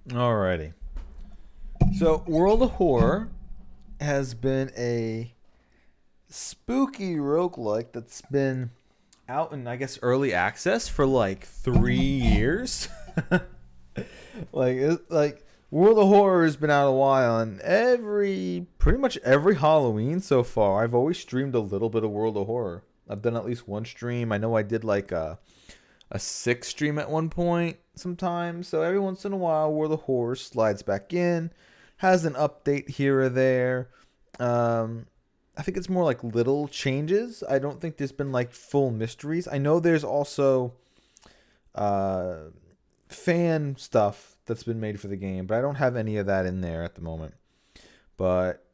Alrighty. So, World of Horror has been a spooky roguelike that's been out in, I guess, early access for like 3 years. like World of Horror has been out a while, and pretty much every Halloween so far, I've always streamed a little bit of World of Horror. I've done at least one stream. I know I did like a six stream at one point sometimes. So every once in a while, World of Horror slides back in, has an update here or there. Um, I think it's more like little changes. I don't think there's been like full mysteries. I know there's also uh, fan stuff that's been made for the game, but I don't have any of that in there at the moment. But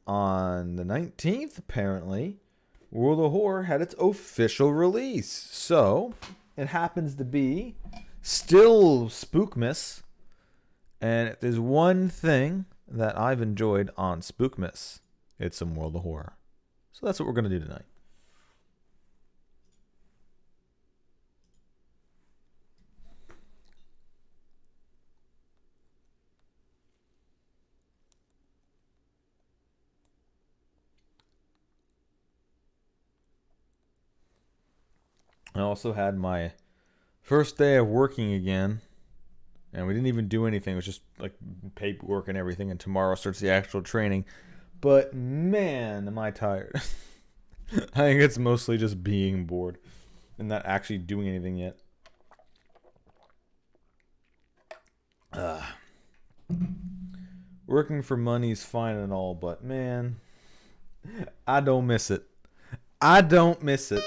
on the 19th, apparently, World of Horror had its official release. So it happens to be still Spookmas. And if there's one thing that I've enjoyed on Spookmas, it's some World of Horror. So that's what we're going to do tonight. I also had my first day of working again, and we didn't even do anything. It was just like paperwork and everything, and tomorrow starts the actual training. But man, am I tired. I think it's mostly just being bored and not actually doing anything yet. Uh, Working for money's fine and all, but man, I don't miss it. I don't miss it.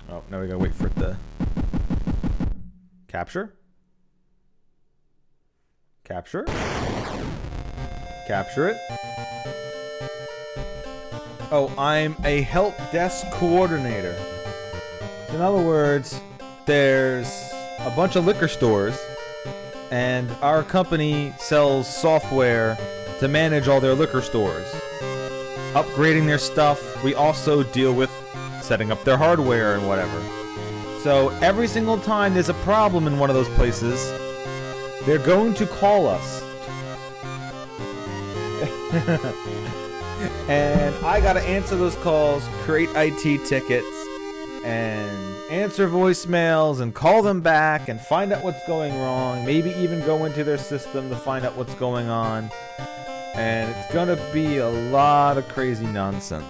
Oh, now we gotta wait for it to capture. Capture. Capture it. Oh, I'm a help desk coordinator. In other words, there's a bunch of liquor stores, and our company sells software to manage all their liquor stores, upgrading their stuff. We also deal with setting up their hardware and whatever. So every single time there's a problem in one of those places, they're going to call us. And I gotta answer those calls, create IT tickets, and answer voicemails, and call them back, and find out what's going wrong. Maybe even go into their system to find out what's going on. And it's gonna be a lot of crazy nonsense.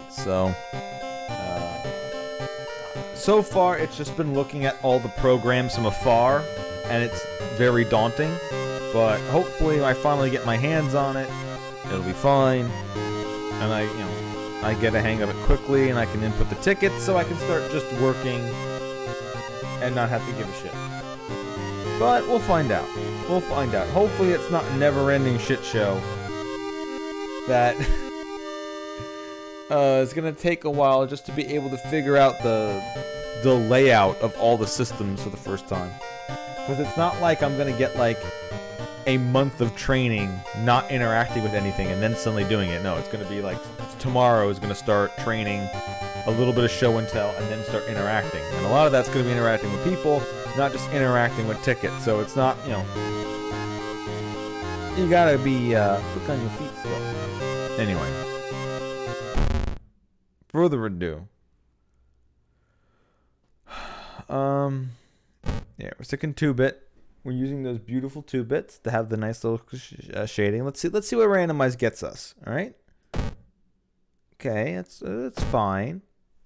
So far, it's just been looking at all the programs from afar, and it's very daunting. But hopefully, when I finally get my hands on it, it'll be fine. And I get a hang of it quickly, and I can input the tickets, so I can start just working and not have to give a shit. But we'll find out. We'll find out. Hopefully, it's not a never-ending shit show that it's gonna take a while just to be able to figure out the layout of all the systems for the first time. Because it's not like I'm gonna get like a month of training not interacting with anything and then suddenly doing it. No, it's gonna be like tomorrow is gonna start training, a little bit of show and tell, and then start interacting. And a lot of that's gonna be interacting with people, not just interacting with tickets. So it's not, you gotta be quick on your feet still. Anyway, further ado, yeah, we're sticking 2-bit. We're using those beautiful 2-bits to have the nice little shading. Let's see what randomize gets us. All right. Okay, that's fine.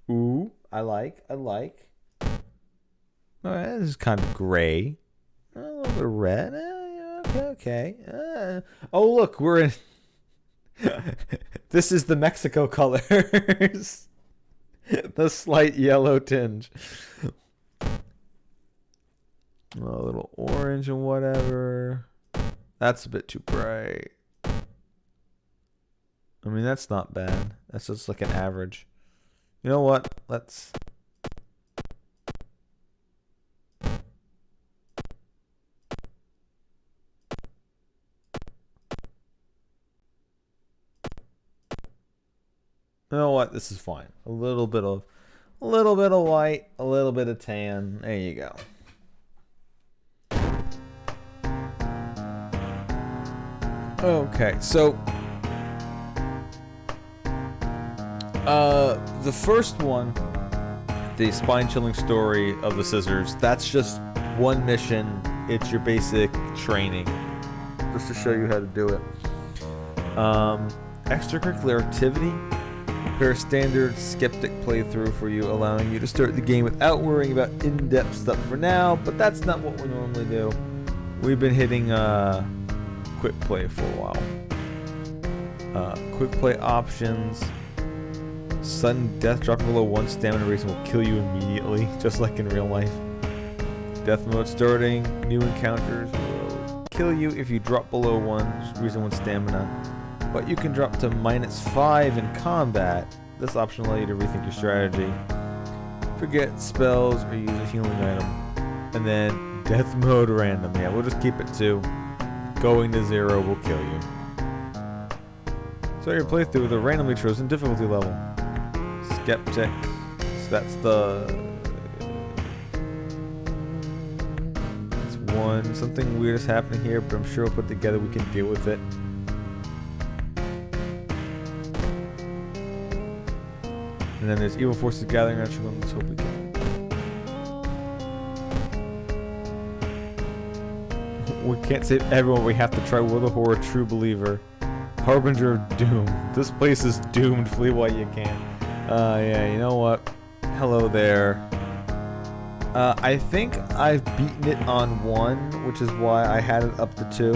Ooh, I like. All right, this is kind of gray. A little bit of red. Okay. Oh, look, we're in. This is the Mexico colors. The slight yellow tinge. A little orange and whatever. That's a bit too bright. I mean, that's not bad. That's just like an average. You know what? Let's... You know what? This is fine. A little bit of A little bit of white, a little bit of tan. There you go. Okay, so the first one, the spine-chilling story of the scissors, that's just one mission. It's your basic training, just to show you how to do it. Extracurricular activity, prepare a standard skeptic playthrough for you, allowing you to start the game without worrying about in-depth stuff for now, but that's not what we normally do. We've been hitting quick play for a while. Quick play options. Sudden death dropping below 1 stamina reason will kill you immediately, just like in real life. Death mode starting. New encounters will kill you if you drop below 1 reason 1 stamina, but you can drop to -5 in combat. This option will allow you to rethink your strategy. Forget spells or use a healing item. And then death mode random. Yeah, we'll just keep it 2. Going to 0 will kill you. So your playthrough with a randomly chosen difficulty level. Skeptic. So that's one. Something weird is happening here, but I'm sure we'll put together we can deal with it. And then there's evil forces gathering around you. Let's hope we can. We can't save everyone. We have to try World of Horror True Believer. Harbinger of Doom. This place is doomed. Flee while you can. Yeah, you know what? Hello there. I think I've beaten it on 1, which is why I had it up to 2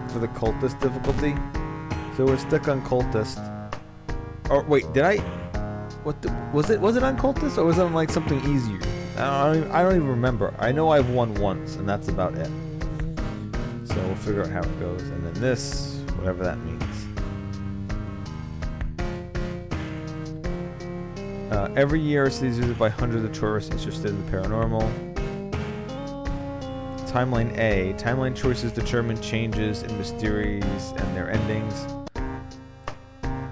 for the cultist difficulty. So we're stuck on cultist. Or wait, did I? Was it on cultist or was it on like something easier? I don't even remember. I know I've won once, and that's about it. So we'll figure out how it goes, and then this, whatever that means. Every year, cities is visited by hundreds of tourists interested in the paranormal. Timeline A. Timeline choices determine changes in mysteries and their endings.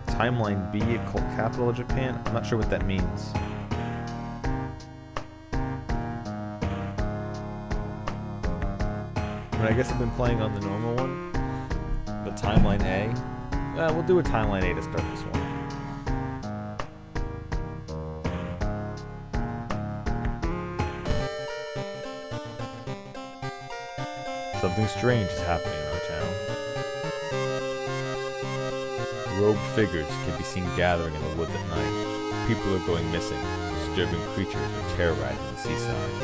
Timeline B. Cult capital of Japan. I'm not sure what that means. But I guess I've been playing on the normal one. The Timeline A. We'll do a Timeline A to start this one. Something strange is happening in our town. Robed figures can be seen gathering in the woods at night. People are going missing. Disturbing creatures are terrorizing the seaside.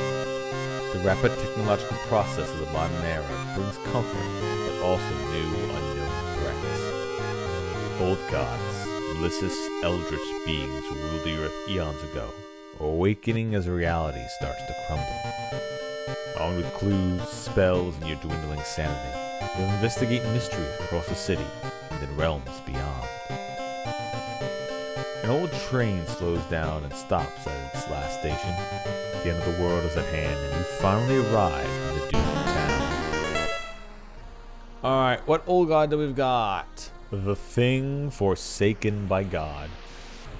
The rapid technological process of the modern era brings comfort, but also new, unknown threats. Old gods, malicious, eldritch beings who ruled the earth eons ago, are awakening as reality starts to crumble. Armed with clues, spells, and your dwindling sanity, you'll investigate mysteries across the city and in realms beyond. An old train slows down and stops at its last station. The end of the world is at hand, and you finally arrive in the doomed town. Alright, what old god do we've got? The Thing Forsaken by God.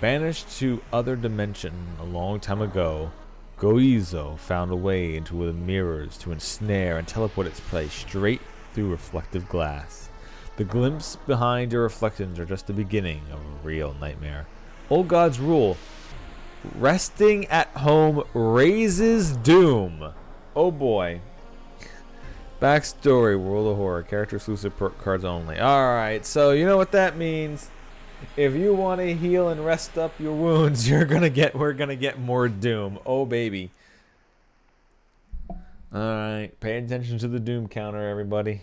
Banished to other dimension a long time ago, Goizo found a way into the mirrors to ensnare and teleport its prey straight through reflective glass. The glimpses behind your reflections are just the beginning of a real nightmare. Old God's rule. Resting at home raises doom. Oh boy. Backstory, World of Horror. Character exclusive perk cards only. Alright, so you know what that means. If you want to heal and rest up your wounds, we're gonna get more doom. Oh baby. Alright, pay attention to the doom counter, everybody.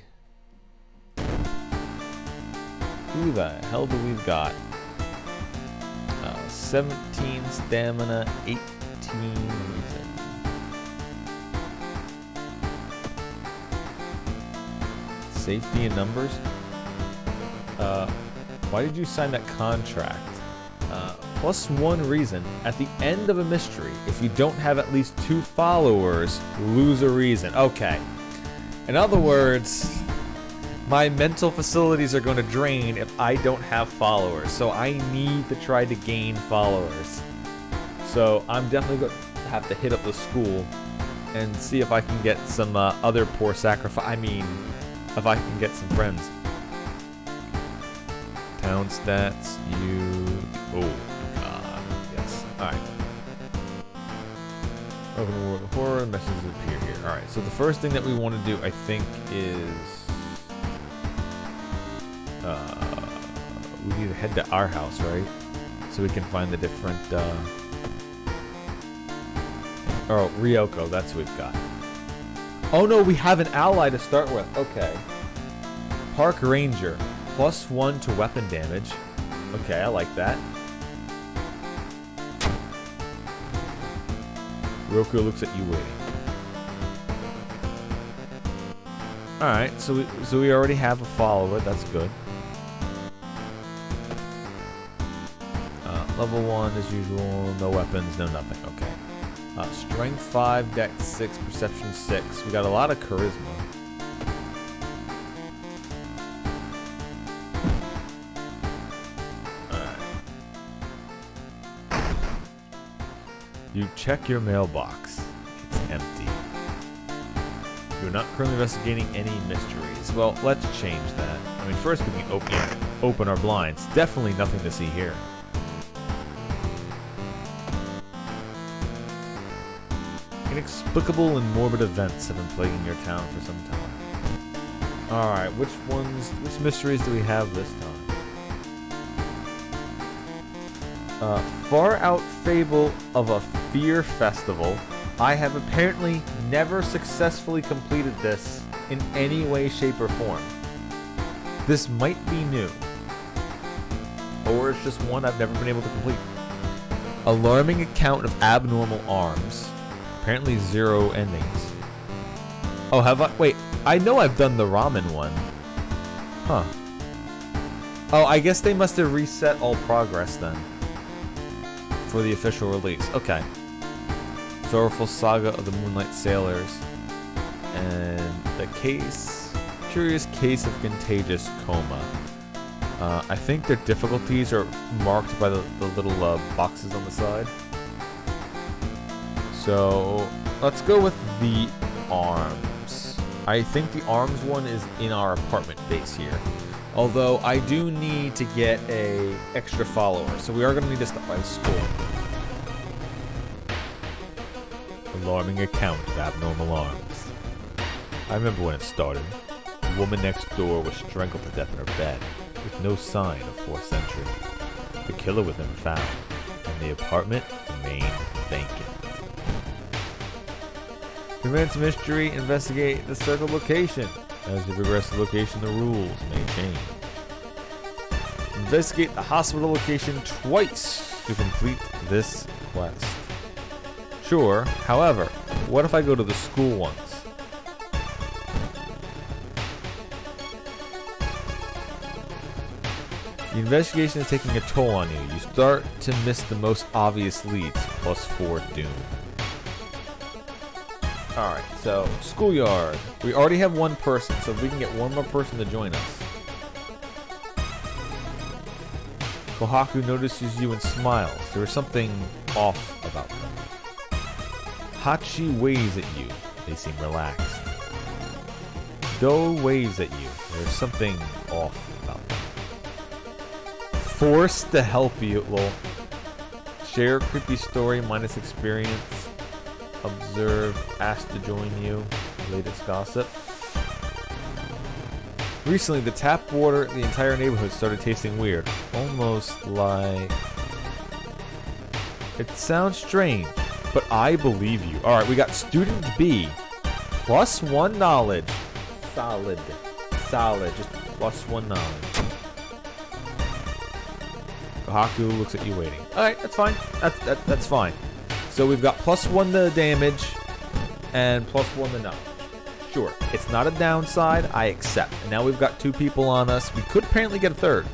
Who the hell do we got? 17 stamina, 18 reason. Safety and numbers? Why did you sign that contract? +1 reason. At the end of a mystery, if you don't have at least 2 followers, lose a reason. Okay. In other words, my mental facilities are going to drain if I don't have followers, so I need to try to gain followers. So I'm definitely going to have to hit up the school and see if I can get some other poor sacrifice. I mean, if I can get some friends. Town stats, oh, God. Yes. Alright. Open the world of horror, messages appear here. Alright, so the first thing that we want to do, I think, is... we need to head to our house, right? So we can find the different, Oh, Ryoko, that's what we've got. Oh no, we have an ally to start with. Okay. Park Ranger. +1 to weapon damage. Okay, I like that. Ryoko looks at you waiting. Alright, so we already have a follower, that's good. Level 1 as usual, no weapons, no nothing, okay. Strength 5, Dex 6, Perception 6. We got a lot of charisma. Alright. You check your mailbox. It's empty. You're not currently investigating any mysteries. Well, let's change that. I mean, first we can open our blinds. Definitely nothing to see here. Inexplicable and morbid events have been plaguing your town for some time. Alright, which mysteries do we have this time? Far out fable of a fear festival. I have apparently never successfully completed this in any way, shape, or form. This might be new. Or it's just one I've never been able to complete. Alarming account of abnormal arms. Apparently 0 endings. Oh, have I? Wait, I know I've done the ramen one. Huh. Oh, I guess they must have reset all progress then. For the official release. Okay. Sorrowful Saga of the Moonlight Sailors. And the Curious Case of Contagious Coma. I think their difficulties are marked by the little boxes on the side. So, let's go with the arms. I think the arms one is in our apartment base here. Although, I do need to get a extra follower, so we are going to need to stop by the school. Alarming account of abnormal arms. I remember when it started. The woman next door was strangled to death in her bed, with no sign of 4th century. The killer was never found, and the apartment remained vacant. Prevent mystery, investigate the circle location. As you progress the location, the rules may change. Investigate the hospital location twice to complete this quest. Sure, however, what if I go to the school once? The investigation is taking a toll on you. You start to miss the most obvious leads, +4 doom. Alright, so, schoolyard. We already have one person, so if we can get one more person to join us. Kohaku notices you and smiles. There is something off about them. Hachi waves at you. They seem relaxed. Do waves at you. There's something off about them. Forced to help you, lol. Share creepy story minus experience. Observe, asked to join you. Latest gossip. Recently, the tap water in the entire neighborhood started tasting weird. Almost like... It sounds strange, but I believe you. Alright, we got student B. +1 knowledge. Solid. Just +1 knowledge. Haku looks at you waiting. Alright, that's fine. That's fine. So we've got +1 to damage and +1 to knowledge. Sure, it's not a downside, I accept. And now we've got 2 people on us. We could apparently get a 3rd.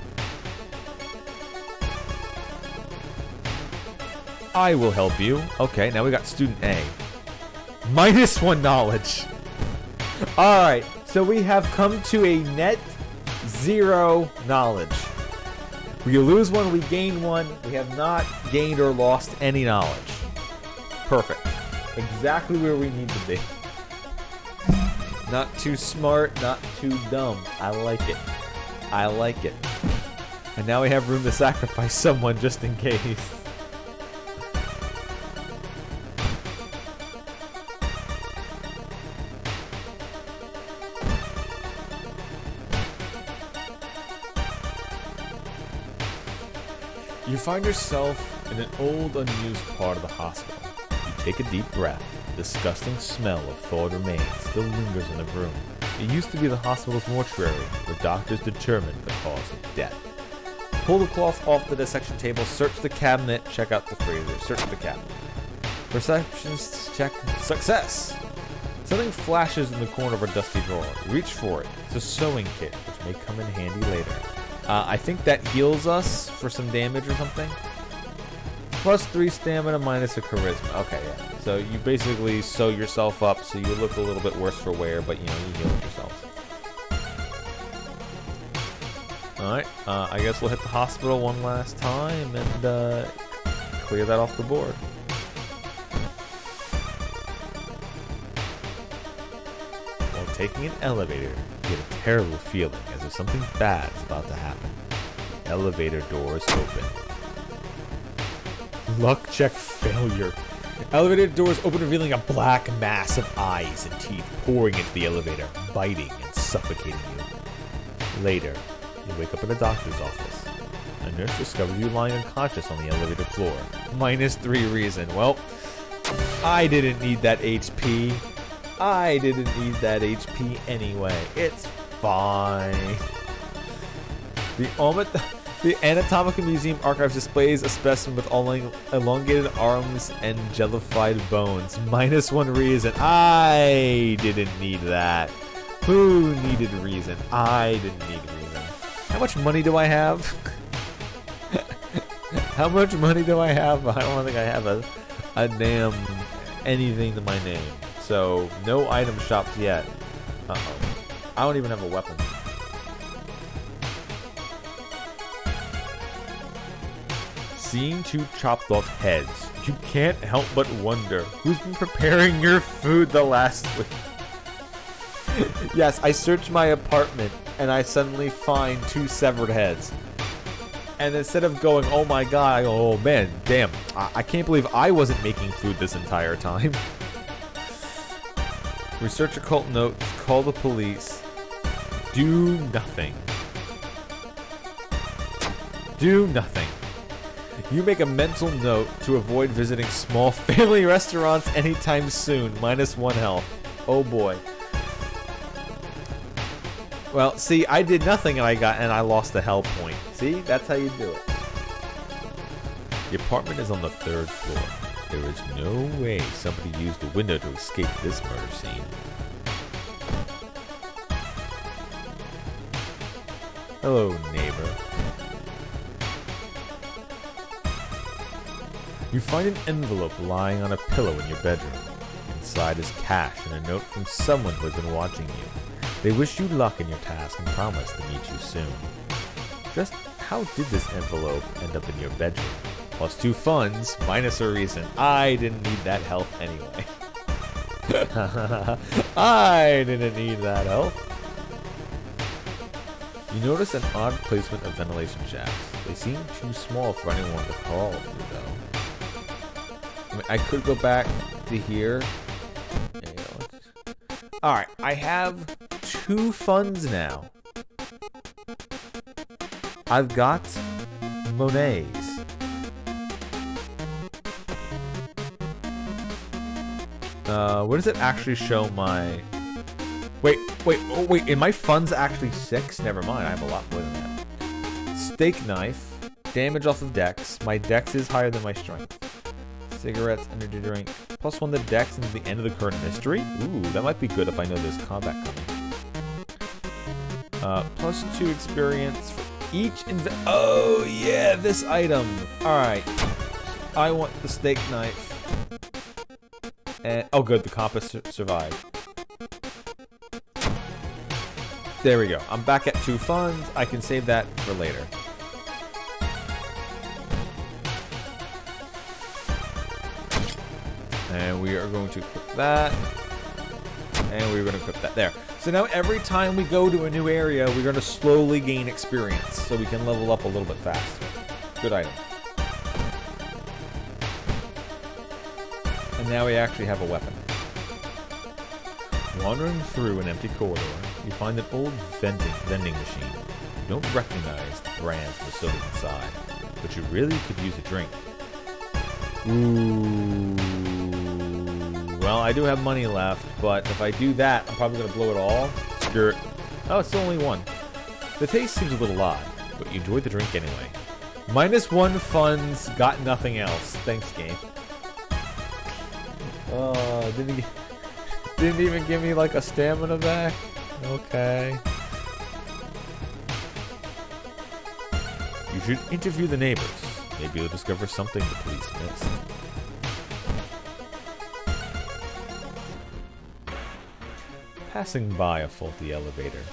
I will help you. Okay, now we got student A. -1 knowledge. Alright, so we have come to a net 0 knowledge. We lose 1, we gain 1. We have not gained or lost any knowledge. Perfect. Exactly where we need to be. Not too smart, not too dumb. I like it. I like it. And now we have room to sacrifice someone just in case. You find yourself in an old, unused part of the hospital. You take a deep breath. The disgusting smell of thawed remains still lingers in the room. It used to be the hospital's mortuary, where doctors determined the cause of death. Pull the cloth off the dissection table, search the cabinet, check out the freezer, search the cabinet. Perceptions check. Success! Something flashes in the corner of a dusty drawer. Reach for it. It's a sewing kit, which may come in handy later. I think that heals us for some damage or something. Plus 3 stamina, minus a charisma. Okay, yeah. So you basically sew yourself up so you look a little bit worse for wear, but you know, you heal yourself. Alright, I guess we'll hit the hospital one last time and clear that off the board. While taking an elevator, you get a terrible feeling as if something bad is about to happen. The elevator doors open. Luck check failure. Elevator doors open, revealing a black mass of eyes and teeth pouring into the elevator, biting and suffocating you. Later, you wake up in a doctor's office. A nurse discovers you lying unconscious on the elevator floor. Minus 3 reason. Well, I didn't need that HP. I didn't need that HP anyway. It's fine. The Anatomical Museum Archives displays a specimen with elongated arms and jellified bones. Minus 1 reason. I didn't need that. Who needed reason? I didn't need reason. How much money do I have? How much money do I have? I don't think I have a damn anything to my name. So, no item shops yet. Uh-oh. I don't even have a weapon. Seeing 2 chopped off heads, you can't help but wonder who's been preparing your food the last week. Yes, I search my apartment and I suddenly find 2 severed heads. And instead of going, oh my god, I go, oh man, damn, I can't believe I wasn't making food this entire time. Research occult notes, call the police. Do nothing. Do nothing. You make a mental note to avoid visiting small family restaurants anytime soon. Minus 1 health. Oh boy. Well, see, I did nothing and I lost a health point. See, that's how you do it. The apartment is on the 3rd floor. There is no way somebody used the window to escape this murder scene. Hello, neighbor. You find an envelope lying on a pillow in your bedroom. Inside is cash and a note from someone who has been watching you. They wish you luck in your task and promise to meet you soon. Just how did this envelope end up in your bedroom? Plus 2 funds, minus a reason. I didn't need that health anyway. I didn't need that health. You notice an odd placement of ventilation shafts. They seem too small for anyone to crawl through, though. I mean, I could go back to here. Alright, I have 2 funds now. I've got Monets. Where does it actually show my... Wait, and my funds actually 6? Never mind, I have a lot more than that. Steak knife, damage off of dex. My dex is higher than my strength. Cigarettes, energy drink. Plus 1 to dex into the end of the current mystery. Ooh, that might be good if I know there's combat coming. Plus 2 experience for each oh yeah, this item. Alright. I want the steak knife. And oh good, the compass survived. There we go. I'm back at 2 funds. I can save that for later. And we are going to equip that. And we're going to equip that there. So now every time we go to a new area, we're going to slowly gain experience. So we can level up a little bit faster. Good item. And now we actually have a weapon. Wandering through an empty corridor, you find an old vending machine. You don't recognize the brand for the soda inside, but you really could use a drink. Ooh. Well, I do have money left, but if I do that, I'm probably going to blow it all. Skirt. Oh, it's still only one. The taste seems a little odd, but you enjoy the drink anyway. -1 funds, got nothing else. Thanks, game. Oh, didn't even give me like a stamina back? Okay. You should interview the neighbors. Maybe you'll discover something the police missed. Passing by a faulty elevator,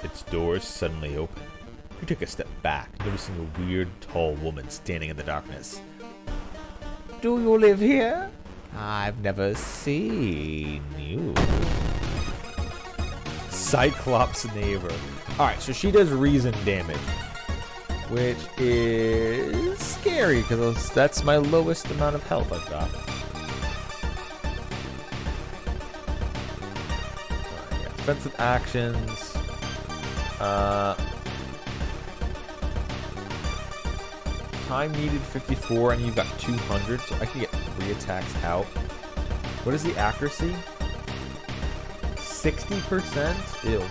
its doors suddenly open. You take a step back, noticing a weird, tall woman standing in the darkness. Do you live here? I've never seen you. Cyclops neighbor. Alright, so she does reason damage, which is scary because that's my lowest amount of health I've got. Right, yeah. Defensive actions. Time needed 54 and you've got 200, so I can get 3 attacks out. What is the accuracy? 60%? Ew.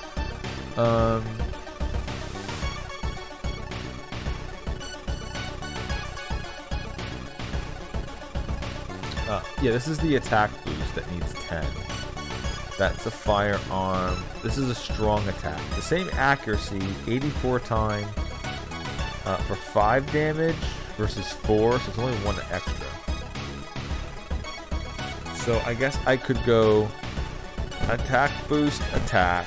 Yeah, this is the attack boost that needs 10. That's a firearm. This is a strong attack. The same accuracy, 84 time. For 5 damage versus 4, so it's only 1 extra. So I guess I could go attack boost, attack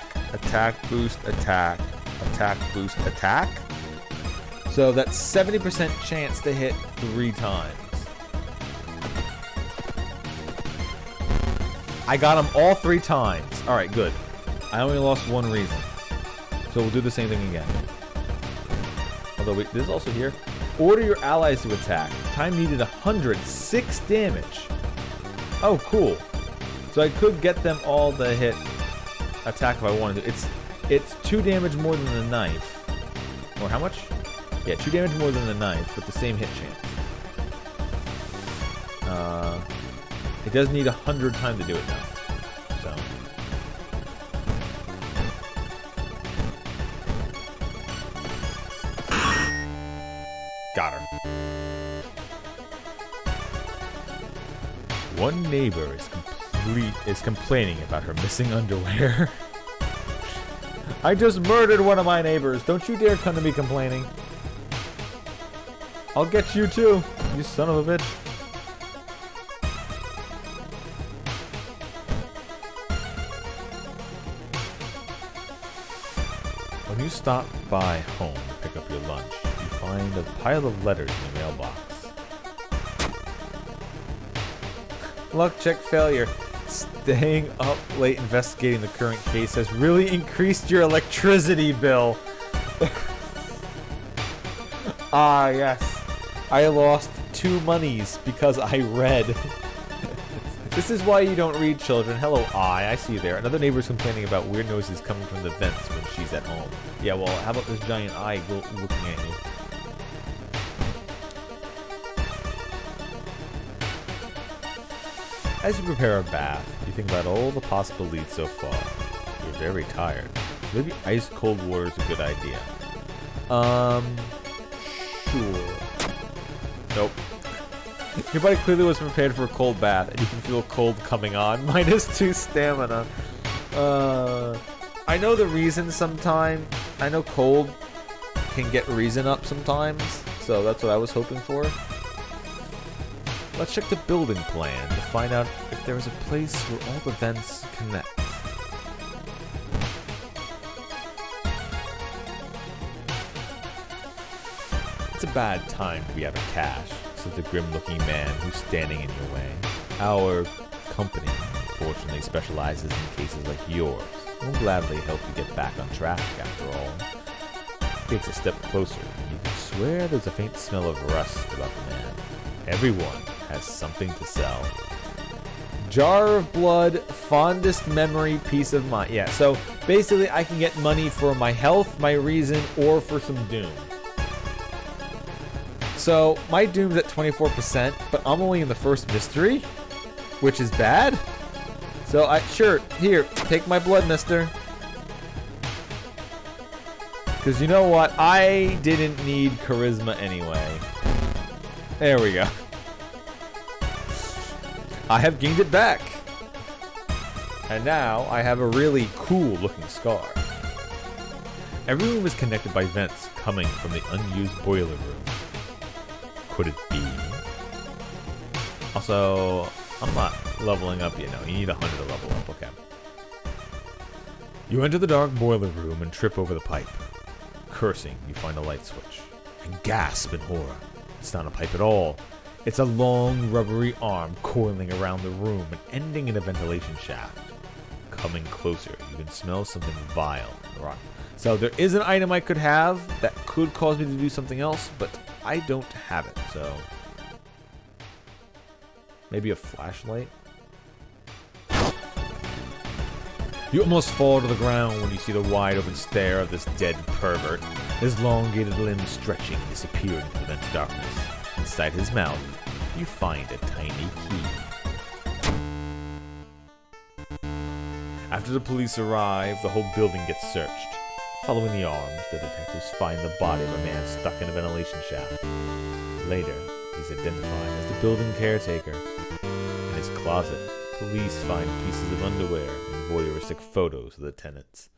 boost, attack boost, attack. So that's 70% chance to hit 3 times. I got them all 3 times. Alright, good. I only lost 1 reason. So we'll do the same thing again. Although, wait, this is also here. Order your allies to attack. Time needed 106 damage. Oh, cool. So I could get them all to hit attack if I wanted to. It's 2 damage more than the knife. Or how much? Yeah, 2 damage more than the knife, with the same hit chance. It does need 100 time to do it now. So. Got her. One neighbor is complaining about her missing underwear. I just murdered one of my neighbors. Don't you dare come to me complaining. I'll get you too, you son of a bitch. When you stop by home to pick up your lunch, you find a pile of letters in the mailbox. Luck check failure. Staying up late investigating the current case has really increased your electricity bill. Ah, yes. I lost 2 monies because I read. This is why you don't read, children. Hello, I see you there. Another neighbor's complaining about weird noises coming from the vents when she's at home. Yeah, well, how about this giant eye looking at you? As you prepare a bath, you think about all the possible leads so far. You're very tired. So maybe ice cold water is a good idea. Sure. Nope. Your body clearly was prepared for a cold bath, and you can feel cold coming on. -2 stamina. I know the reason sometimes. I know cold can get reason up sometimes, so that's what I was hoping for. Let's check the building plan to find out if there is a place where all the vents connect. It's a bad time to be out of cash, said the grim-looking man who's standing in your way. Our company, fortunately, specializes in cases like yours. We'll gladly help you get back on track, after all. Takes a step closer, and you can swear there's a faint smell of rust about the man. Everyone has something to sell. Jar of blood, fondest memory, peace of mind. Yeah, so basically I can get money for my health, my reason, or for some doom. So my doom's at 24%, but I'm only in the first mystery, which is bad. So here, take my blood, mister. Because you know what? I didn't need charisma anyway. There we go. I have gained it back. And now I have a really cool looking scar. Every room is connected by vents coming from the unused boiler room. Could it be? Also, I'm not leveling up yet. No, you need 100 to level up. Okay. You enter the dark boiler room and trip over the pipe. Cursing, you find a light switch and gasp in horror. It's not a pipe at all. It's a long, rubbery arm coiling around the room and ending in a ventilation shaft. Coming closer, you can smell something vile and rotten. So there is an item I could have that could cause me to do something else, but I don't have it, so... Maybe a flashlight? You almost fall to the ground when you see the wide-open stare of this dead pervert, his elongated limbs stretching, disappearing into the dense darkness. Inside his mouth, you find a tiny key. After the police arrive, the whole building gets searched. Following the arms, the detectives find the body of a man stuck in a ventilation shaft. Later, he's identified as the building caretaker. In his closet, police find pieces of underwear and voyeuristic photos of the tenants.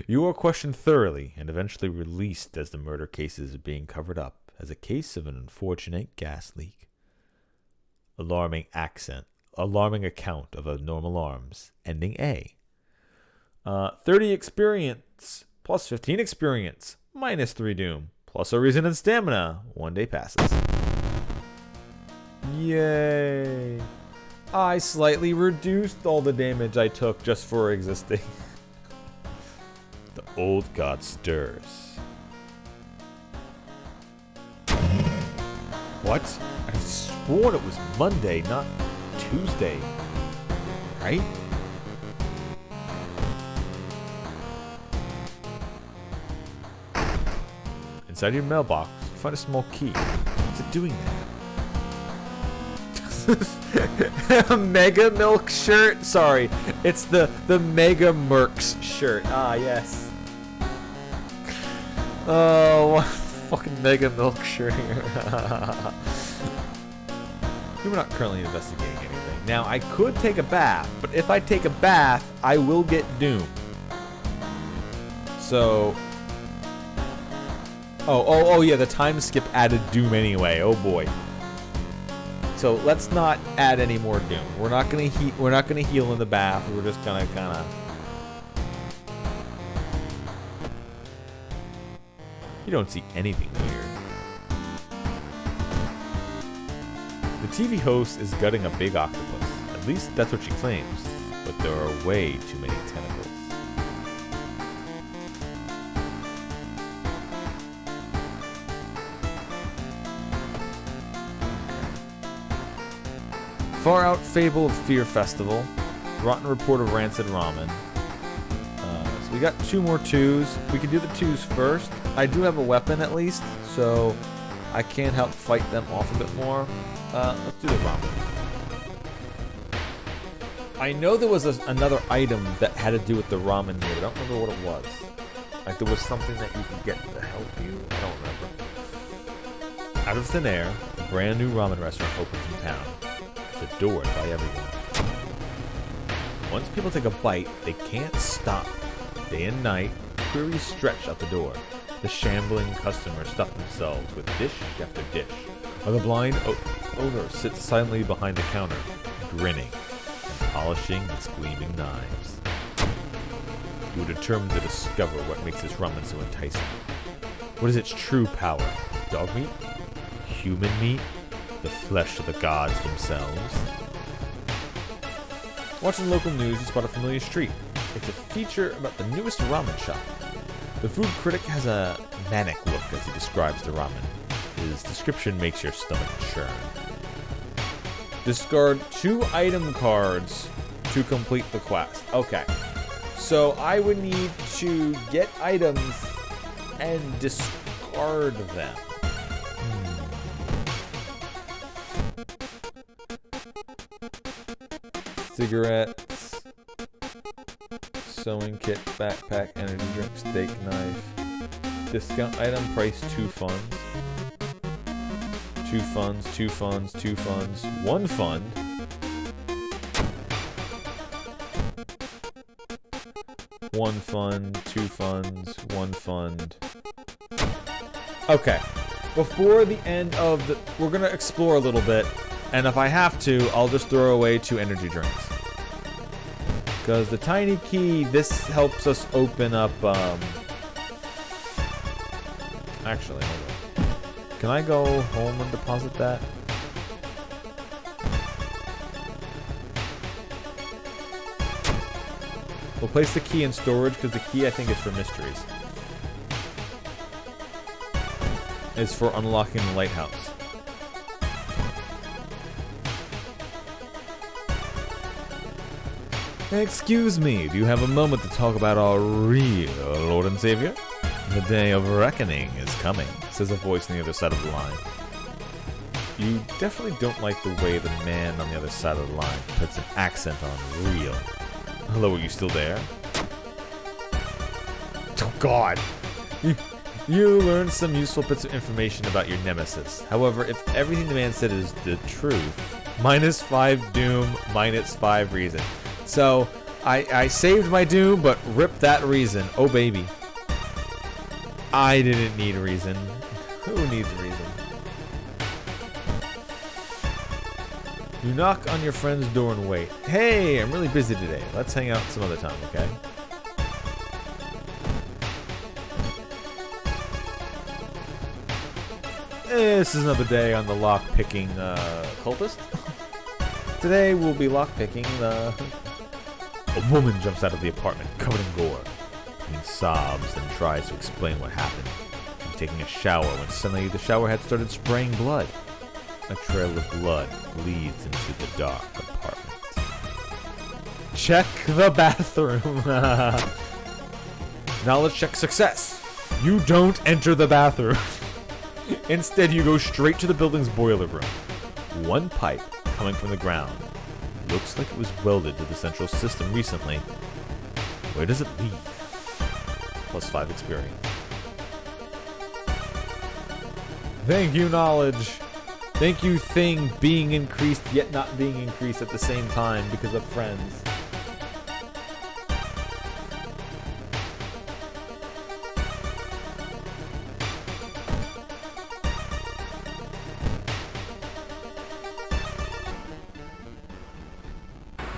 You are questioned thoroughly and eventually released as the murder case is being covered up as a case of an unfortunate gas leak. Alarming account of abnormal arms, ending A. 30 experience, plus 15 experience, minus 3 doom, plus a reason and stamina. 1 day passes. Yay! I slightly reduced all the damage I took just for existing. The old god stirs. What? I swore it was Monday, not Tuesday. Right? Inside your mailbox, you find a small key. What's it doing there? Mega Milk shirt? Sorry, it's the Mega Mercs shirt. Ah, yes. Oh, what fucking Mega Milk shirt here. We're not currently investigating anything. Now, I could take a bath, but if I take a bath, I will get Doom. So... Oh yeah, the time skip added Doom anyway. Oh boy. So let's not add any more Doom. We're not gonna heal in the bath. We're just gonna kinda... You don't see anything weird. The TV host is gutting a big octopus. At least that's what she claims. But there are way too many tentacles. Far Out Fable of Fear Festival. Rotten Report of Rancid Ramen. So we got 2 more 2s. We can do the 2s first. I do have a weapon at least, so I can help fight them off a bit more. Let's do the ramen. I know there was another item that had to do with the ramen here, but I don't remember what it was. Like there was something that you could get to help you? I don't remember. Out of thin air, a brand new ramen restaurant opens in town. It's adored by everyone. Once people take a bite, they can't stop. Day and night, queries stretch out the door. The shambling customers stuff themselves with dish after dish, while the blind owner sits silently behind the counter, grinning and polishing his gleaming knives. You are determined to discover what makes this ramen so enticing. What is its true power? Dog meat? human meat, the flesh of the gods themselves. Watching local news, you spot a familiar street. It's a feature about the newest ramen shop. The food critic has a manic look as he describes the ramen. His description makes your stomach churn. Discard 2 item cards to complete the quest. Okay. So I would need to get items and discard them. Cigarettes, sewing kit, backpack, energy drink, steak knife. Discount item, price 2 funds. 2 funds, 2 funds, 2 funds, 1 fund. One fund, 2 funds, 1 fund. Okay. Before the end of the... We're going to explore a little bit. And if I have to, I'll just throw away 2 energy drinks. Because the tiny key, this helps us open up... Actually, hold on. Can I go home and deposit that? We'll place the key in storage because the key I think is for mysteries. It's for unlocking the lighthouse. Excuse me, do you have a moment to talk about our real Lord and Savior? The day of reckoning is coming, says a voice on the other side of the line. You definitely don't like the way the man on the other side of the line puts an accent on real. Hello, are you still there? Oh God! You learned some useful bits of information about your nemesis. However, if everything the man said is the truth, -5 doom, -5 reason. So, I saved my doom, but ripped that reason. Oh baby. I didn't need reason. Who needs reason? You knock on your friend's door and wait. Hey, I'm really busy today. Let's hang out some other time, okay? This is another day on the lock-picking cultist. Today we'll be lock-picking the... A woman jumps out of the apartment, covered in gore. He sobs and tries to explain what happened. She was taking a shower when suddenly the shower head started spraying blood. A trail of blood leads into the dark apartment. Check the bathroom. Knowledge check success. You don't enter the bathroom. Instead, you go straight to the building's boiler room. One pipe coming from the ground. Looks like it was welded to the central system recently. Where does it lead? +5 experience. Thank you, knowledge. Thank you, thing being increased yet not being increased at the same time because of friends.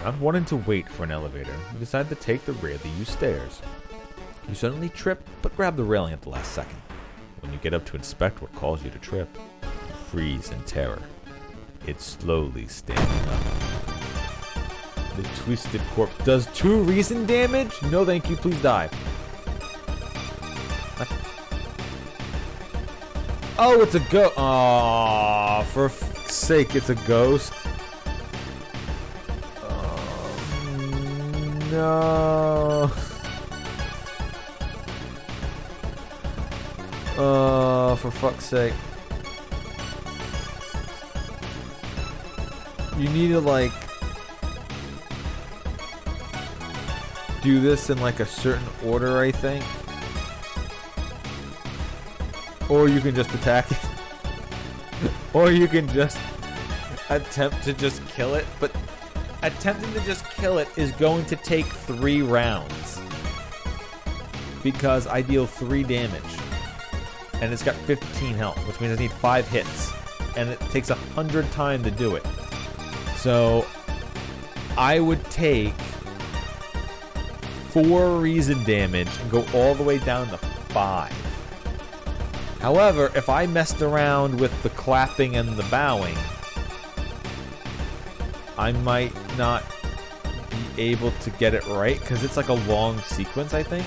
Not wanting to wait for an elevator, you decide to take the rarely used stairs. You suddenly trip, but grab the railing at the last second. When you get up to inspect what caused you to trip, you freeze in terror. It's slowly standing up. The twisted corpse does 2 reason damage? No thank you, please die. Oh, it's a ghost. Aww, for f***'s sake, it's a ghost. No. Oh, for fuck's sake. You need to, like, do this in, like, a certain order, I think. Or you can just attack it. Or you can just attempt to just kill it, but attempting to just kill it is going to take 3 rounds. Because I deal 3 damage. And it's got 15 health, which means I need 5 hits. And it takes 100 time to do it. So, I would take 4 reason damage and go all the way down to 5. However, if I messed around with the clapping and the bowing, I might not be able to get it right, because it's like a long sequence, I think.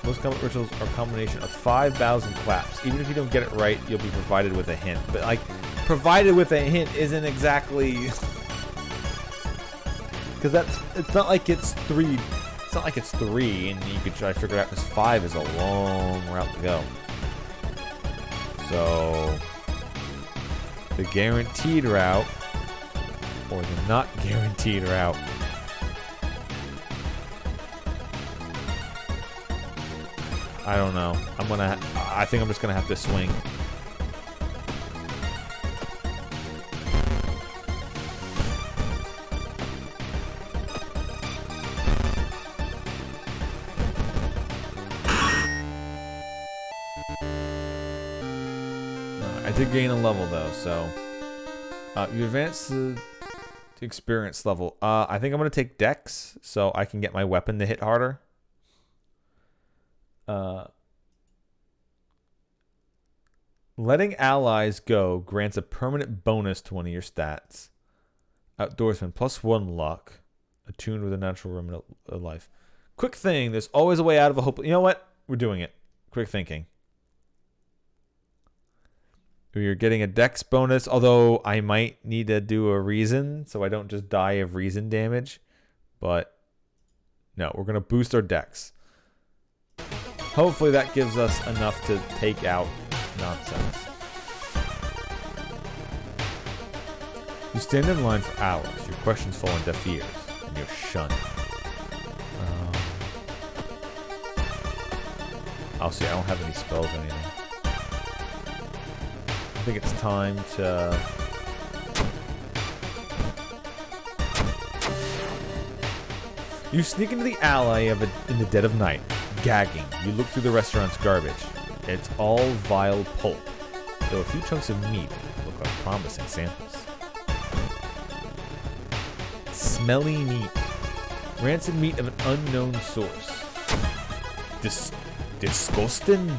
Most common rituals are a combination of 5 bows and claps. Even if you don't get it right, you'll be provided with a hint. But, like, provided with a hint isn't exactly... Because it's not like it's 3. It's not like it's 3 and you could try to figure it out, because 5 is a long route to go. So, the guaranteed route, or the not guaranteed route. I don't know. I think I'm just gonna have to swing. I did gain a level though, so you advance to experience level. I think I'm gonna take Dex so I can get my weapon to hit harder. Letting allies go grants a permanent bonus to one of your stats. Outdoorsman, +1 luck. Attuned with a natural remnant of life. Quick thing, there's always a way out of a hope. You know what? We're doing it. Quick thinking. You're getting a dex bonus, although I might need to do a reason, so I don't just die of reason damage. But, no, we're going to boost our dex. Hopefully that gives us enough to take out nonsense. You stand in line for hours. Your questions fall on deaf ears, and you're shunned. I'll see. I don't have any spells or anything. I think it's time to... You sneak into the alley in the dead of night, gagging. You look through the restaurant's garbage. It's all vile pulp, though a few chunks of meat look like promising samples. Smelly meat. Rancid meat of an unknown source. Disgusting?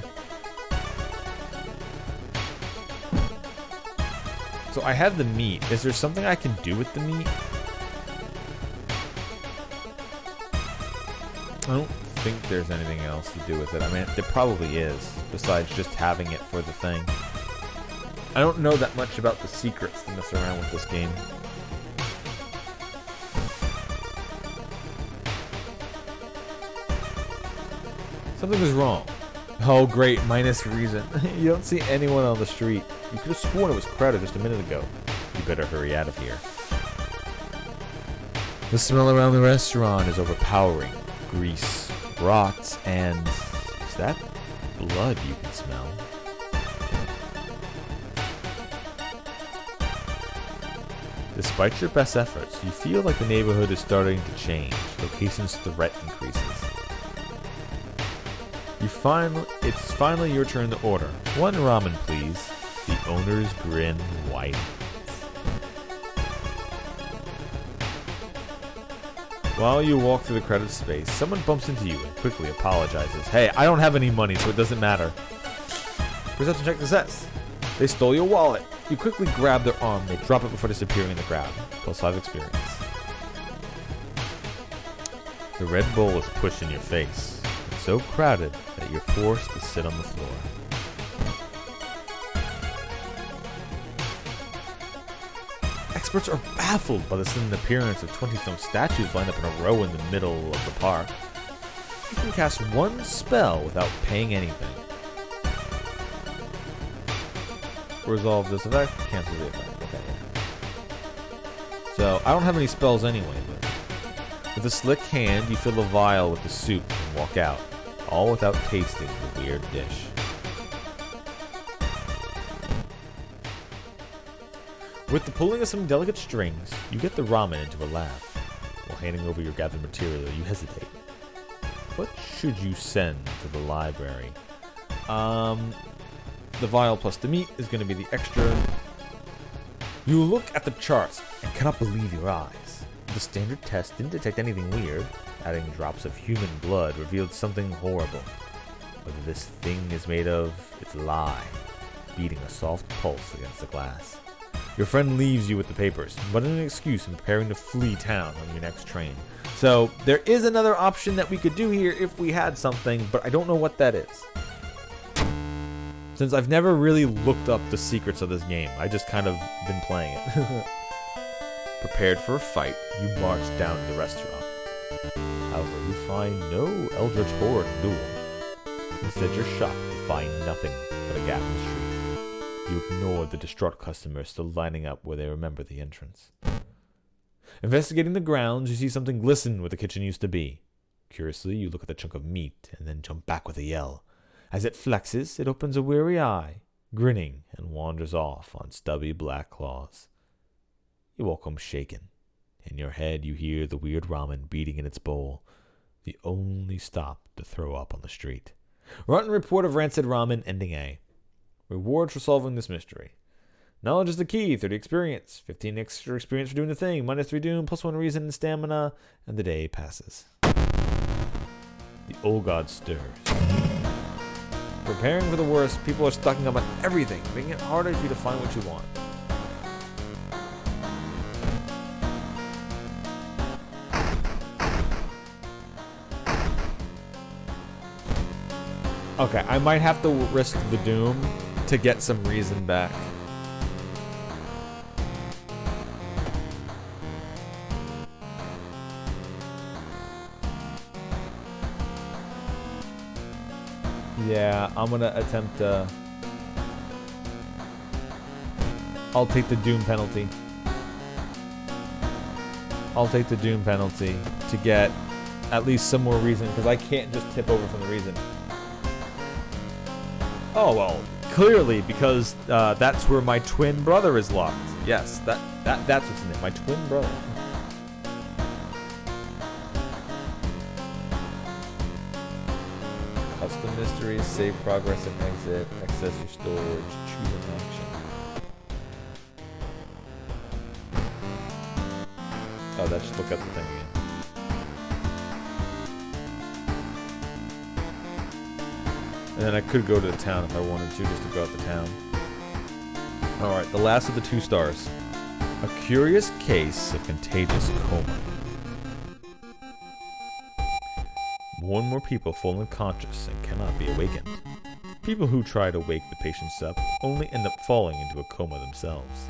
So I have the meat. Is there something I can do with the meat? I don't think there's anything else to do with it. I mean, there probably is, besides just having it for the thing. I don't know that much about the secrets to mess around with this game. Something is wrong. Oh great, minus reason. You don't see anyone on the street. You could have sworn it was crowded just a minute ago. You better hurry out of here. The smell around the restaurant is overpowering. Grease, rot, and... is that blood you can smell? Despite your best efforts, you feel like the neighborhood is starting to change. Location's threat increases. It's finally your turn to order. 1 ramen, please. The owner's grin widens. While you walk through the crowded space, someone bumps into you and quickly apologizes. Hey, I don't have any money, so it doesn't matter. Perception check success. They stole your wallet. You quickly grab their arm. They drop it before disappearing in the crowd. +5 experience. The red bowl is pushed in your face. It's so crowded that you're forced to sit on the floor. Experts are baffled by the sudden appearance of 20 stone statues lined up in a row in the middle of the park. You can cast 1 spell without paying anything. Resolve this effect, cancel the effect. Okay, yeah. So, I don't have any spells anyway, but with a slick hand, you fill the vial with the soup and walk out, all without tasting the weird dish. With the pulling of some delicate strings, you get the ramen into a laugh. While handing over your gathered material, you hesitate. What should you send to the library? The vial plus the meat is going to be the extra. You look at the charts and cannot believe your eyes. The standard test didn't detect anything weird. Adding drops of human blood revealed something horrible. Whether this thing is made of, it's lie, beating a soft pulse against the glass. Your friend leaves you with the papers, but an excuse in preparing to flee town on your next train. So there is another option that we could do here if we had something, but I don't know what that is. Since I've never really looked up the secrets of this game, I just kind of been playing it. Prepared for a fight, you march down to the restaurant. However, you find no eldritch horde duel. Instead, you're shocked to find nothing but a gap in the street. You ignore the distraught customers still lining up where they remember the entrance. Investigating the grounds, you see something glisten where the kitchen used to be. Curiously, you look at the chunk of meat and then jump back with a yell. As it flexes, it opens a weary eye, grinning, and wanders off on stubby black claws. You walk home shaken. In your head, you hear the weird ramen beating in its bowl, the only stop to throw up on the street. Rotten report of rancid ramen, ending A. Reward for solving this mystery. Knowledge is the key, 30 experience, 15 extra experience for doing the thing, minus 3 doom, plus 1 reason and stamina, and the day passes. The old god stirs. Preparing for the worst, people are stocking up on everything, making it harder for you to find what you want. Okay, I might have to risk the doom to get some reason back. Yeah, I'm gonna attempt to... I'll take the doom penalty. I'll take the doom penalty to get at least some more reason, because I can't just tip over from the reason. Oh, well, clearly, because that's where my twin brother is locked. Yes, that's what's in it, my twin brother. Custom mysteries, save progress and exit, access your storage, choose an action. Oh, that's just look up the thing again. And then I could go to the town if I wanted to, just to go out the town. Alright, the last of the 2 stars. A curious case of contagious coma. More and more people fall unconscious and cannot be awakened. People who try to wake the patients up only end up falling into a coma themselves.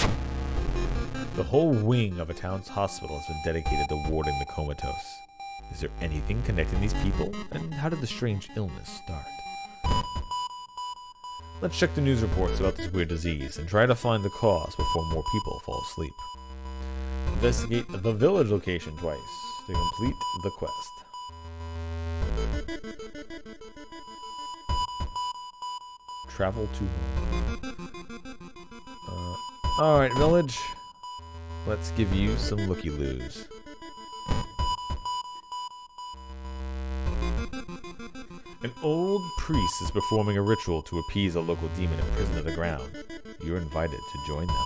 The whole wing of a town's hospital has been dedicated to warding the comatose. Is there anything connecting these people? And how did the strange illness start? Let's check the news reports about this weird disease and try to find the cause before more people fall asleep. Investigate the village location twice to complete the quest. Travel to home. Alright, village. Let's give you some looky-loos. An old priest is performing a ritual to appease a local demon imprisoned underground. You're invited to join them.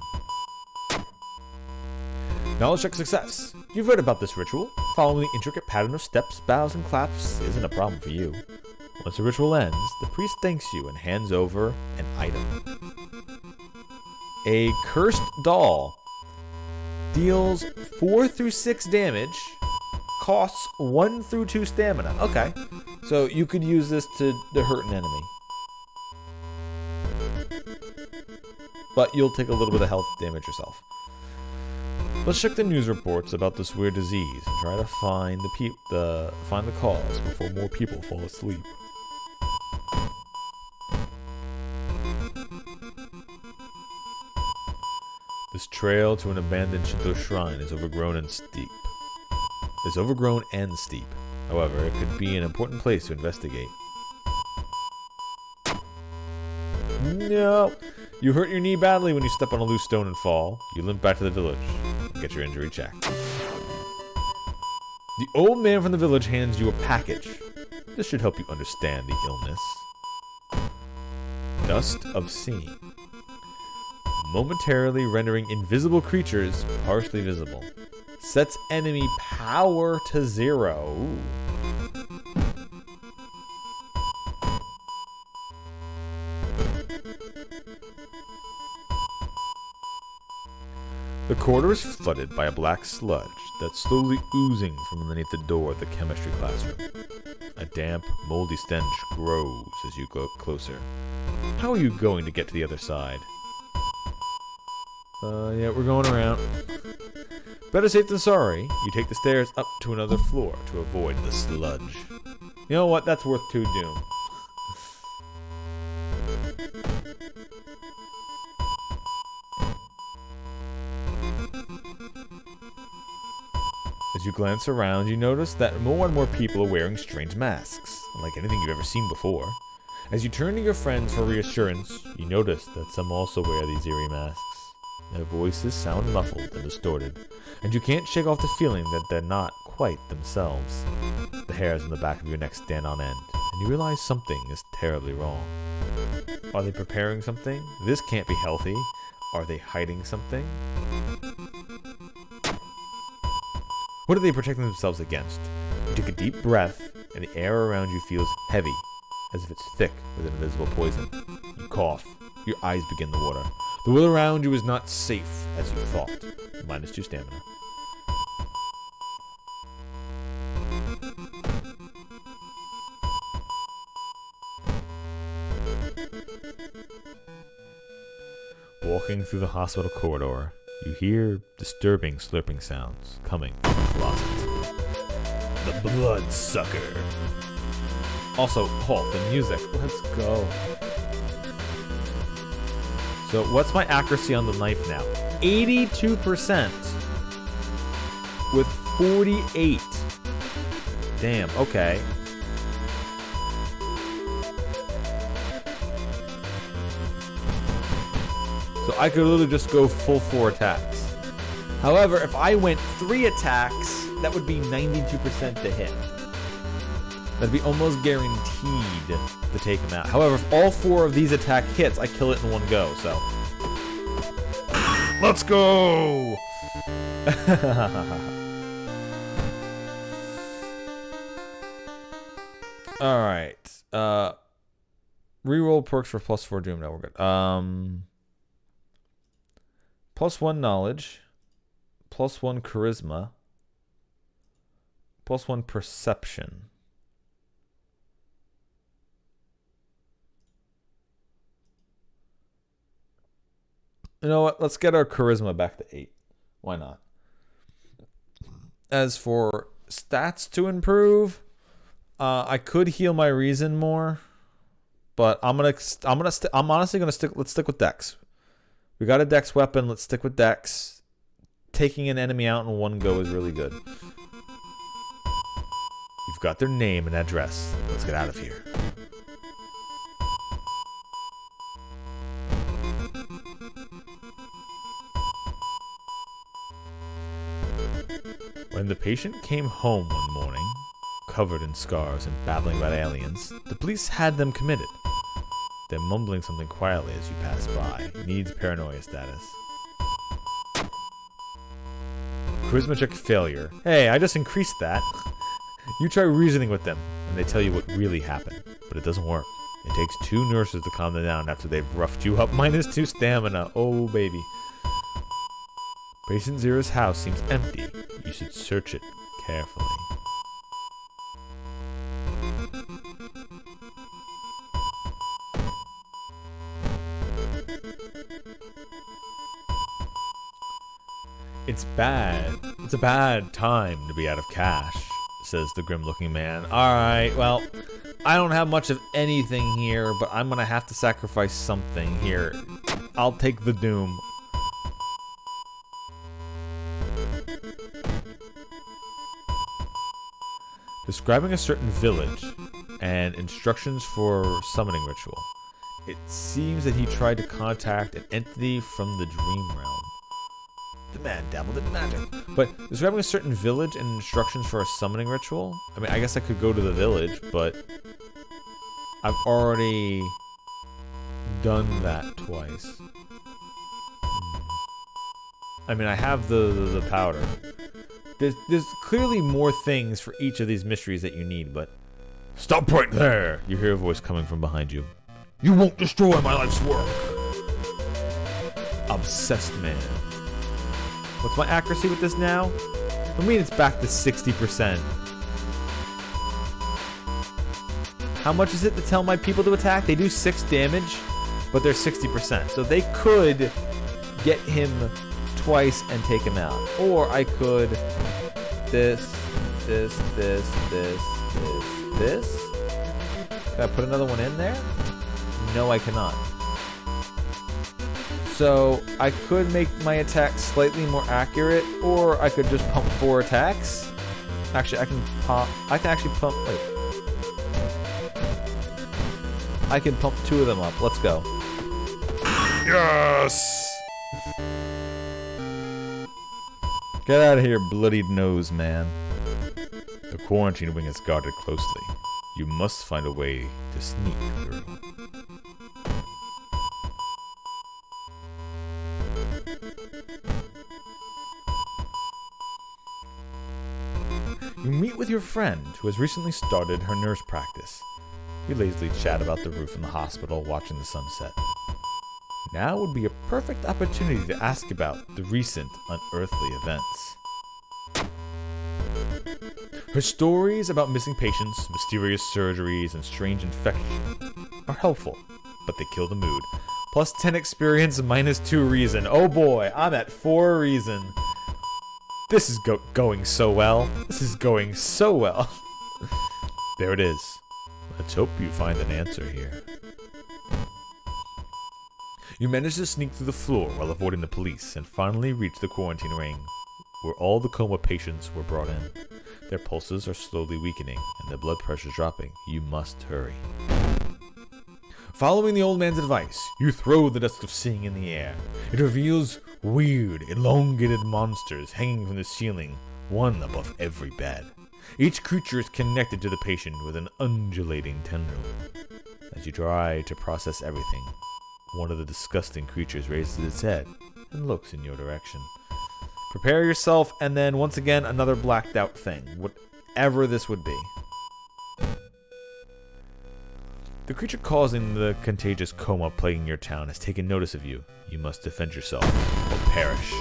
Knowledge check success. You've read about this ritual. Following the intricate pattern of steps, bows, and claps isn't a problem for you. Once the ritual ends, the priest thanks you and hands over an item. A cursed doll. Deals 4 through 6 damage. Costs 1 through 2 stamina. Okay. So you could use this to hurt an enemy. But you'll take a little bit of health damage yourself. Let's check the news reports about this weird disease and try to find find the cause before more people fall asleep. This trail to an abandoned Shinto shrine is overgrown and steep. However, it could be an important place to investigate. No! You hurt your knee badly when you step on a loose stone and fall. You limp back to the village and get your injury checked. The old man from the village hands you a package. This should help you understand the illness. Dust of Seeing. Momentarily rendering invisible creatures partially visible. Sets enemy power to 0. Ooh. The corridor is flooded by a black sludge that's slowly oozing from underneath the door of the chemistry classroom. A damp, moldy stench grows as you go closer. How are you going to get to the other side? Yeah, we're going around. Better safe than sorry. You take the stairs up to another floor to avoid the sludge. You know what? That's worth 2 doom. As you glance around, you notice that more and more people are wearing strange masks, unlike anything you've ever seen before. As you turn to your friends for reassurance, you notice that some also wear these eerie masks. Their voices sound muffled and distorted, and you can't shake off the feeling that they're not quite themselves. The hairs on the back of your neck stand on end, and you realize something is terribly wrong. Are they preparing something? This can't be healthy. Are they hiding something? What are they protecting themselves against? You take a deep breath, and the air around you feels heavy, as if it's thick with an invisible poison. You cough. Your eyes begin to water. The world around you is not safe as you thought. -2 stamina. Walking through the hospital corridor, you hear disturbing slurping sounds coming from the closet. The bloodsucker. Also, halt, the music. Let's go. So, what's my accuracy on the knife now? 82% with 48. Damn, okay. So I could literally just go full 4 attacks. However, if I went 3 attacks, that would be 92% to hit. That'd be almost guaranteed to take him out. However, if all 4 of these attack hits, I kill it in one go, so. Let's go! Alright. Reroll perks for +4 doom. No, we're good. +1 knowledge. +1 charisma. +1 perception. You know what? Let's get our charisma back to 8. Why not? As for stats to improve, I could heal my reason more, but I'm honestly gonna stick. Let's stick with Dex. We got a Dex weapon. Let's stick with Dex. Taking an enemy out in one go is really good. You've got their name and address. Let's get out of here. When the patient came home one morning, covered in scars and babbling about aliens, the police had them committed. They're mumbling something quietly as you pass by. Needs paranoia status. Charisma check failure. Hey, I just increased that. You try reasoning with them, and they tell you what really happened, but it doesn't work. It takes 2 nurses to calm them down after they've roughed you up. -2 stamina. Oh, baby. Patient Zero's house seems empty. You should search it carefully. It's bad. It's a bad time to be out of cash, says the grim-looking man. Alright, well, I don't have much of anything here, but I'm gonna have to sacrifice something here. I'll take the doom. Describing a certain village and instructions for summoning ritual. It seems that he tried to contact an entity from the dream realm. The man dabbled in magic. But describing a certain village and instructions for a summoning ritual? I mean, I guess I could go to the village, but I've already done that twice. I mean, I have the powder. There's clearly more things for each of these mysteries that you need, but... Stop right there! You hear a voice coming from behind you. You won't destroy my life's work! Obsessed man. What's my accuracy with this now? I mean, it's back to 60%. How much is it to tell my people to attack? They do 6 damage, but they're 60%. So they could get him twice and take him out. Or I could this. Can I put another one in there? No, I cannot. So I could make my attacks slightly more accurate, or I could just pump 4 attacks. Actually, I can actually pump. Wait. I can pump 2 of them up. Let's go. Yes! Get out of here, bloodied nose, man. The quarantine wing is guarded closely. You must find a way to sneak through. You meet with your friend who has recently started her nurse practice. You lazily chat about the roof in the hospital, watching the sunset. Now would be a perfect opportunity to ask about the recent unearthly events. Her stories about missing patients, mysterious surgeries, and strange infections are helpful, but they kill the mood. Plus 10 experience, minus 2 reason. Oh boy, I'm at 4 reason. This is going so well. This is going so well. There it is. Let's hope you find an answer here. You manage to sneak through the floor while avoiding the police and finally reach the quarantine ring, where all the coma patients were brought in. Their pulses are slowly weakening and their blood pressure dropping. You must hurry. Following the old man's advice, you throw the Dusk of Seeing in the air. It reveals weird, elongated monsters hanging from the ceiling, one above every bed. Each creature is connected to the patient with an undulating tendril. As you try to process everything, one of the disgusting creatures raises its head and looks in your direction. Prepare yourself, and then once again another blacked out thing, whatever this would be. The creature causing the contagious coma plaguing your town has taken notice of you. You must defend yourself or perish.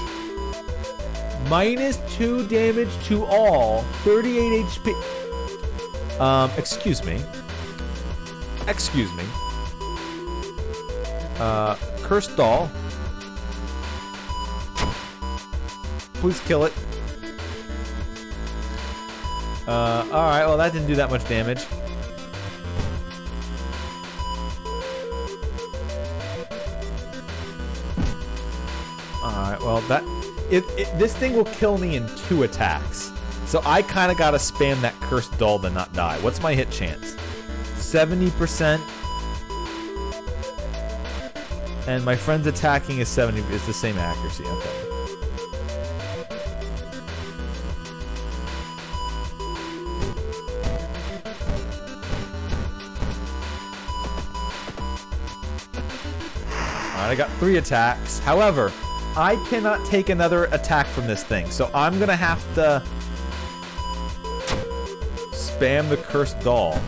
Minus 2 damage to all, 38 HP. Excuse me. Cursed doll. Please kill it. Alright, well that didn't do that much damage. Alright, well this thing will kill me in 2 attacks. So I kinda gotta spam that cursed doll to not die. What's my hit chance? 70%. And my friend's attacking is 70, it's the same accuracy, okay. Alright, I got 3 attacks. However, I cannot take another attack from this thing, so I'm gonna have to spam the cursed doll.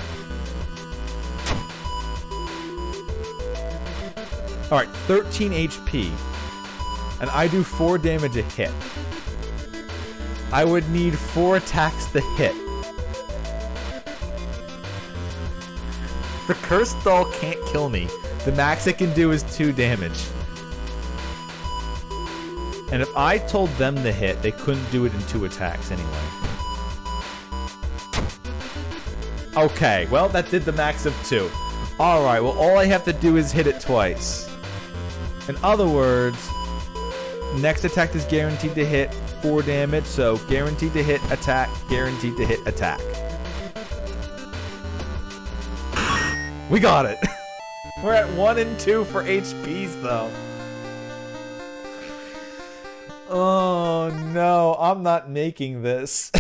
Alright, 13 HP. And I do 4 damage a hit. I would need 4 attacks to hit. The cursed doll can't kill me. The max it can do is 2 damage. And if I told them to hit, they couldn't do it in 2 attacks anyway. Okay, well, that did the max of 2. Alright, well, all I have to do is hit it twice. In other words, next attack is guaranteed to hit 4 damage, so guaranteed to hit, attack, guaranteed to hit, attack. We got it! We're at 1 and 2 for HPs, though. Oh, no. I'm not making this.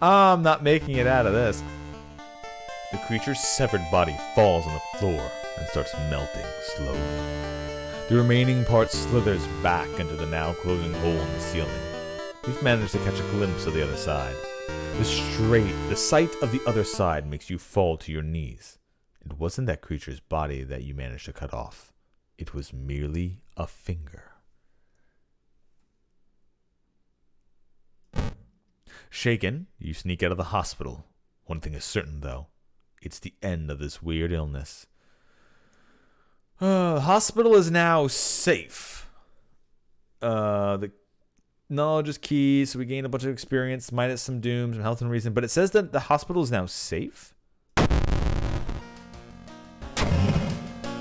I'm not making it out of this. The creature's severed body falls on the floor and starts melting slowly. The remaining part slithers back into the now closing hole in the ceiling. You've managed to catch a glimpse of the other side. The sight of the other side makes you fall to your knees. It wasn't that creature's body that you managed to cut off. It was merely a finger. Shaken, you sneak out of the hospital. One thing is certain, though. It's the end of this weird illness. The hospital is now safe. The knowledge is key, so we gain a bunch of experience, minus some dooms, and health and reason. But it says that the hospital is now safe?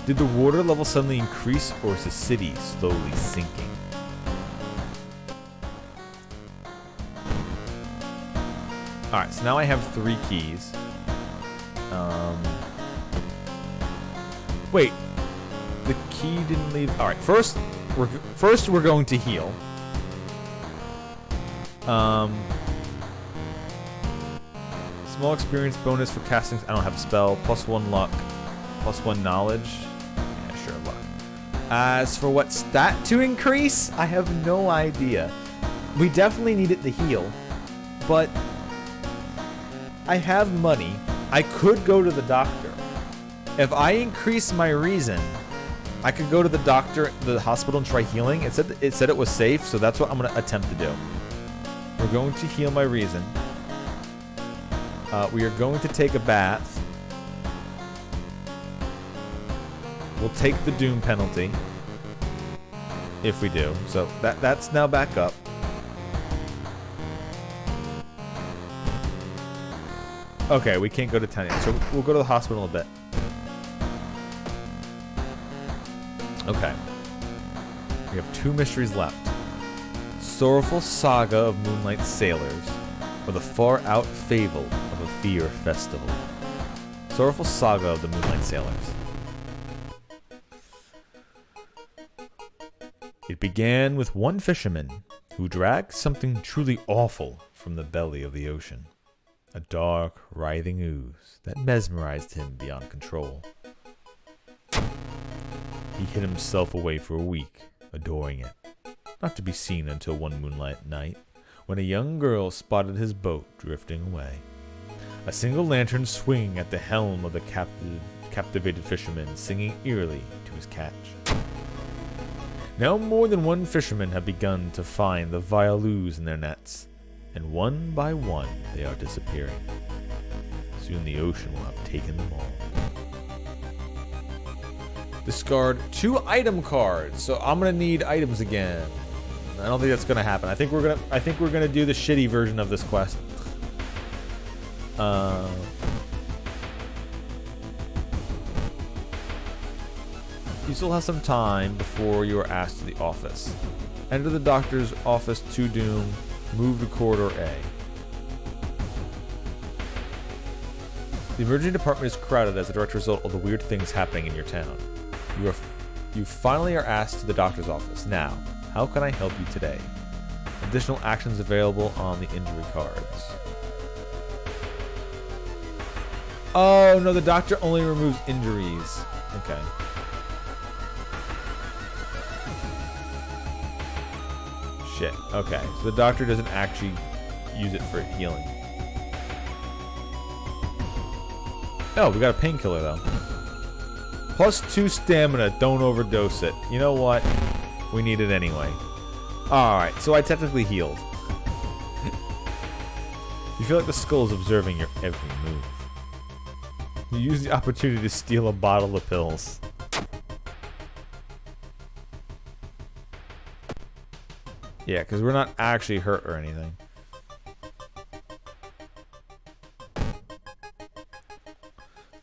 Did the water level suddenly increase, or is the city slowly sinking? Alright, so now I have 3 keys. Wait. The key didn't leave. Alright, first we're going to heal. Small experience bonus for casting. I don't have a spell. +1 luck. +1 knowledge. Yeah, sure, luck. As for what stat to increase, I have no idea. We definitely need it to heal. But I have money. I could go to the doctor. If I increase my reason, I could go to the doctor, the hospital, and try healing. It said it was safe, so that's what I'm going to attempt to do. We're going to heal my reason. We are going to take a bath. We'll take the doom penalty. If we do. So that's now back up. Okay, we can't go to 10 yet, so we'll go to the hospital in a bit. Okay. We have 2 mysteries left. Sorrowful Saga of Moonlight Sailors, or the far-out fable of a fear festival. Sorrowful Saga of the Moonlight Sailors. It began with one fisherman who dragged something truly awful from the belly of the ocean. A dark, writhing ooze that mesmerized him beyond control. He hid himself away for a week, adoring it, not to be seen until one moonlight night, when a young girl spotted his boat drifting away. A single lantern swinging at the helm of the captivated fisherman, singing eerily to his catch. Now more than one fisherman have begun to find the vile ooze in their nets, and one by one they are disappearing. Soon the ocean will have taken them all. Discard 2 item cards, so I'm gonna need items again. I don't think that's gonna happen. I think we're gonna do the shitty version of this quest. You still have some time before you are asked to the office. Enter the doctor's office to Doom. Move to corridor A. The emergency department is crowded as a direct result of the weird things happening in your town. You finally are asked to the doctor's office. Now, how can I help you today? Additional actions available on the injury cards. Oh, no, the doctor only removes injuries. Okay. Shit. Okay, so the doctor doesn't actually use it for healing. Oh, we got a painkiller though. +2 stamina, don't overdose it. You know what? We need it anyway. Alright, so I technically healed. You feel like the skull is observing your every move. You use the opportunity to steal a bottle of pills. Yeah, because we're not actually hurt or anything.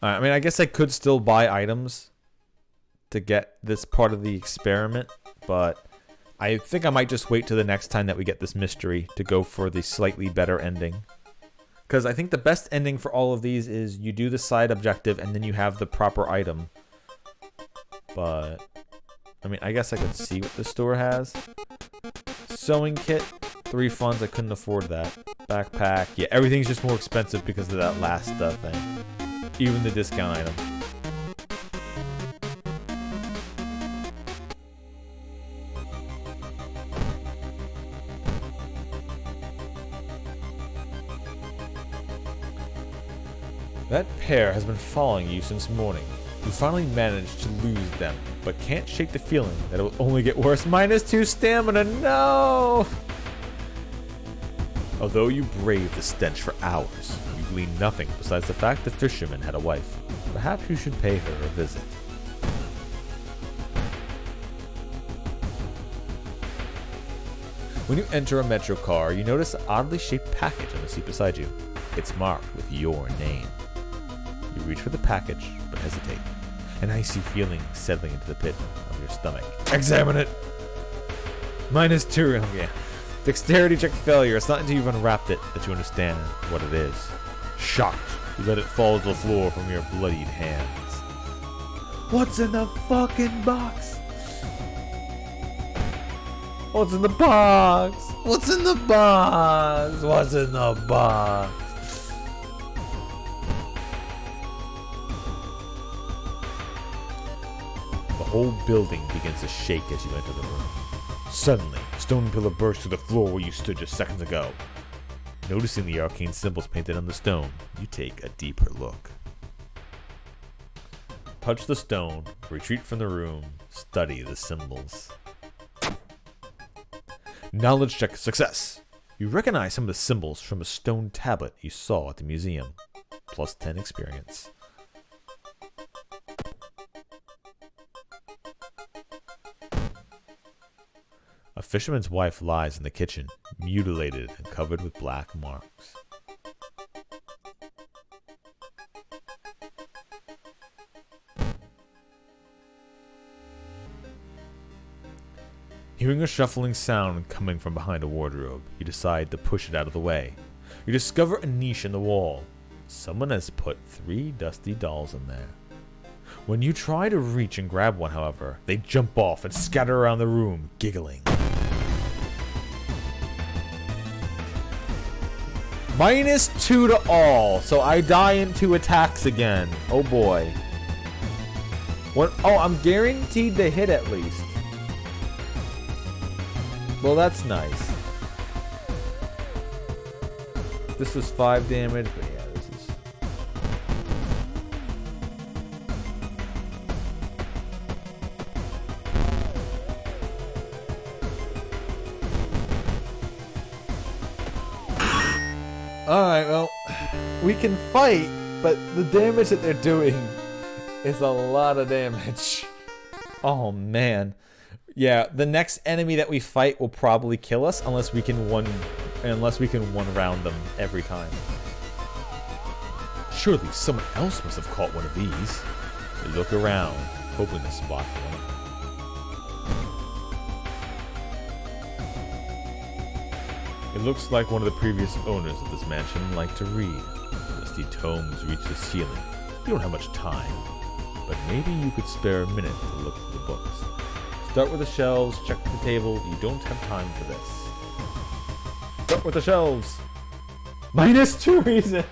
I mean, I guess I could still buy items to get this part of the experiment, but I think I might just wait till the next time that we get this mystery to go for the slightly better ending. Because I think the best ending for all of these is you do the side objective and then you have the proper item. But, I mean, I guess I could see what the store has. Sewing kit, 3 funds, I couldn't afford that. Backpack, yeah, everything's just more expensive because of that last thing. Even the discount item. That pair has been following you since morning. You finally managed to lose them, but can't shake the feeling that it will only get worse. -2 stamina, no! Although you braved the stench for hours, you gleaned nothing besides the fact the fisherman had a wife. Perhaps you should pay her a visit. When you enter a metro car, you notice an oddly shaped package on the seat beside you. It's marked with your name. You reach for the package, but hesitate. An icy feeling settling into the pit of your stomach. Examine it! -2, yeah. Dexterity check failure. It's not until you've unwrapped it that you understand what it is. Shocked, you let it fall to the floor from your bloodied hands. What's in the fucking box? What's in the box? What's in the box? What's in the box? The whole building begins to shake as you enter the room. Suddenly, a stone pillar bursts to the floor where you stood just seconds ago. Noticing the arcane symbols painted on the stone, you take a deeper look. Touch the stone, retreat from the room, study the symbols. Knowledge check success! You recognize some of the symbols from a stone tablet you saw at the museum. Plus 10 experience. A fisherman's wife lies in the kitchen, mutilated and covered with black marks. Hearing a shuffling sound coming from behind a wardrobe, you decide to push it out of the way. You discover a niche in the wall. Someone has put 3 dusty dolls in there. When you try to reach and grab one, however, they jump off and scatter around the room, giggling. -2 to all, so I die in 2 attacks again. Oh boy. What? Oh, I'm guaranteed to hit at least. Well, that's nice. This is 5 damage, but yeah, this is... Alright, well, we can fight, but the damage that they're doing is a lot of damage. Oh, man. Yeah, the next enemy that we fight will probably kill us unless we can one round them every time. Surely someone else must have caught one of these. You look around, hoping to spot one. It looks like one of the previous owners of this mansion liked to read. Dusty tomes reach the ceiling. You don't have much time, but maybe you could spare a minute to look through the books. Start with the shelves, check the table. You don't have time for this. Start with the shelves. -2 reason.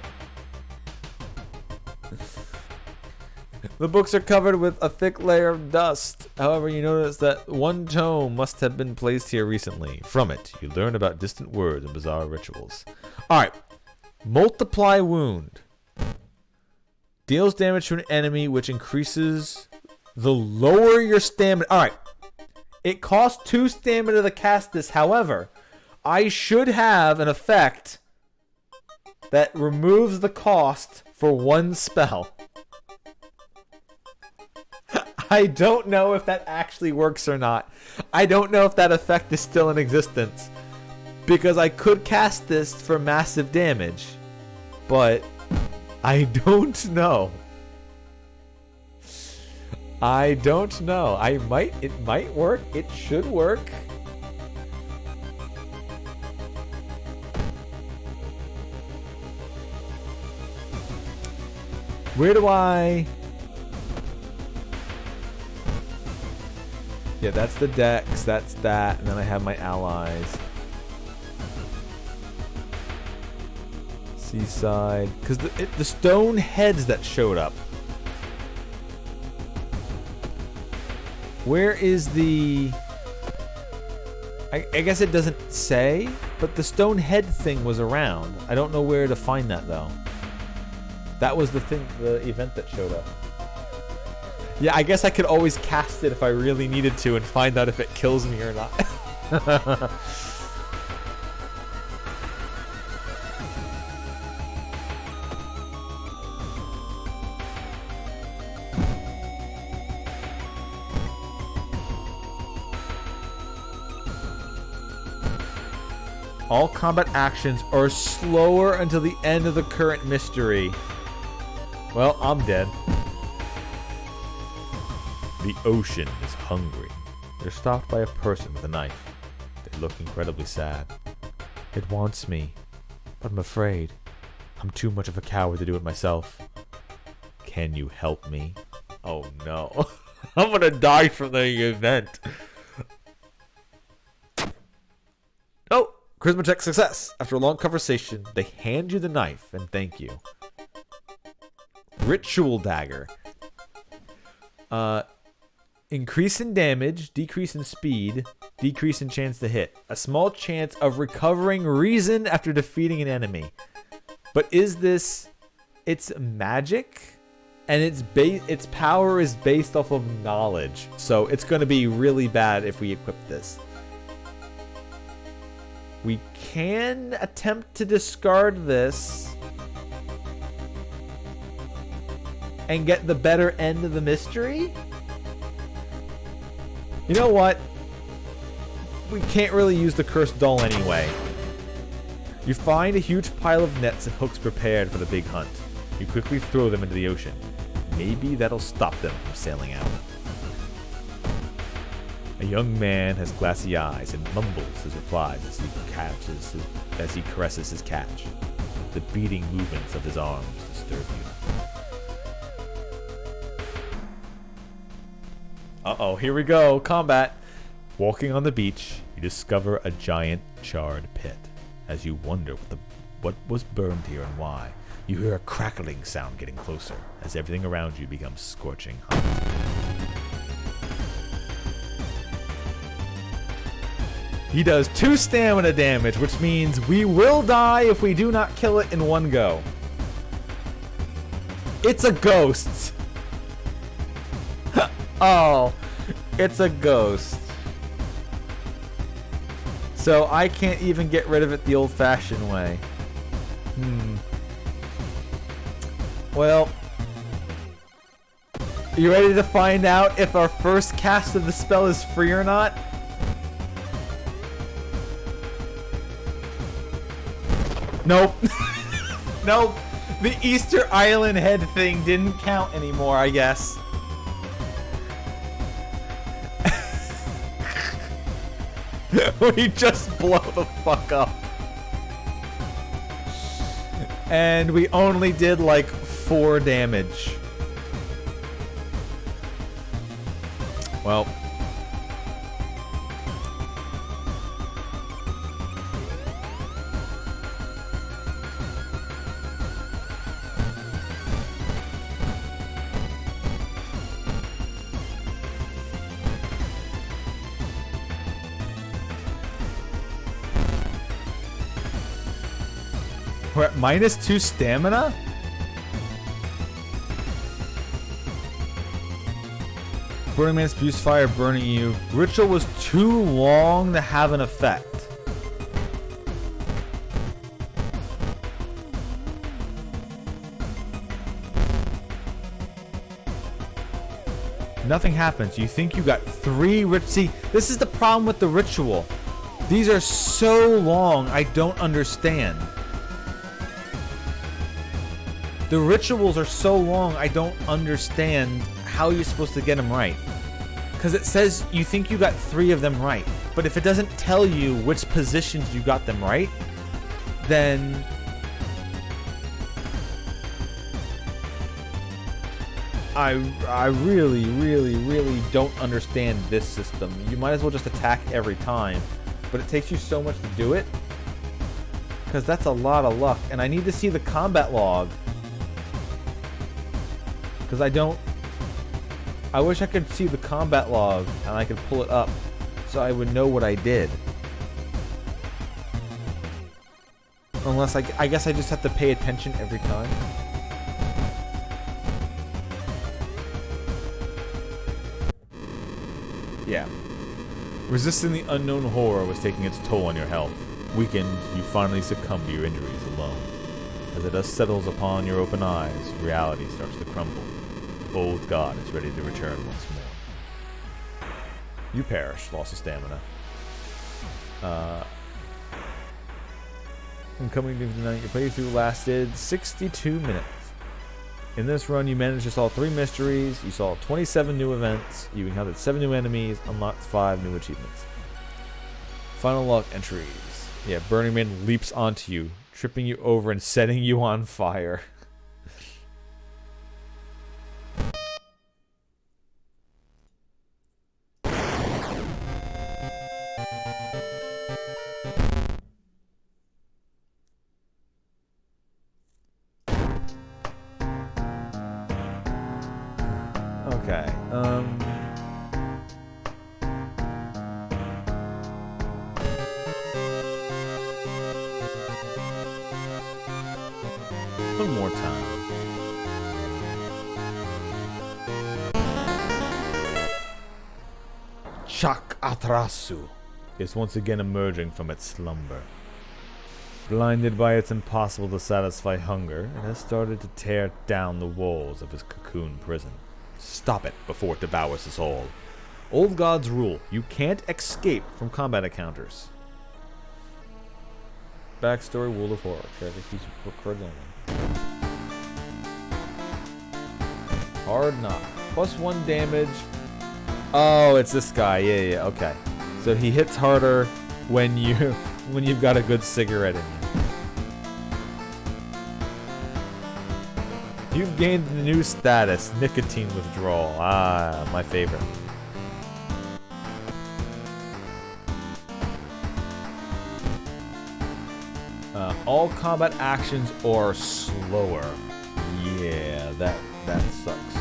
The books are covered with a thick layer of dust. However, you notice that one tome must have been placed here recently. From it, you learn about distant words and bizarre rituals. Alright. Multiply wound. Deals damage to an enemy, which increases the lower your stamina. Alright. It costs 2 stamina to cast this. However, I should have an effect that removes the cost for 1 spell. I don't know if that actually works or not. I don't know if that effect is still in existence. Because I could cast this for massive damage. But I don't know. I don't know. It might work. It should work. Where do I... Yeah, that's the dex, that's that, and then I have my allies. Seaside, because the stone heads that showed up. Where is the... I guess it doesn't say, but the stone head thing was around. I don't know where to find that though. That was the thing, the event that showed up. Yeah, I guess I could always cast it if I really needed to and find out if it kills me or not. All combat actions are slower until the end of the current mystery. Well, I'm dead. The ocean is hungry. They're stopped by a person with a knife. They look incredibly sad. It wants me, but I'm afraid. I'm too much of a coward to do it myself. Can you help me? Oh no. I'm gonna die from the event. Oh, charisma check success. After a long conversation, they hand you the knife and thank you. Ritual dagger. Increase in damage, decrease in speed, decrease in chance to hit. A small chance of recovering reason after defeating an enemy. But is this... It's magic, and its power is based off of knowledge. So it's going to be really bad if we equip this. We can attempt to discard this and get the better end of the mystery. You know what? We can't really use the cursed doll anyway. You find a huge pile of nets and hooks prepared for the big hunt. You quickly throw them into the ocean. Maybe that'll stop them from sailing out. A young man has glassy eyes and mumbles his replies as he caresses his catch. The beating movements of his arms disturb you. Uh-oh, here we go. Combat. Walking on the beach, you discover a giant charred pit. As you wonder what was burned here and why, you hear a crackling sound getting closer as everything around you becomes scorching hot. He does 2 stamina damage, which means we will die if we do not kill it in one go. It's a ghost. Oh, it's a ghost. So I can't even get rid of it the old-fashioned way. Well, you ready to find out if our first cast of the spell is free or not? Nope. Nope. The Easter Island head thing didn't count anymore, I guess. We just blow the fuck up. And we only did like 4 damage. Well. We're at -2 stamina? Burning Man spews fire, burning you. Ritual was too long to have an effect. Nothing happens. You think you got 3 See, this is the problem with the ritual. These are so long, I don't understand. The rituals are so long, I don't understand how you're supposed to get them right. Because it says you think you got 3 of them right. But if it doesn't tell you which positions you got them right, then... I really, really, really don't understand this system. You might as well just attack every time. But it takes you so much to do it. Because that's a lot of luck. And I need to see the combat log. Because I wish I could see the combat log and I could pull it up so I would know what I did. Unless I guess I just have to pay attention every time. Yeah. Resisting the unknown horror was taking its toll on your health. Weakened, you finally succumb to your injuries alone. As the dust settles upon your open eyes, reality starts to crumble. Old God is ready to return once more. You perish, loss of stamina. and coming to the night, your playthrough lasted 62 minutes. In this run, you managed to solve 3 mysteries, you saw 27 new events, you encountered 7 new enemies, unlocked 5 new achievements. Final log entries. Yeah, Burning Man leaps onto you, tripping you over and setting you on fire. Okay, one more time. Chak Atrasu is once again emerging from its slumber. Blinded by its impossible to satisfy hunger, it has started to tear down the walls of its cocoon prison. Stop it before it devours us all. Old gods rule. You can't escape from combat encounters. Backstory: World of Horror. Character keys recorded only. Hard knock. +1 damage. Oh, it's this guy. Yeah, okay. So he hits harder when you've got a good cigarette in you. You've gained the new status, nicotine withdrawal. Ah, my favorite. All combat actions are slower. Yeah, that sucks.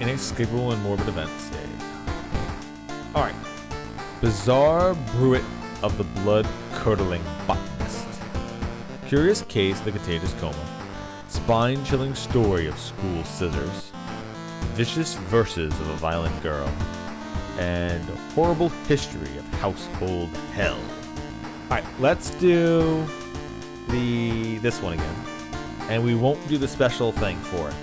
Inescapable and morbid events. Yeah. Alright. Bizarre Bruit of the Blood-Curdling Botanist. Curious case of the contagious coma. Spine-chilling story of school scissors. Vicious verses of a violent girl. And horrible history of household hell. Alright, let's do this one again. And we won't do the special thing for it.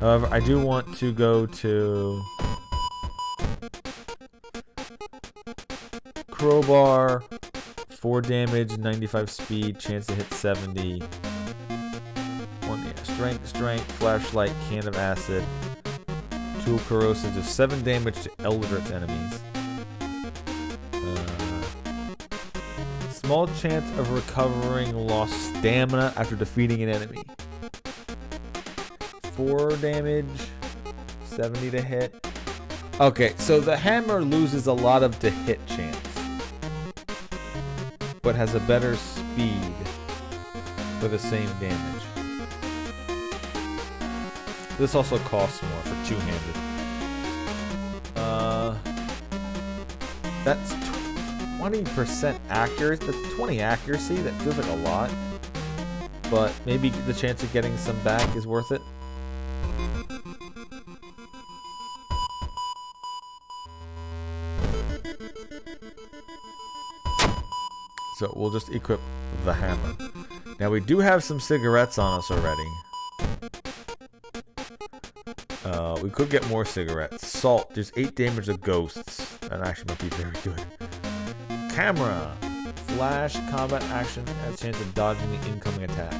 However, I do want to go to Crowbar, 4 damage, 95 speed, chance to hit 70. Strength, flashlight, can of acid. Tool corrosive, does 7 damage to Eldritch enemies. Small chance of recovering lost stamina after defeating an enemy. 4 damage, 70 to hit. Okay, so the hammer loses a lot of to hit chance, but has a better speed for the same damage. This also costs more for two-handed. That's 20% accuracy. That's 20 accuracy. That feels like a lot, but maybe the chance of getting some back is worth it. So we'll just equip the hammer. Now we do have some cigarettes on us already. We could get more cigarettes. Salt, there's 8 damage to ghosts. That actually might be very good. Camera. Flash, combat action, has a chance of dodging the incoming attacks.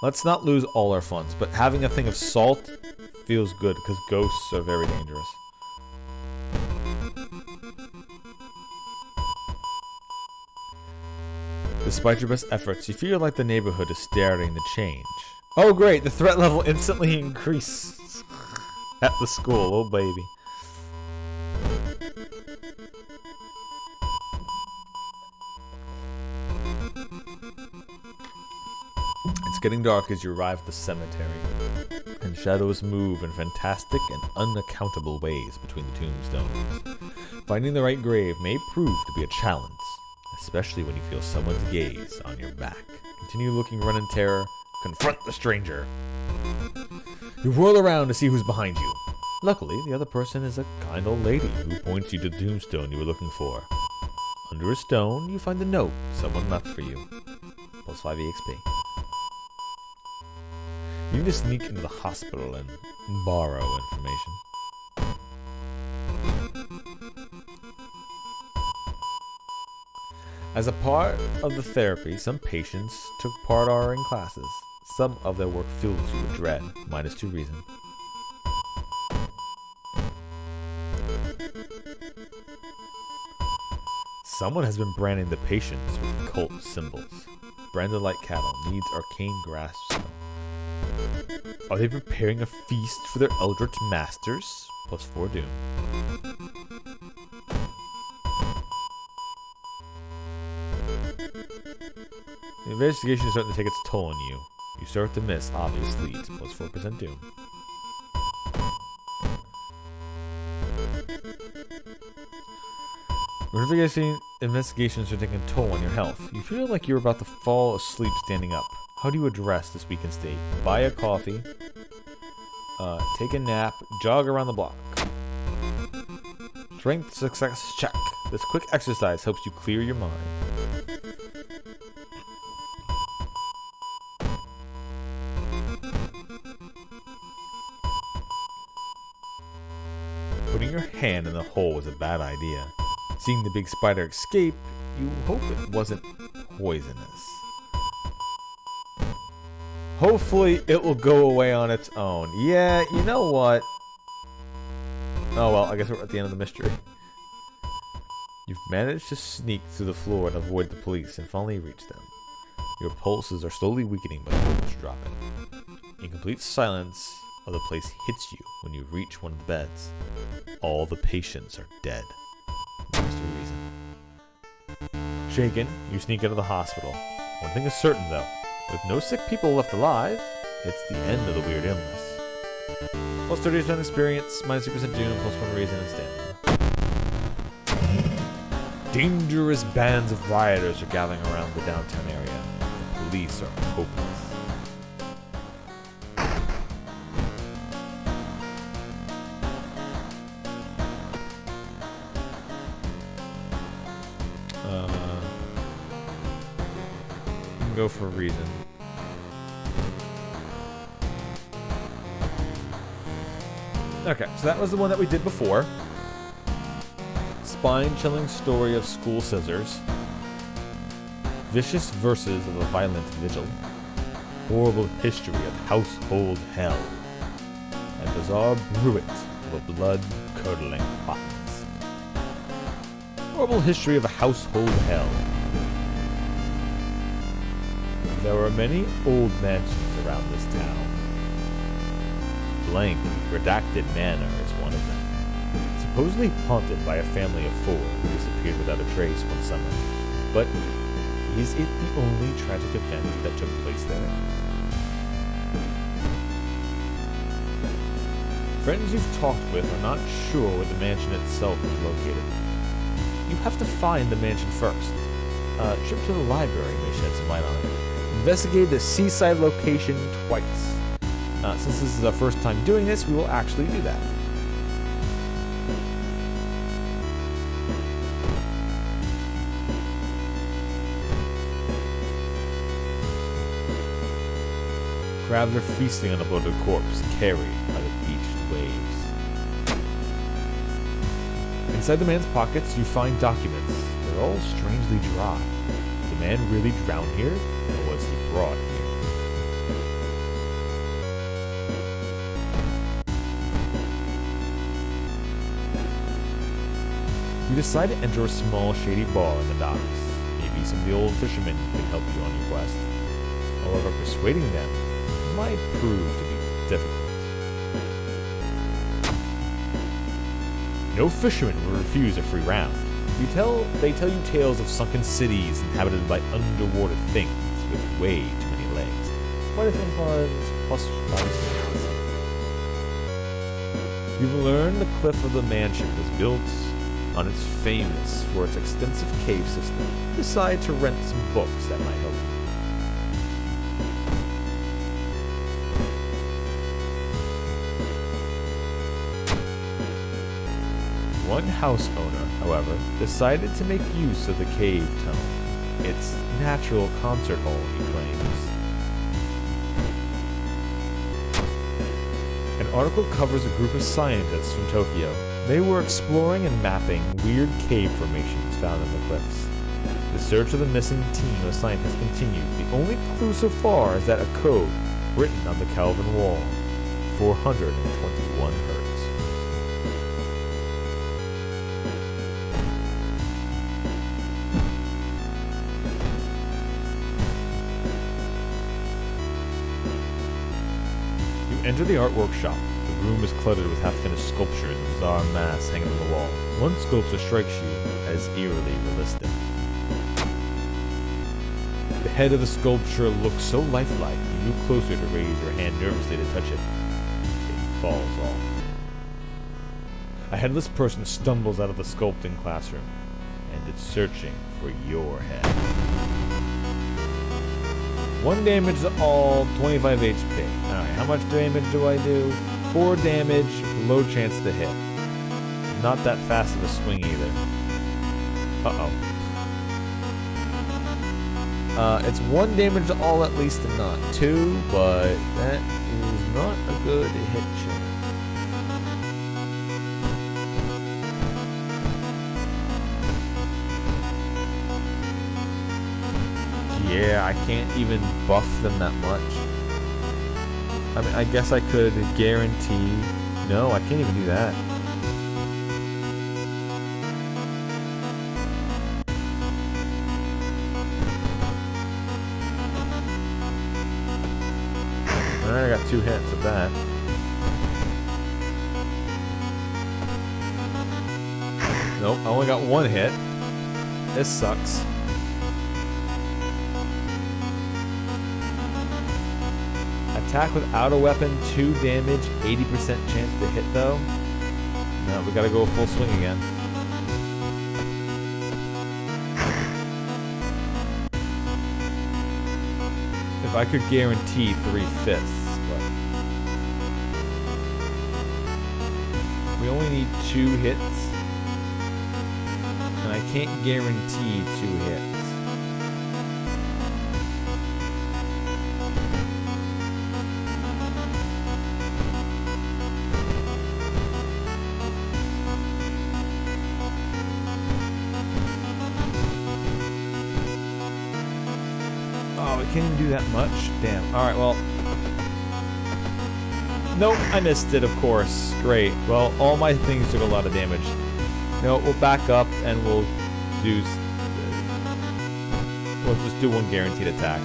Let's not lose all our funds, but having a thing of salt feels good because ghosts are very dangerous. Despite your best efforts, you feel like the neighborhood is starting to change. Oh great, the threat level instantly increases at the school, oh baby. It's getting dark as you arrive at the cemetery, and shadows move in fantastic and unaccountable ways between the tombstones. Finding the right grave may prove to be a challenge, especially when you feel someone's gaze on your back. Continue looking, run in terror, confront the stranger. You whirl around to see who's behind you. Luckily, the other person is a kind old lady who points you to the tombstone you were looking for. Under a stone, you find a note someone left for you. Plus 5 EXP. You need to sneak into the hospital and borrow information. As a part of the therapy, some patients took part in classes. Some of their work fills you with dread, -2 reason. Someone has been branding the patients with cult symbols. Branded like cattle, needs arcane grasp. Are they preparing a feast for their eldritch masters? +4 doom. The investigation is starting to take its toll on you. You start to miss obvious leads, +4% doom. Investigations are taking a toll on your health. You feel like you're about to fall asleep standing up. How do you address this weakened state? Buy a coffee, take a nap, jog around the block. Strength success check. This quick exercise helps you clear your mind. Putting your hand in the hole was a bad idea. Seeing the big spider escape, you hope it wasn't poisonous. Hopefully it will go away on its own. Yeah, you know what? Oh well, I guess we're at the end of the mystery. You've managed to sneak through the floor and avoid the police and finally reach them. Your pulses are slowly weakening, but the voltage dropping. In complete silence of the place hits you when you reach one of the beds. All the patients are dead. Reason. Shaken, you sneak out of the hospital. One thing is certain though, with no sick people left alive, it's the end of the weird illness. Plus 30% experience, -2% doom, +1 reason and stamina. Dangerous bands of rioters are gathering around the downtown area. The police are hopeless. Go for a reason. Okay, so that was the one that we did before. Spine-chilling story of school scissors. Vicious verses of a violent vigil. Horrible history of household hell. And bizarre bruit of a blood-curdling botanist. Horrible history of a household hell. There are many old mansions around this town. Blank, redacted manor is one of them. Supposedly haunted by a family of 4 who disappeared without a trace one summer. But is it the only tragic event that took place there? Friends you've talked with are not sure where the mansion itself is located. You have to find the mansion first. A trip to the library may shed some light on it. Investigate the seaside location twice. Since this is our first time doing this, we will actually do that. Crabs are feasting on a bloated corpse carried by the beached waves. Inside the man's pockets, you find documents. They're all strangely dry. Did the man really drown here? Or was he brought here? You decide to enter a small, shady bar in the docks. Maybe some of the old fishermen can help you on your quest. However, persuading them might prove to be difficult. No fisherman will refuse a free round. They tell you tales of sunken cities inhabited by underwater things with way too many legs. Quite a thing plus 5 minutes. You've learned the cliff of the mansion was built on its famous for its extensive cave system, decide to rent some books that might help you. One house owner, however, decided to make use of the cave tone, its natural concert hall, he claims. An article covers a group of scientists from Tokyo. They were exploring and mapping weird cave formations found in the cliffs. The search of the missing team of scientists continued. The only clue so far is that a code written on the Calvin wall, 421 hertz. Enter the art workshop. The room is cluttered with half-finished sculptures and bizarre masks hanging on the wall. One sculpture strikes you as eerily realistic. The head of the sculpture looks so lifelike, you move closer to raise your hand nervously to touch it. It falls off. A headless person stumbles out of the sculpting classroom, and it's searching for your head. 1 damage to all, 25 HP. Alright, how much damage do I do? 4 damage, low chance to hit. Not that fast of a swing either. Uh-oh. It's 1 damage to all at least and not 2, but that is not a good hit chance. Yeah, I can't even buff them that much. I mean, I guess I could guarantee... No, I can't even do that. Alright, I got 2 hits of that. Nope, I only got 1 hit. This sucks. Attack without a weapon, 2 damage, 80% chance to hit though. No, we gotta go full swing again. If I could guarantee 3 fists, but... We only need 2 hits. And I can't guarantee 2 hits. Can't even do that much? Damn. Alright, well. Nope, I missed it, of course. Great. Well, all my things took a lot of damage. No, we'll back up and we'll do... We'll just do 1 guaranteed attack.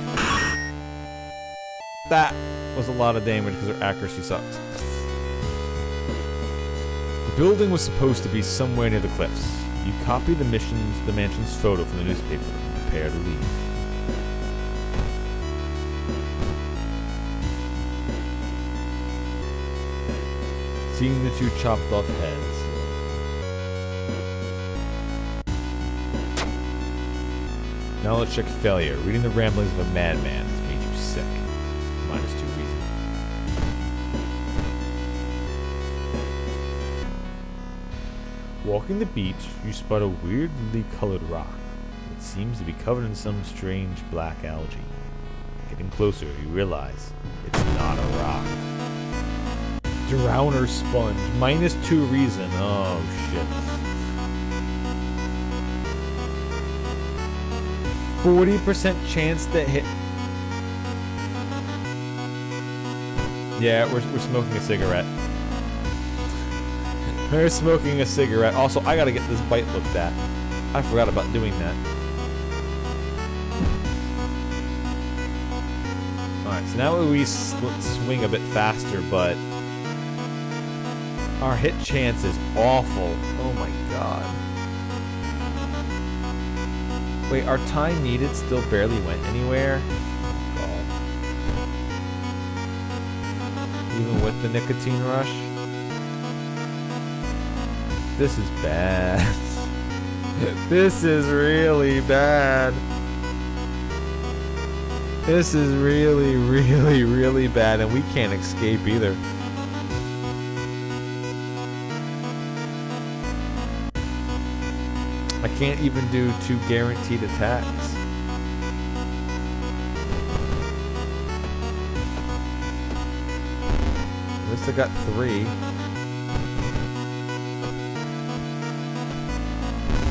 That was a lot of damage because their accuracy sucked. The building was supposed to be somewhere near the cliffs. You copy the mansion's photo from the newspaper and prepare to leave. Seeing the 2 chopped off heads. Knowledge check failure. Reading the ramblings of a madman has made you sick. -2 reason. Walking the beach, you spot a weirdly colored rock. It seems to be covered in some strange black algae. Getting closer, you realize it's not a rock. Drowner sponge. -2 reason. Oh, shit. 40% chance to hit. Yeah, we're smoking a cigarette. We're smoking a cigarette. Also, I gotta get this bite looked at. I forgot about doing that. Alright, so now we swing a bit faster, but... Our hit chance is awful. Oh my god. Wait, our time needed still barely went anywhere? Oh god. Even with the nicotine rush? This is bad. This is really bad. This is really, really, really bad, and we can't escape either. I can't even do 2 guaranteed attacks. At least I got 3.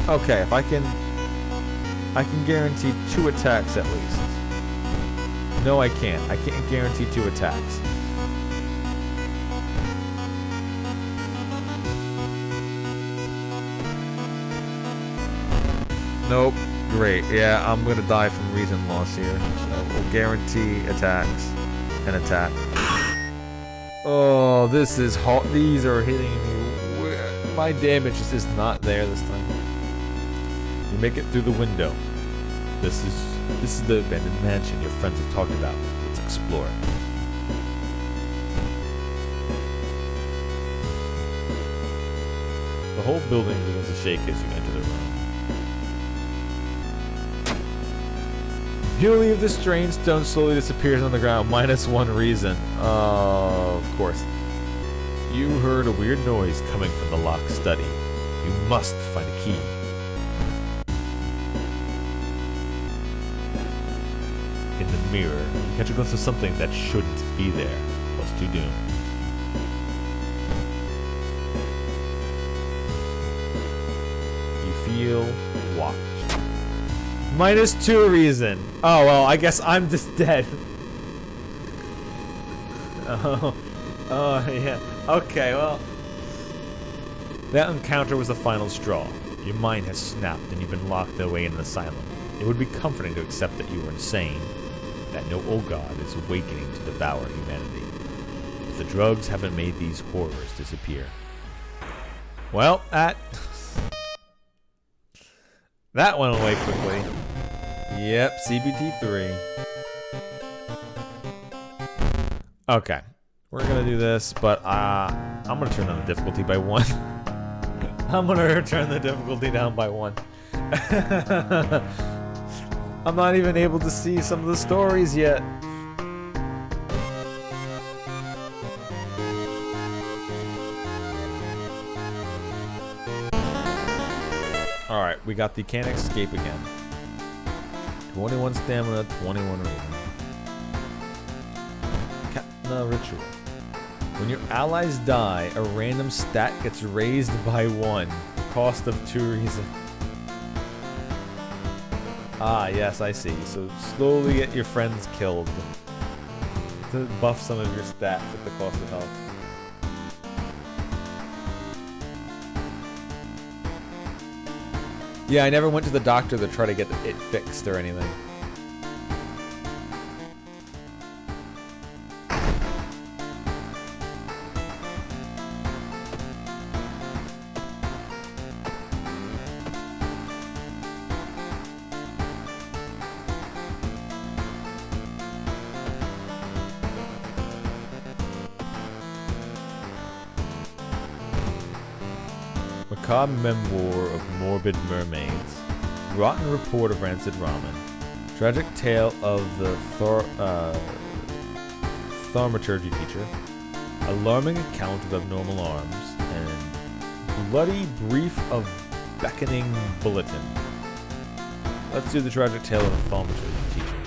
Okay, if I can guarantee 2 attacks at least. No, I can't. I can't guarantee 2 attacks. Nope. Great. Yeah, I'm gonna die from reason loss here. So we'll guarantee attacks. An attack. Oh, this is hot. These are hitting me. My damage is not there this time. You make it through the window. This is the abandoned mansion your friends have talked about. Let's explore it. The whole building begins to shake as you enter the room. You leave the strange stone slowly disappears on the ground. -1 reason. Of course. You heard a weird noise coming from the locked study. You must find a key. In the mirror, you catch a glimpse of something that shouldn't be there. Close to doom. You feel watched. -2 reason. Oh, well, I guess I'm just dead. Oh, yeah. Okay, well. That encounter was the final straw. Your mind has snapped and you've been locked away in an asylum. It would be comforting to accept that you were insane, that no old god is awakening to devour humanity. But the drugs haven't made these horrors disappear. Well, that went away quickly. Yep, CBT3. Okay, we're gonna do this, but I'm gonna turn down the difficulty by 1. I'm gonna turn the difficulty down by 1. I'm not even able to see some of the stories yet. Alright, we got the can't escape again. 21 stamina, 21 rating. Katna ritual. When your allies die, a random stat gets raised by 1. Cost of 2 reason. Ah, yes, I see. So slowly get your friends killed to buff some of your stats at the cost of health. Yeah, I never went to the doctor to try to get it fixed or anything. Macabre memoir of morbid mermaids, rotten report of rancid ramen, tragic tale of the thaumaturgy teacher, alarming account of abnormal arms, and bloody brief of beckoning bulletin. Let's do the tragic tale of the thaumaturgy teacher.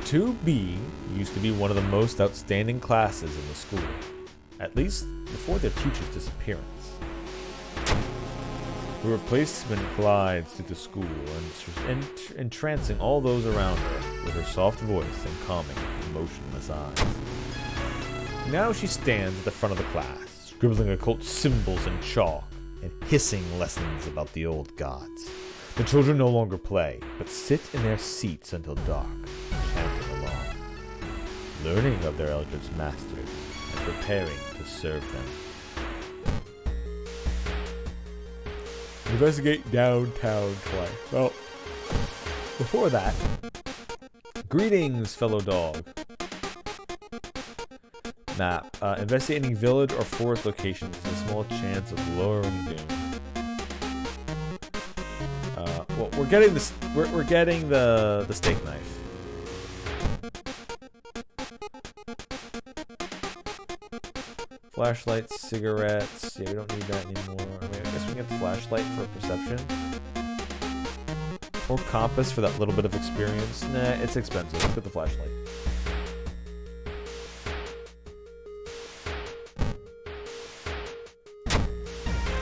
2B used to be one of the most outstanding classes in the school, at least before their teacher's disappearance. Her replacement glides through the school, entrancing all those around her with her soft voice and calming, emotionless eyes. Now she stands at the front of the class, scribbling occult symbols in chalk and hissing lessons about the old gods. The children no longer play, but sit in their seats until dark, chanting along, learning of their elders' masters and preparing to serve them. Investigate downtown twice. Well, before that, greetings, fellow dog. Map. Investigating village or forest locations has a small chance of lowering doom. Well, we're getting this. We're getting the steak knife. Flashlights, cigarettes. Yeah, we don't need that anymore. I mean, I guess we can get the flashlight for perception. Or compass for that little bit of experience. Nah, it's expensive. Let's get the flashlight.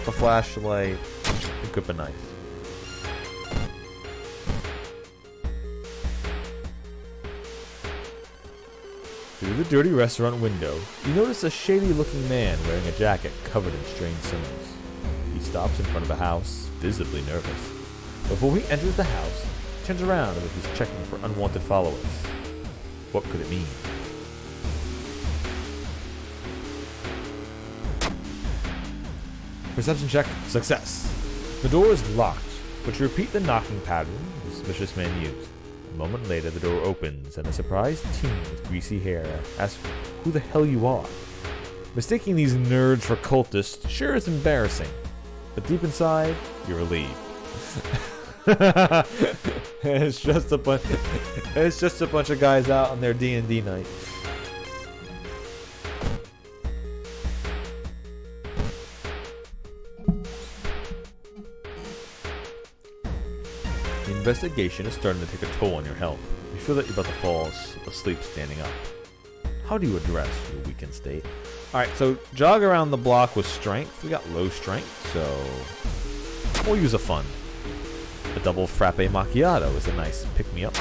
A flashlight. Equip a knife. Through the dirty restaurant window, you notice a shady-looking man wearing a jacket covered in strange symbols. He stops in front of a house, visibly nervous. Before he enters the house, he turns around as if he's checking for unwanted followers. What could it mean? Perception check, success. The door is locked, but you repeat the knocking pattern the suspicious man used. A moment later, the door opens, and a surprised teen with greasy hair asks who the hell you are. Mistaking these nerds for cultists sure is embarrassing, but deep inside, you're relieved. It's just a bunch. It's just a bunch of guys out on their D&D night. The investigation is starting to take a toll on your health. You feel that you're about to fall asleep standing up. How do you address your weakened state? Alright, so jog around the block with strength. We got low strength, so we'll use a fun. A double frappe macchiato is a nice pick-me-up.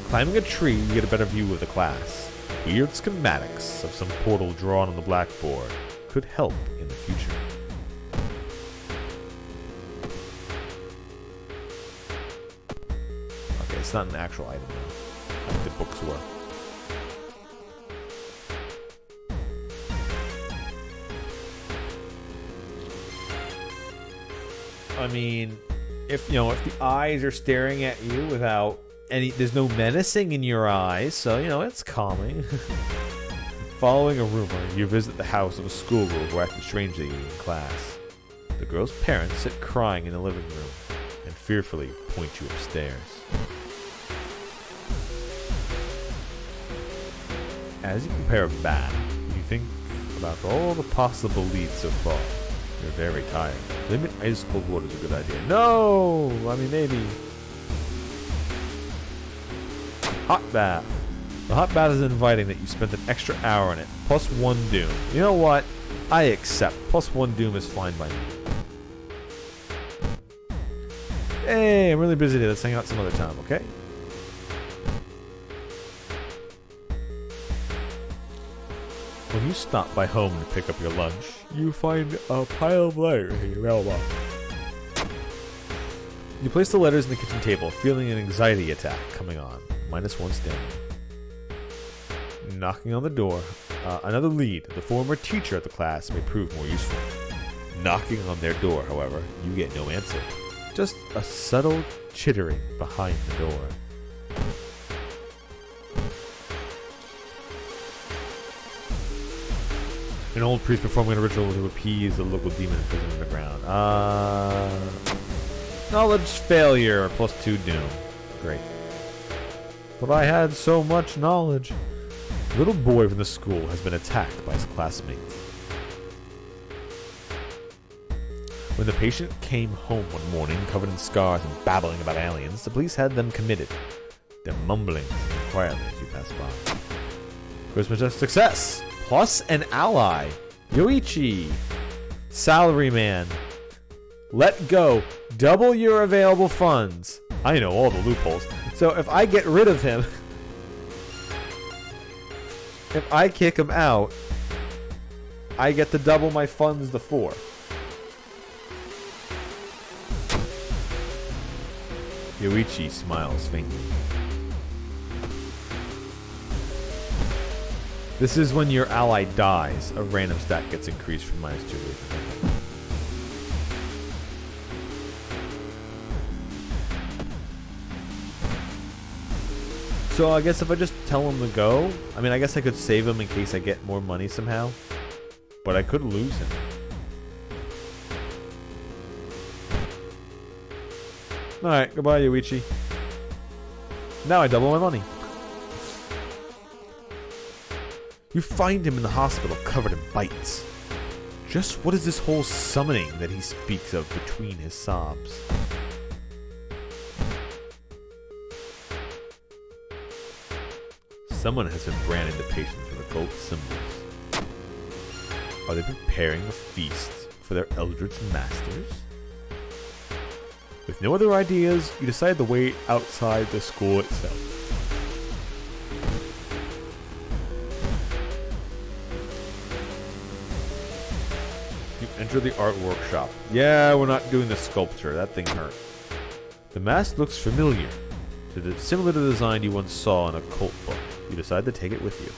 Climbing a tree, you get a better view of the class. Weird schematics of some portal drawn on the blackboard could help in the future. Okay, it's not an actual item now, like the books were. I mean, if the eyes are staring at you without there's no menacing in your eyes, so it's calming. Following a rumor, you visit the house of a schoolgirl who acted strangely in class. The girl's parents sit crying in the living room and fearfully point you upstairs. As you prepare a bath, you think about all the possible leads so far. You're very tired. Maybe ice cold water is a good idea. No! I mean, maybe. Hot bath. The hot bath is inviting that you spent an extra hour in it, plus 1 doom. You know what? I accept. Plus 1 doom is fine by me. Hey, I'm really busy today. Let's hang out some other time, okay? When you stop by home to pick up your lunch, you find a pile of letters in your mailbox. You place the letters in the kitchen table, feeling an anxiety attack coming on. -1 standing. Knocking on the door. Another lead. The former teacher of the class may prove more useful. Knocking on their door, however, you get no answer. Just a subtle chittering behind the door. An old priest performing an ritual to appease the local demon imprisoned underground. Knowledge failure, +2 doom. Great. But I had so much knowledge. A little boy from the school has been attacked by his classmates. When the patient came home one morning covered in scars and babbling about aliens, the police had them committed. They're mumbling quietly as you pass by. Christmas of success! Plus an ally. Yoichi. Salaryman. Let go. Double your available funds. I know all the loopholes. So if I get rid of him, if I kick him out, I get to double my funds to 4. Yoichi smiles faintly. This is when your ally dies. A random stat gets increased from -2 to 8. So I guess if I just tell him to go, I mean, I guess I could save him in case I get more money somehow. But I could lose him. Alright, goodbye, Yuichi. Now I double my money. You find him in the hospital covered in bites. Just what is this whole summoning that he speaks of between his sobs? Someone has been branding the patients with occult symbols. Are they preparing a feast for their eldritch masters? With no other ideas, you decide to wait outside the school itself. You enter the art workshop. Yeah, we're not doing the sculpture. That thing hurt. The mask looks familiar, similar to the design you once saw in a cult book. You decide to take it with you.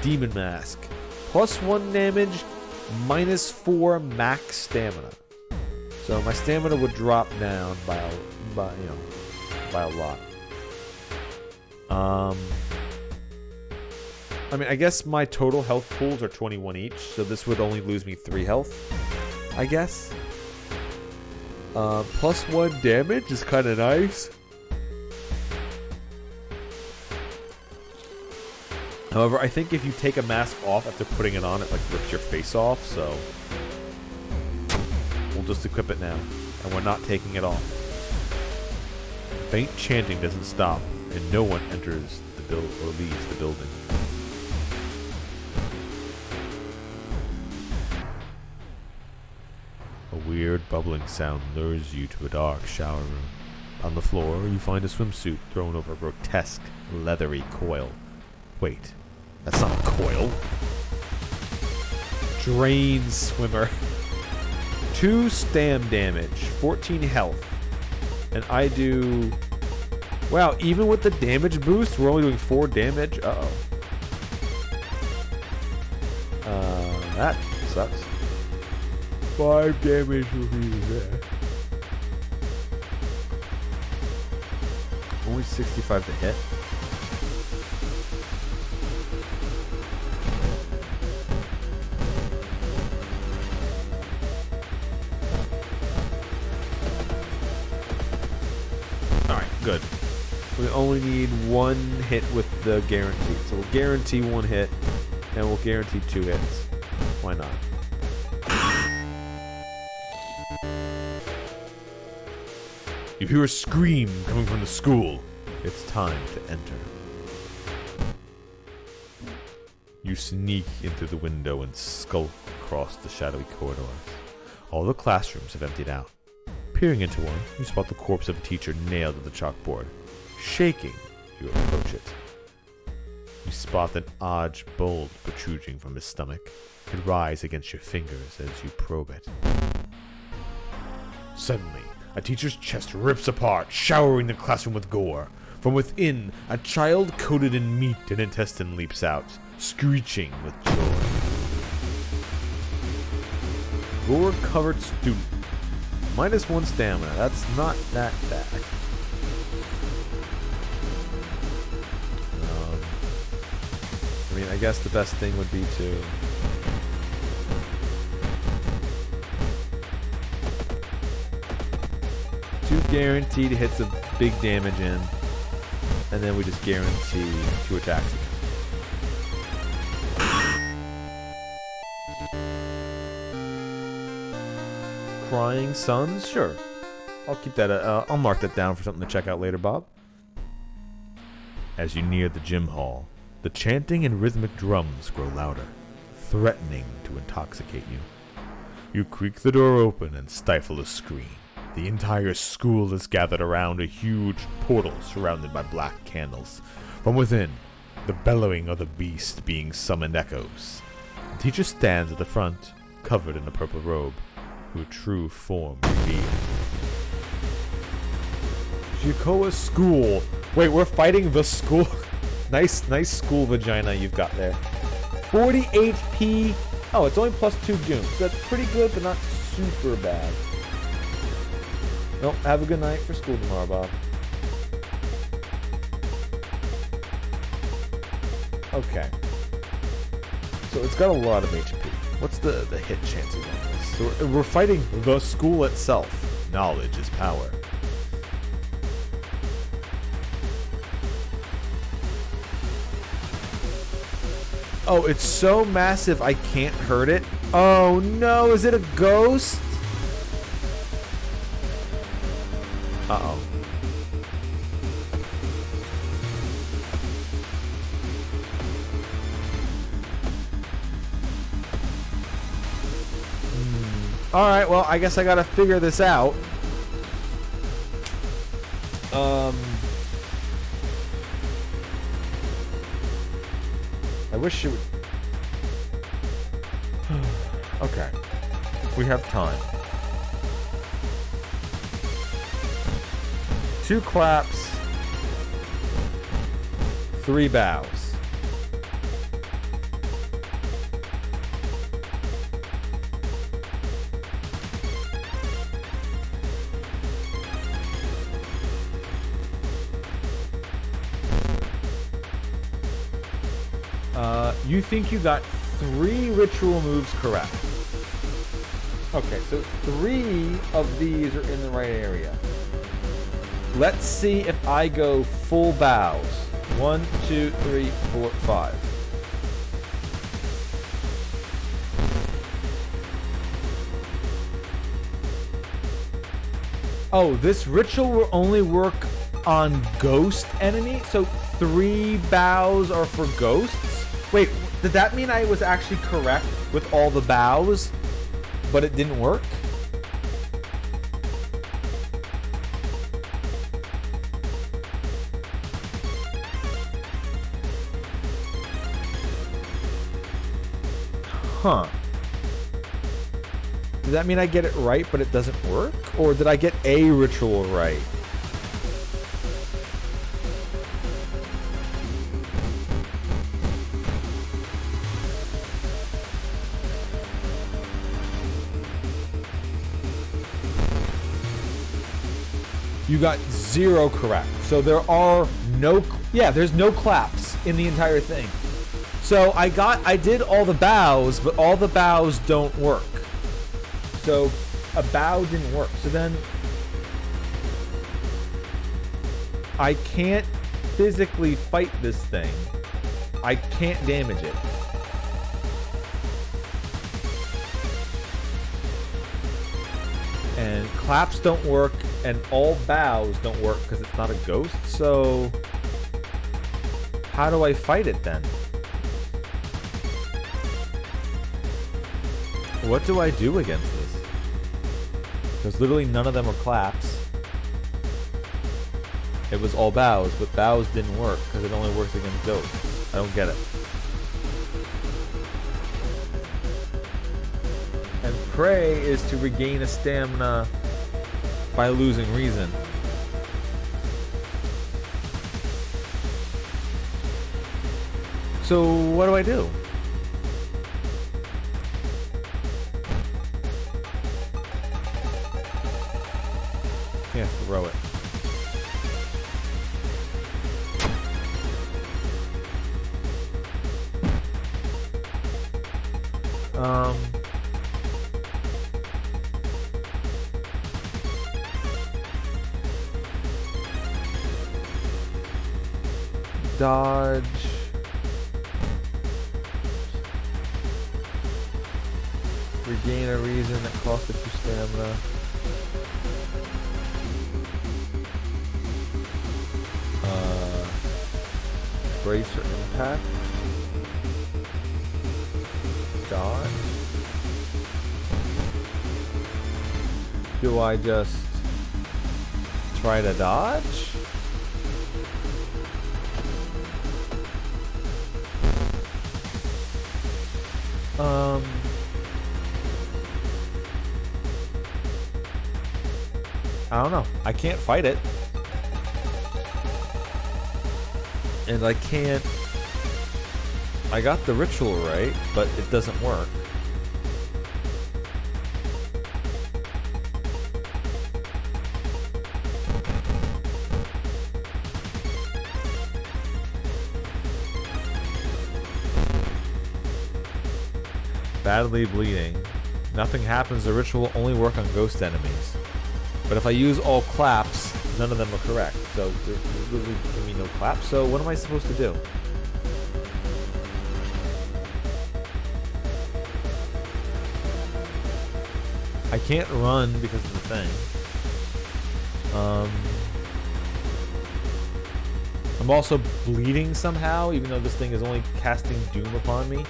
Demon Mask. +1 damage, -4 max stamina. So my stamina would drop down by a lot. I mean, I guess my total health pools are 21 each, so this would only lose me 3 health, I guess. +1 damage is kind of nice. However, I think if you take a mask off after putting it on, it like rips your face off, so we'll just equip it now, and we're not taking it off. Faint chanting doesn't stop, and no one enters the or leaves the building. A weird bubbling sound lures you to a dark shower room. On the floor, you find a swimsuit thrown over a grotesque, leathery coil. Wait, that's not a coil. Drain swimmer. 2 stam damage, 14 health. And I do... Wow, even with the damage boost, we're only doing 4 damage? Uh-oh. That sucks. 5 damage will be there. Only 65 to hit. Alright, good. We only need 1 hit with the guarantee. So we'll guarantee 1 hit, and we'll guarantee 2 hits. Why not? You hear a scream coming from the school. It's time to enter. You sneak into the window and skulk across the shadowy corridors. All the classrooms have emptied out. Peering into one, you spot the corpse of a teacher nailed to the chalkboard. Shaking, you approach it. You spot an odd bulge protruding from his stomach. It rises against your fingers as you probe it. Suddenly, a teacher's chest rips apart, showering the classroom with gore. From within, a child coated in meat and intestine leaps out, screeching with joy. Gore-covered student. -1 stamina. That's not that bad. I mean, I guess the best thing would be to... guaranteed hits of big damage in, and then we just guarantee 2 attacks. Crying Sons? Sure. I'll keep that, I'll mark that down for something to check out later, Bob. As you near the gym hall, the chanting and rhythmic drums grow louder, threatening to intoxicate you. You creak the door open and stifle a scream. The entire school is gathered around a huge portal surrounded by black candles. From within, the bellowing of the beast being summoned echoes. The teacher stands at the front, covered in a purple robe, her true form revealed. Yukoa School. Wait, we're fighting the school? Nice school vagina you've got there. 40 HP. Oh, it's only +2 June. So that's pretty good, but not super bad. Well, have a good night for school tomorrow, Bob. Okay. So it's got a lot of HP. What's the hit chances on this? So we're fighting the school itself, Knowledge is power. Oh, it's so massive I can't hurt it. Oh no, is it a ghost? Uh-oh. Alright, well, I guess I gotta figure this out. I wish it would... Okay. We have time. 2 claps. 3 bows. You think you got 3 ritual moves correct. Okay, so 3 of these are in the right area. Let's see if I go full bows. 1, 2, 3, 4, 5. Oh, this ritual will only work on ghost enemies? So 3 bows are for ghosts? Wait, did that mean I was actually correct with all the bows, but it didn't work? Huh. Does that mean I get it right, but it doesn't work? Or did I get a ritual right? You got 0 correct. So there are no... Yeah, there's no claps in the entire thing. So I did all the bows, but all the bows don't work. So a bow didn't work. So then I can't physically fight this thing. I can't damage it. And claps don't work, and all bows don't work because it's not a ghost. So how do I fight it then? What do I do against this? Because literally none of them are claps. It was all bows, but bows didn't work because it only works against ghosts. I don't get it. And pray is to regain a stamina by losing reason. So what do I do? Yeah, throw it. Dodge. Regain a reason that costs a 2 stamina. Brace for impact. Dodge. Do I just try to dodge? I don't know. I can't fight it. And I can't... I got the ritual right, but it doesn't work. Badly bleeding. Nothing happens. The ritual will only work on ghost enemies. But if I use all claps, none of them are correct. So there's literally giving me no claps. So what am I supposed to do? I can't run because of the thing. I'm also bleeding somehow, even though this thing is only casting doom upon me.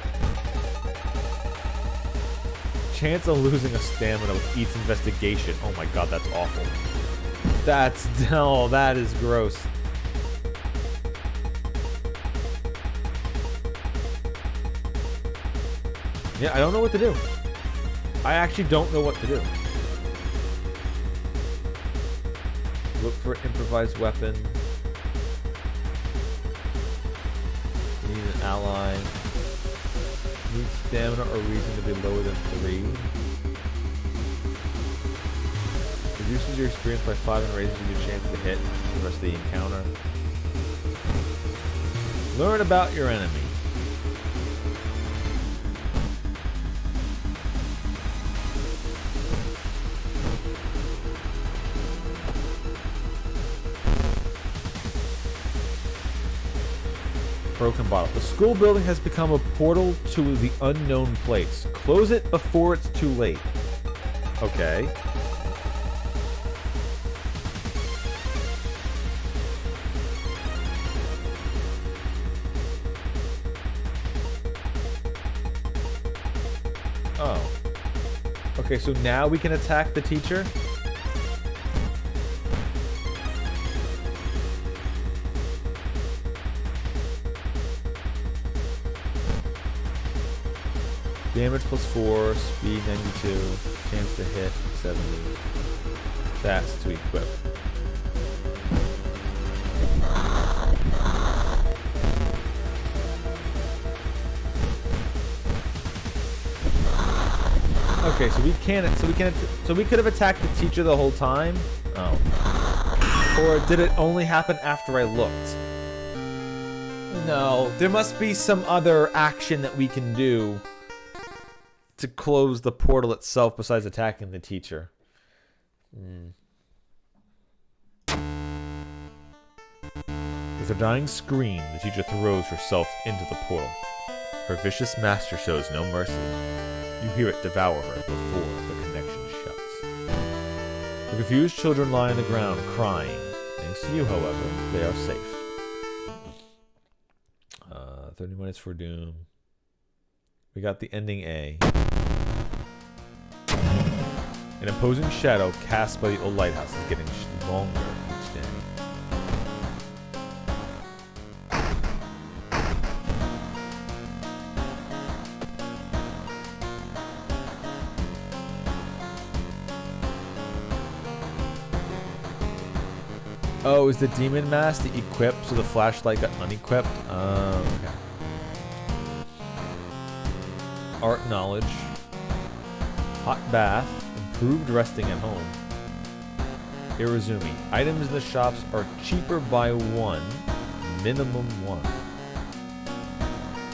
Chance of losing a stamina with each investigation. Oh my god, that's awful. That's... Oh, that is gross. Yeah, I don't know what to do. I actually don't know what to do. Look for improvised weapon. Need an ally. Need stamina or reason to be lower than 3. Reduces your experience by 5 and raises your chance to hit the rest of the encounter. Learn about your enemy. Broken bottle. The school building has become a portal to the unknown place. Close it before it's too late. Okay. Oh. Okay, so now we can attack the teacher? Damage +4, speed 92, chance to hit 70. That's to equip. Okay, so we could have attacked the teacher the whole time. Oh. Or did it only happen after I looked? No, there must be some other action that we can do to close the portal itself besides attacking the teacher. With a dying scream, the teacher throws herself into the portal. Her vicious master shows no mercy. You hear it devour her before the connection shuts. The confused children lie on the ground, crying. Thanks to you, however, they are safe. 30 minutes for Doom. We got the ending A. An imposing shadow cast by the old lighthouse is getting longer each day. Oh, is the demon mask the equipped so the flashlight got unequipped? Okay. Art knowledge. Hot bath. Improved resting at home. Irizumi. Items in the shops are cheaper by 1. Minimum 1.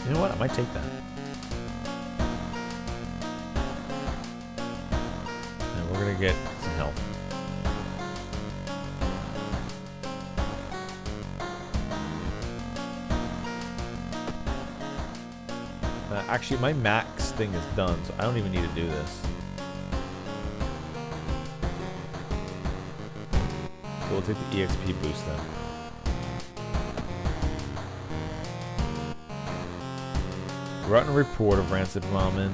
You know what? I might take that. And we're gonna get some health. Actually, my max thing is done, so I don't even need to do this. So we'll take the EXP boost then. Rotten report of rancid ramen.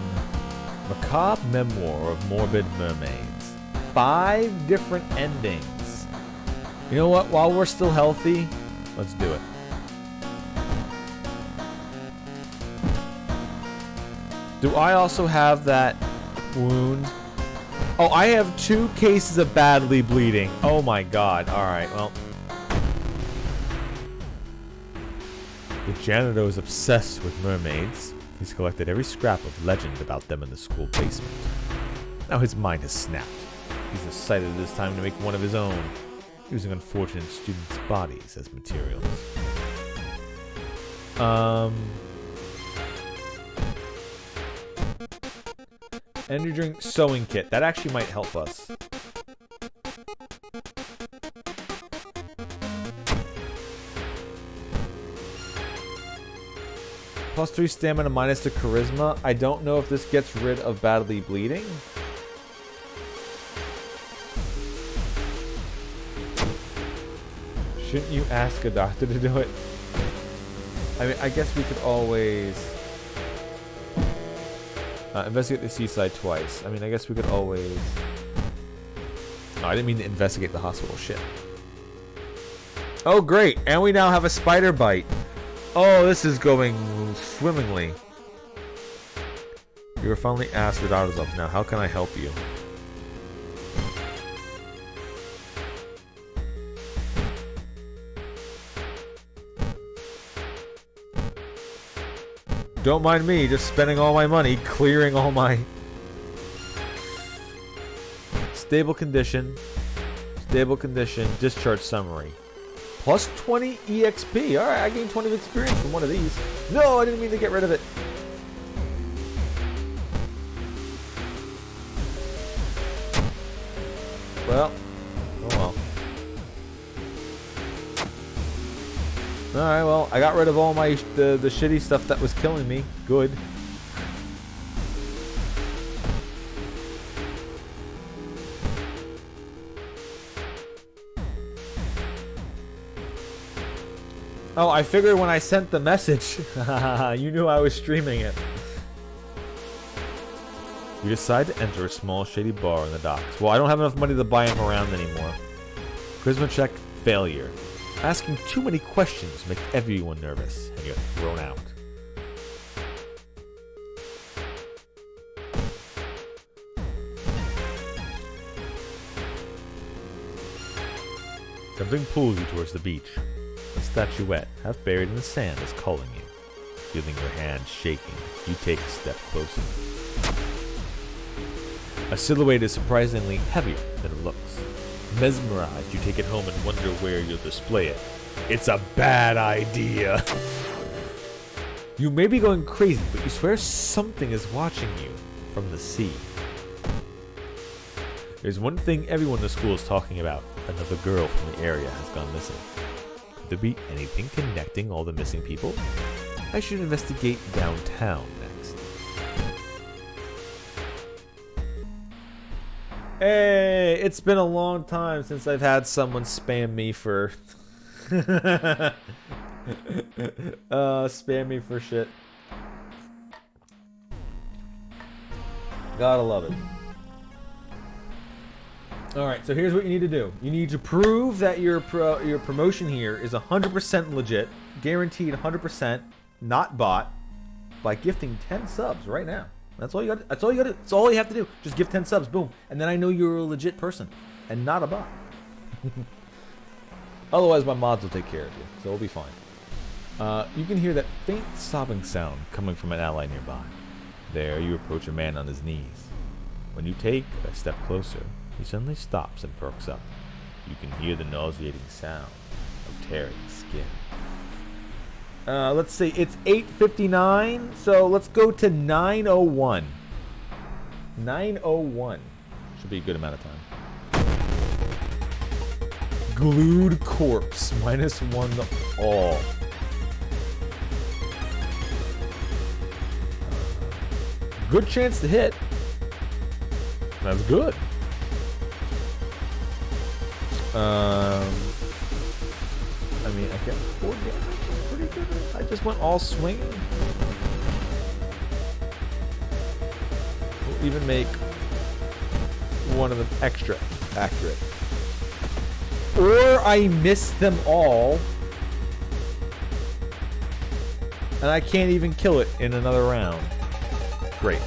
Macabre memoir of morbid mermaids. 5 different endings. You know what? While we're still healthy, let's do it. Do I also have that wound? Oh, I have 2 cases of badly bleeding. Oh my god. Alright, well. The janitor is obsessed with mermaids. He's collected every scrap of legend about them in the school basement. Now his mind has snapped. He's decided it is time to make one of his own, using unfortunate students' bodies as materials. Energy drink sewing kit. That actually might help us. Plus 3 stamina, minus the charisma. I don't know if this gets rid of badly bleeding. Shouldn't you ask a doctor to do it? I mean, I guess we could always investigate the seaside twice. I mean, I guess we could always... No, I didn't mean to investigate the hospital. Shit. Oh, great. And we now have a spider bite. Oh, this is going swimmingly. You were finally asked the doctor's office. Now, how can I help you? Don't mind me, just spending all my money, clearing all my... Stable condition, discharge summary. Plus 20 EXP. Alright, I gained 20 of experience from one of these. No, I didn't mean to get rid of it. Well, oh well. Alright, well, I got rid of all my the shitty stuff that was killing me. Good. Oh, I figured when I sent the message, you knew I was streaming it. You decide to enter a small shady bar in the docks. Well, I don't have enough money to buy him around anymore. Charisma check, failure. Asking too many questions make everyone nervous, and you're thrown out. Something pulls you towards the beach. A statuette, half buried in the sand, is calling you. Feeling your hand shaking, you take a step closer. A silhouette is surprisingly heavier than it looks. Mesmerized, you take it home and wonder where you'll display it. It's a bad idea. You may be going crazy, but you swear something is watching you from the sea. There's one thing everyone in the school is talking about. Another girl from the area has gone missing. Could there be anything connecting all the missing people? I should investigate downtown next. Hey, it's been a long time since I've had someone spam me for... spam me for shit. Gotta love it. Alright, so here's what you need to do. You need to prove that your promotion here is 100% legit, guaranteed 100%, not bot, by gifting 10 subs right now. That's all you got. That's all you got. That's all you have to do. Just give 10 subs, boom, and then I know you're a legit person and not a bot. Otherwise, my mods will take care of you, so it'll be fine. You can hear that faint sobbing sound coming from an ally nearby. There, you approach a man on his knees. When you take a step closer, he suddenly stops and perks up. You can hear the nauseating sound of tearing skin. Let's see, it's 8:59, so let's go to 9:01. 9:01 should be a good amount of time. Glued corpse, -1 all. Good chance to hit. That's good. I mean, I get 4 damage. Pretty good. I just went all swinging. We'll even make one of them extra accurate. Or I miss them all, and I can't even kill it in another round. Great.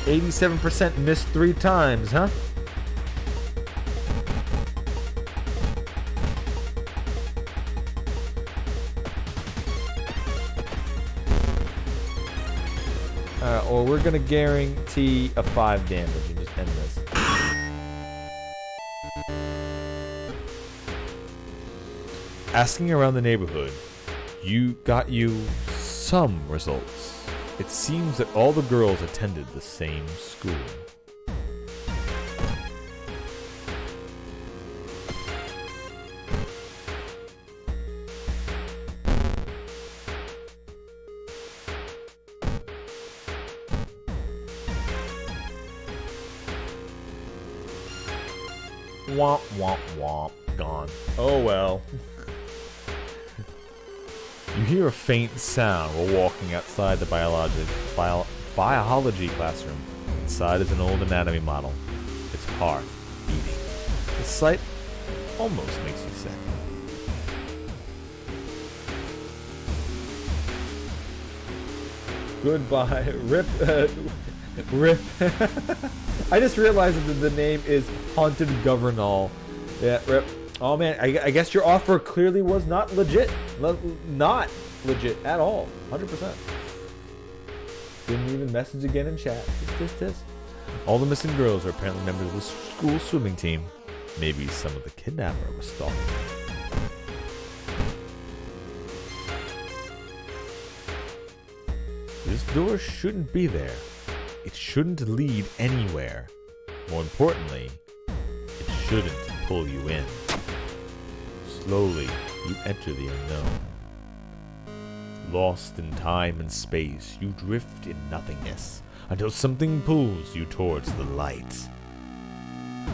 87% missed 3 times, huh? Or we're gonna guarantee a 5 damage and just end this. Asking around the neighborhood, you got some results. It seems that all the girls attended the same school. Womp, womp, womp. Gone. Oh well. You hear a faint sound while walking outside the biology classroom. Inside is an old anatomy model. Its heart beating. The sight almost makes you sick. Goodbye. Rip. Rip. I just realized that the name is Haunted Governal. Yeah, rip. Oh man, I guess your offer clearly was not legit. Not legit at all. 100%. Didn't even message again in chat. Just. All the missing girls are apparently members of the school swimming team. Maybe some of the kidnapper was stalking them. This door shouldn't be there. It shouldn't lead anywhere. More importantly, it shouldn't pull you in. Slowly, you enter the unknown. Lost in time and space, you drift in nothingness until something pulls you towards the light.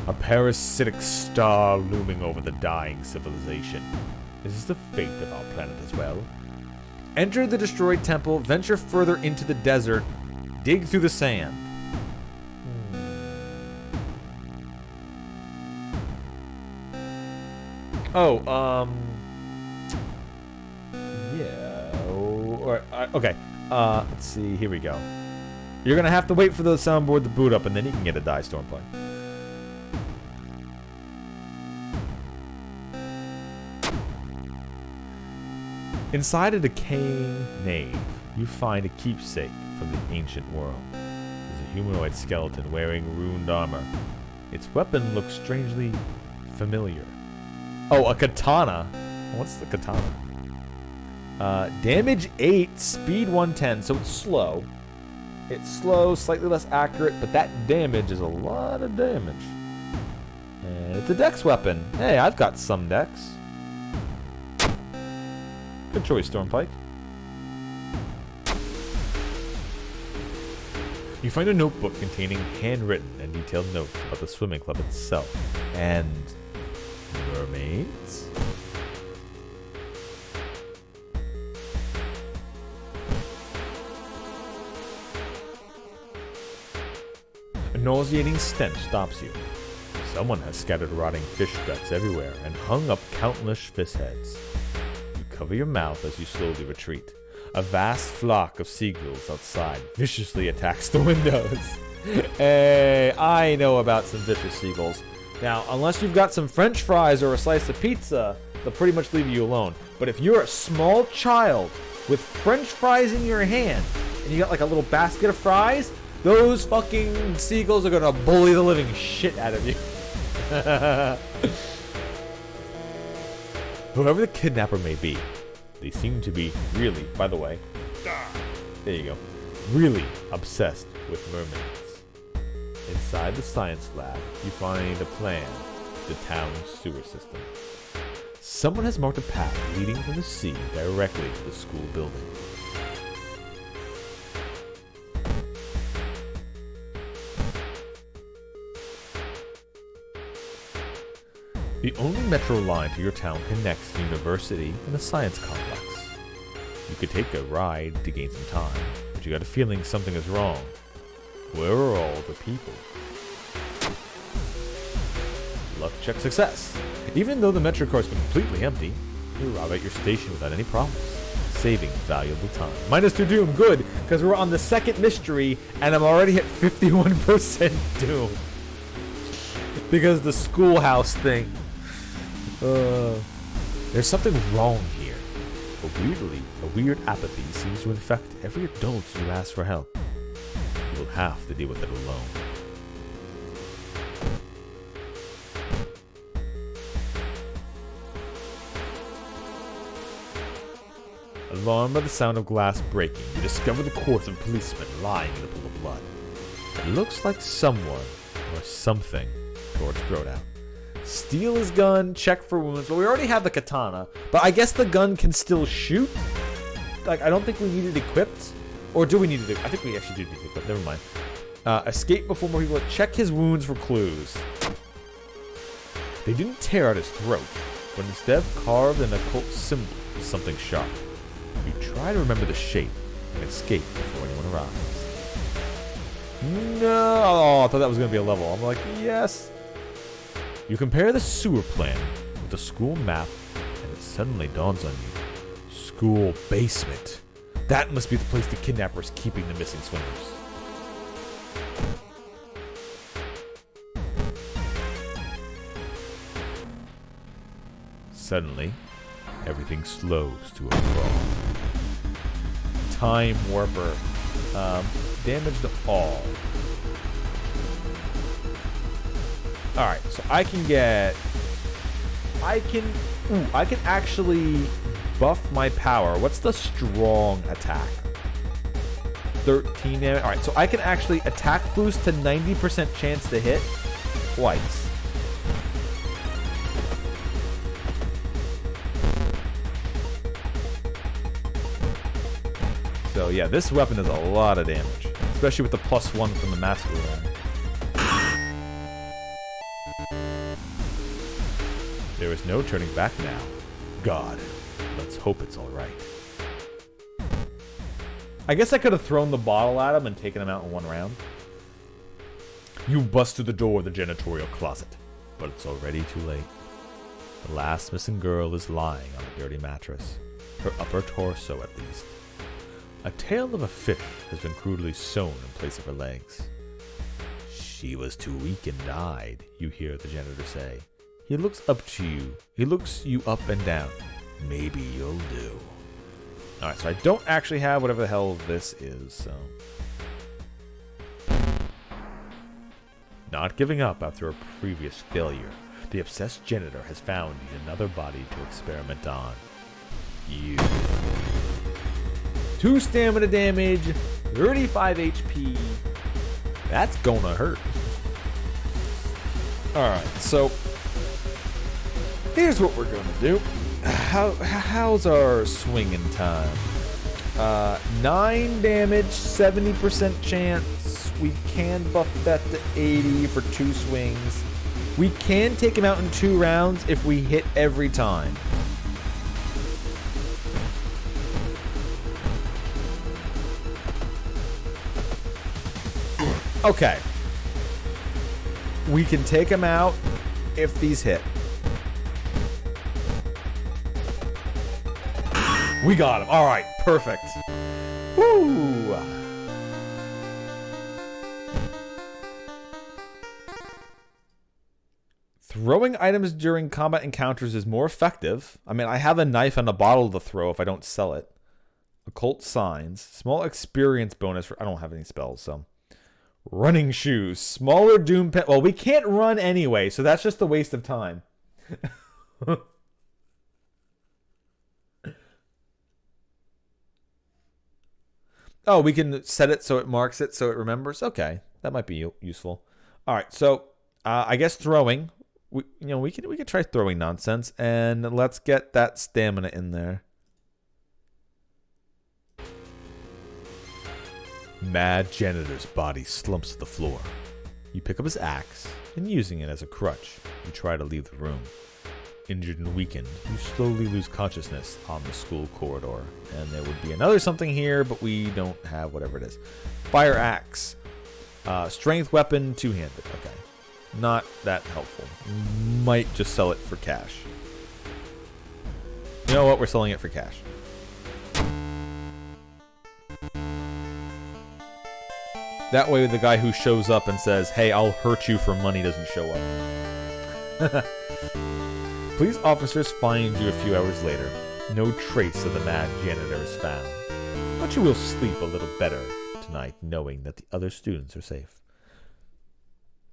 A parasitic star looming over the dying civilization. This is the fate of our planet as well. Enter the destroyed temple, venture further into the desert, dig through the sand. Oh, yeah. Okay. Let's see. Here we go. You're gonna have to wait for the soundboard to boot up, and then you can get a Die Storm play. Inside a decaying nave, you find a keepsake from the ancient world. There's a humanoid skeleton wearing ruined armor. Its weapon looks strangely familiar. Oh, a katana. What's the katana? Damage 8, speed 110, so it's slow. It's slow, slightly less accurate, but that damage is a lot of damage. And it's a dex weapon. Hey, I've got some dex. Good choice, Stormpike. You find a notebook containing handwritten and detailed notes about the swimming club itself. And mermaids? A nauseating stench stops you. Someone has scattered rotting fish guts everywhere and hung up countless fish heads. You cover your mouth as you slowly retreat. A vast flock of seagulls outside viciously attacks the windows. Hey, I know about some vicious seagulls. Now, unless you've got some French fries or a slice of pizza, they'll pretty much leave you alone. But if you're a small child with French fries in your hand, and you got like a little basket of fries, those fucking seagulls are gonna bully the living shit out of you. Whoever the kidnapper may be, they seem to be really, by the way, there you go, really obsessed with mermaids. Inside the science lab, you find a plan to the town's sewer system. Someone has marked a path leading from the sea directly to the school building. The only metro line to your town connects the university and the science complex. You could take a ride to gain some time, but you got a feeling something is wrong. Where are all the people? Luck check success. Even though the metro car is completely empty, you arrive at your station without any problems, saving valuable time. -2 doom, good, because we're on the second mystery, and I'm already at 51% doom. Because the schoolhouse thing. There's something wrong here. But weirdly, a weird apathy seems to infect every adult who asks for help. You'll have to deal with it alone. Alarmed by the sound of glass breaking, you discover the corpse of a policeman lying in a pool of blood. It looks like someone or something tore its throat out. Steal his gun, check for wounds. Well, we already have the katana, but I guess the gun can still shoot. Like, I don't think we need it equipped. Or do we need it? I think we actually do need it equipped. Never mind. Escape before more people. Check his wounds for clues. They didn't tear out his throat, but instead carved an occult symbol with something sharp. You try to remember the shape and escape before anyone arrives. No, oh, I thought that was going to be a level. I'm like, yes. You compare the sewer plan with the school map, and it suddenly dawns on you. School basement. That must be the place the kidnapper is keeping the missing swimmers. Suddenly, everything slows to a crawl. Time warper. Damage to all. Alright, so I can actually buff my power. What's the strong attack? 13 damage. Alright, so I can actually attack boost to 90% chance to hit twice. So yeah, this weapon does a lot of damage, especially with the +1 from the Master Weapon. There is no turning back now. God, let's hope it's alright. I guess I could have thrown the bottle at him and taken him out in one round. You bust through the door of the janitorial closet, but it's already too late. The last missing girl is lying on a dirty mattress, her upper torso at least. A tail of a fish has been crudely sewn in place of her legs. She was too weak and died, you hear the janitor say. He looks up to you. He looks you up and down. Maybe you'll do. Alright, so I don't actually have whatever the hell this is, so... Not giving up after a previous failure, the obsessed janitor has found yet another body to experiment on. You. 2 stamina damage, 35 HP. That's gonna hurt. Alright, so here's what we're gonna do. How's our swinging time? 9 damage, 70% chance. We can buff that to 80 for 2 swings. We can take him out in 2 rounds if we hit every time. Okay. We can take him out if these hit. We got him. All right, perfect. Woo! Throwing items during combat encounters is more effective. I mean, I have a knife and a bottle to throw if I don't sell it. Occult signs. Small experience bonus for... I don't have any spells, so... Running shoes. Smaller doom pen... Well, we can't run anyway, so that's just a waste of time. Oh, we can set it so it marks it so it remembers? Okay, that might be useful. All right, so I guess throwing... We could try throwing nonsense, and let's get that stamina in there. Mad janitor's body slumps to the floor. You pick up his axe, and using it as a crutch, you try to leave the room. Injured and weakened, you slowly lose consciousness on the school corridor. And there would be another something here, but we don't have whatever it is. Fire axe. Strength weapon, two-handed. Okay. Not that helpful. Might just sell it for cash. You know what? We're selling it for cash. That way the guy who shows up and says, hey, I'll hurt you for money doesn't show up. Police officers find you a few hours later. No trace of the mad janitor is found. But you will sleep a little better tonight knowing that the other students are safe.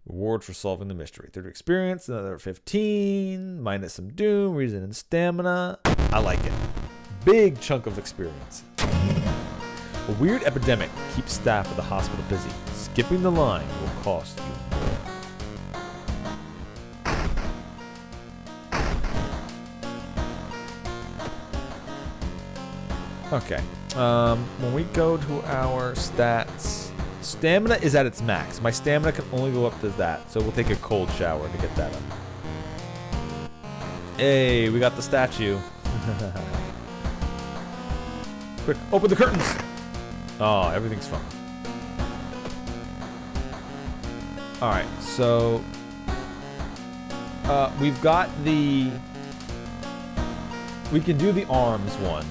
Reward for solving the mystery. 30 experience, another 15, minus some doom, reason and stamina. I like it. Big chunk of experience. A weird epidemic keeps staff at the hospital busy. Skipping the line will cost you more. Okay. When we go to our stats, stamina is at its max. My stamina can only go up to that, so we'll take a cold shower to get that up. Hey, we got the statue. Quick, open the curtains! Oh, everything's fine. Alright, so... we've got the... We can do the arms one.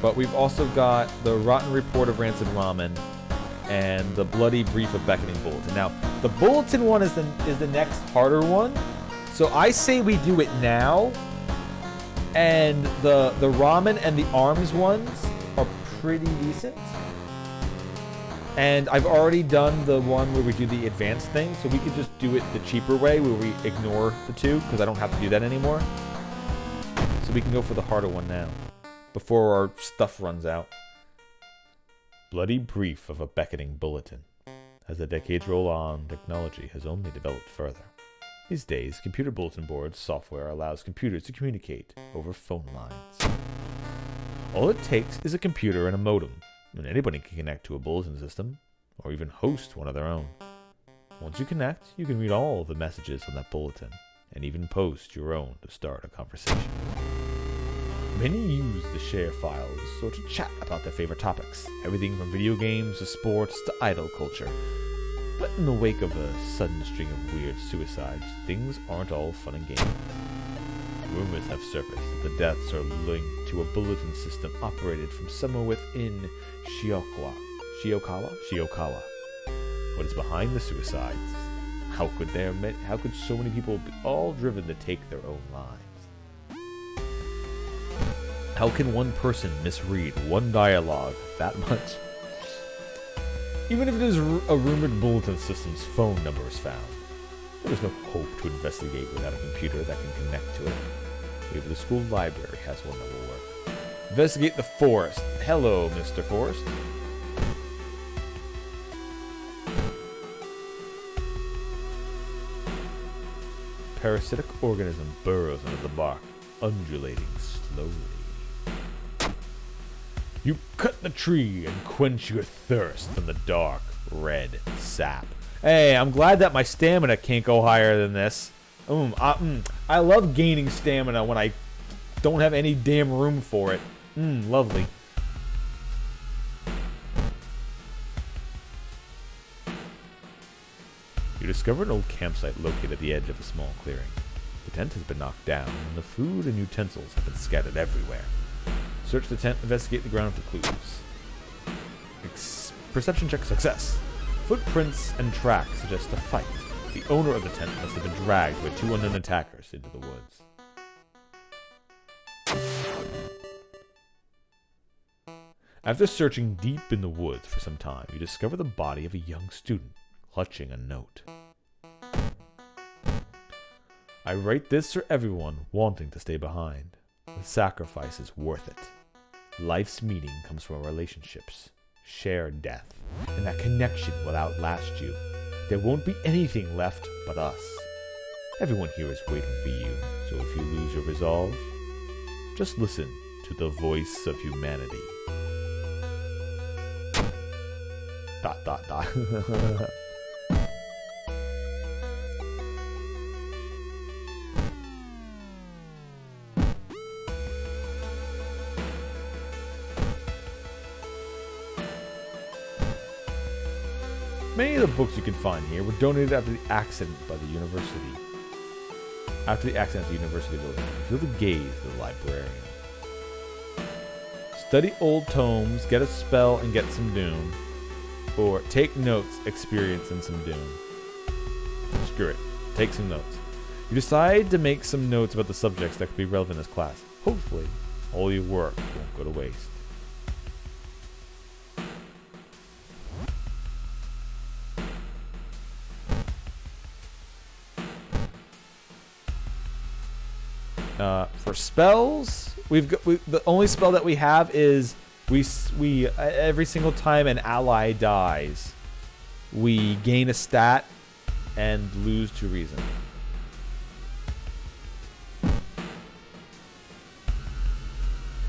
But we've also got the Rotten Report of Rancid Ramen and the Bloody Brief of Beckoning Bulletin. Now, the Bulletin one is the next harder one. So I say we do it now. And the ramen and the arms ones are pretty decent. And I've already done the one where we do the advanced thing, so we could just do it the cheaper way where we ignore the two, because I don't have to do that anymore. So we can go for the harder one now, before our stuff runs out. Bloody Brief of a Beckoning Bulletin. As the decades roll on, technology has only developed further. These days, computer bulletin boards software allows computers to communicate over phone lines. All it takes is a computer and a modem, and anybody can connect to a bulletin system, or even host one of their own. Once you connect, you can read all the messages on that bulletin, and even post your own to start a conversation. Many use the share files or to chat about their favorite topics, everything from video games to sports to idol culture. But in the wake of a sudden string of weird suicides, things aren't all fun and games. Rumors have surfaced that the deaths are linked to a bulletin system operated from somewhere within Shiokawa. What is behind the suicides? How could so many people be all driven to take their own lives? How can one person misread one dialogue that much? Even if it is a rumored bulletin system's phone number is found, there is no hope to investigate without a computer that can connect to it. Maybe the school library has one that will work. Investigate the forest. Hello, Mr. Forest. Parasitic organism burrows under the bark, undulating slowly. You cut the tree and quench your thirst from the dark, red sap. Hey, I'm glad that my stamina can't go higher than this. I love gaining stamina when I don't have any damn room for it. Lovely. You discover an old campsite located at the edge of a small clearing. The tent has been knocked down, and the food and utensils have been scattered everywhere. Search the tent, investigate the ground for clues. Perception check success. Footprints and tracks suggest a fight. The owner of the tent must have been dragged by two unknown attackers into the woods. After searching deep in the woods for some time, you discover the body of a young student, clutching a note. I write this for everyone wanting to stay behind. The sacrifice is worth it. Life's meaning comes from our relationships, shared death, and that connection will outlast you. There won't be anything left but us. Everyone here is waiting for you, so if you lose your resolve, just listen to the voice of humanity. ... Many of the books you can find here were donated after the accident by the university. After the accident at the university building, feel the gaze of the librarian. Study old tomes, get a spell, and get some doom. Or take notes, experience, and some doom. Screw it. Take some notes. You decide to make some notes about the subjects that could be relevant in this class. Hopefully, all your work won't go to waste. For spells, the only spell that we have is we every single time an ally dies, we gain a stat and lose 2 reason.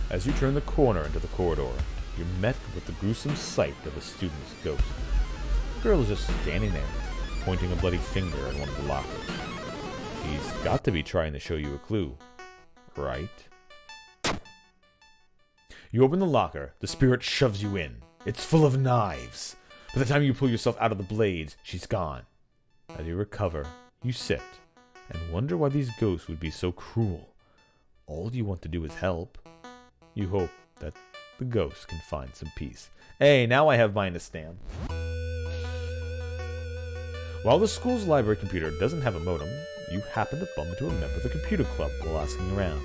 As you turn the corner into the corridor, you're met with the gruesome sight of a student's ghost. The girl is just standing there, pointing a bloody finger at one of the lockers. He's got to be trying to show you a clue, right? You open the locker. The spirit shoves you in. It's full of knives. By the time you pull yourself out of the blades, she's gone. As you recover, you sit and wonder why these ghosts would be so cruel. All you want to do is help. You hope that the ghosts can find some peace. Hey, now I have mine to stand. While the school's library computer doesn't have a modem, you happen to bump into a member of the computer club while asking around.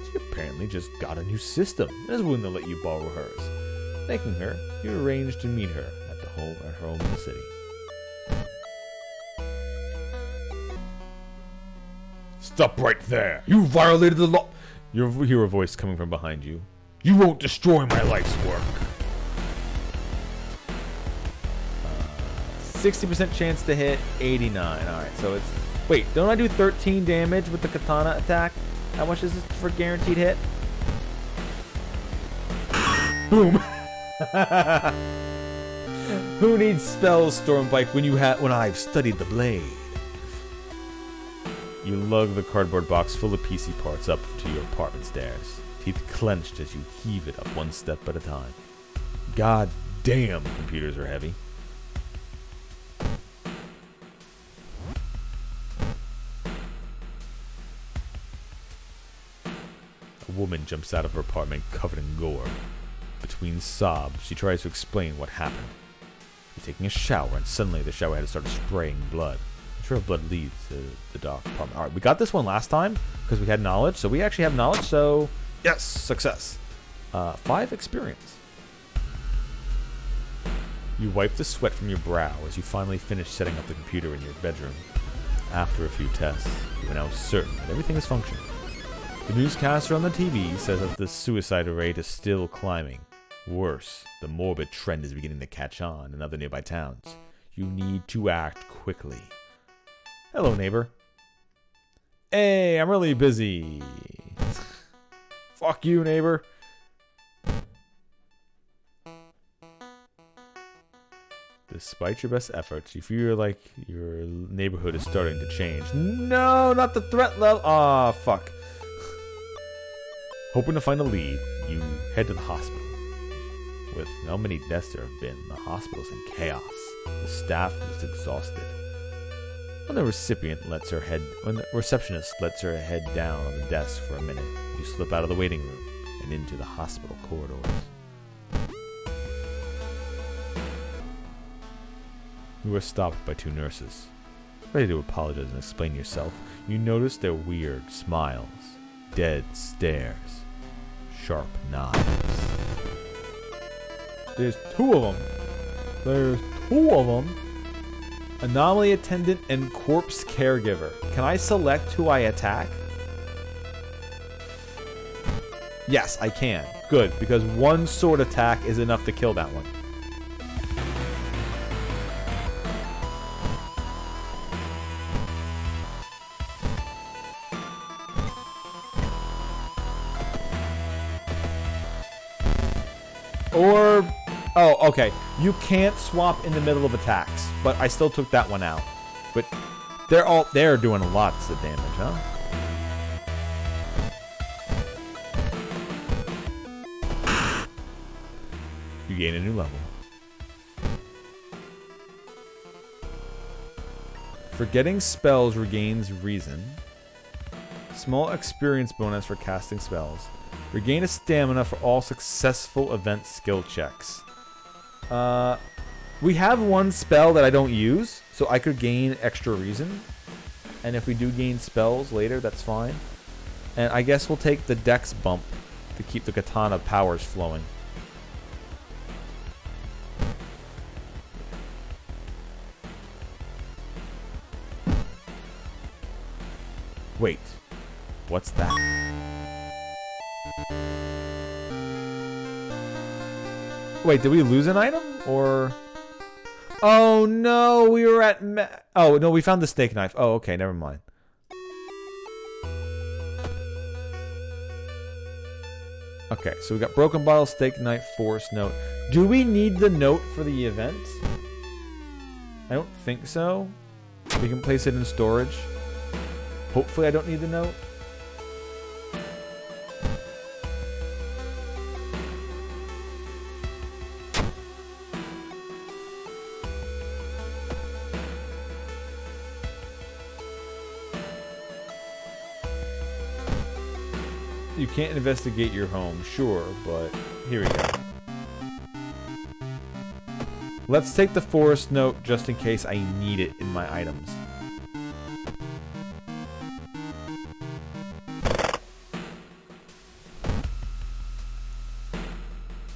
She apparently just got a new system and is willing to let you borrow hers. Thanking her, you arrange to meet her at her home in the city. Stop right there! You violated the law! You hear a voice coming from behind you. You won't destroy my life's work! 60% chance to hit, 89. Alright, so it's... Wait, don't I do 13 damage with the katana attack? How much is this for guaranteed hit? Boom! Who needs spells, Stormbike, when I've studied the blade? You lug the cardboard box full of PC parts up to your apartment stairs, teeth clenched as you heave it up one step at a time. God damn, computers are heavy. A woman jumps out of her apartment covered in gore. Between sobs, she tries to explain what happened. You're taking a shower, and suddenly the shower head started spraying blood. The trail of blood leads to the dark apartment. Alright, we got this one last time because we had knowledge, so we actually have knowledge, so yes, success. 5 experience. You wipe the sweat from your brow as you finally finish setting up the computer in your bedroom. After a few tests, you are now certain that everything is functioning. The newscaster on the TV says that the suicide rate is still climbing. Worse, the morbid trend is beginning to catch on in other nearby towns. You need to act quickly. Hello, neighbor. Hey, I'm really busy. Fuck you, neighbor. Despite your best efforts, you feel like your neighborhood is starting to change. No, not the threat level. Aw, fuck. Hoping to find a lead, you head to the hospital. With how many deaths there have been, the hospital's in chaos. The staff is exhausted. When the receptionist lets her head down on the desk for a minute, you slip out of the waiting room and into the hospital corridors. You are stopped by 2 nurses. Ready to apologize and explain yourself, you notice their weird smiles, dead stares, sharp knives. There's 2 of them. Anomaly attendant and corpse caregiver. Can I select who I attack? Yes, I can. Good, because 1 sword attack is enough to kill that one. Or... Oh, okay. You can't swap in the middle of attacks, but I still took that one out. But they're doing lots of damage, huh? You gain a new level. Forgetting spells regains reason. Small experience bonus for casting spells. Regain a stamina for all successful event skill checks. We have 1 spell that I don't use, so I could gain extra reason. And if we do gain spells later, that's fine. And I guess we'll take the dex bump to keep the katana powers flowing. Wait, what's that? Wait, did we lose an item? Or... Oh no, we were at... Oh, no, we found the steak knife. Oh, okay, never mind. Okay, so we got broken bottle, steak knife, force note. Do we need the note for the event? I don't think so. We can place it in storage. Hopefully I don't need the note. You can't investigate your home, sure, but here we go. Let's take the forest note just in case I need it in my items.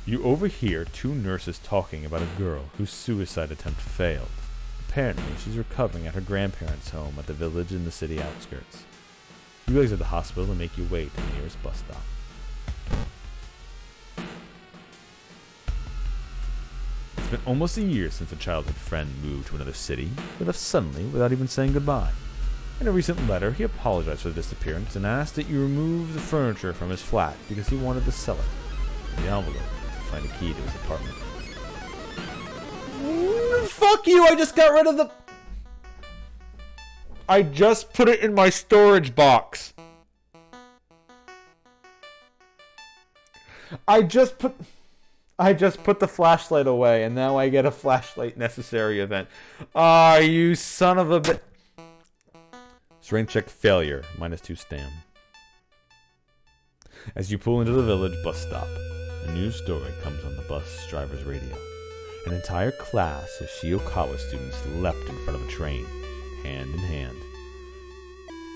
You overhear two nurses talking about a girl whose suicide attempt failed. Apparently, she's recovering at her grandparents' home at the village in the city outskirts. You exit the hospital and make your way to the nearest bus stop. It's been almost a year since a childhood friend moved to another city. He left suddenly without even saying goodbye. In a recent letter, he apologized for the disappearance and asked that you remove the furniture from his flat because he wanted to sell it. In the envelope, you find a key to his apartment. Fuck you! I just got rid of the... I just put it in my storage box. I just put the flashlight away, and now I get a flashlight necessary event. Ah, you son of a bit. Strength check failure, -2 stam. As you pull into the village bus stop, a new story comes on the bus driver's radio. An entire class of Shiokawa students leapt in front of a train, hand in hand.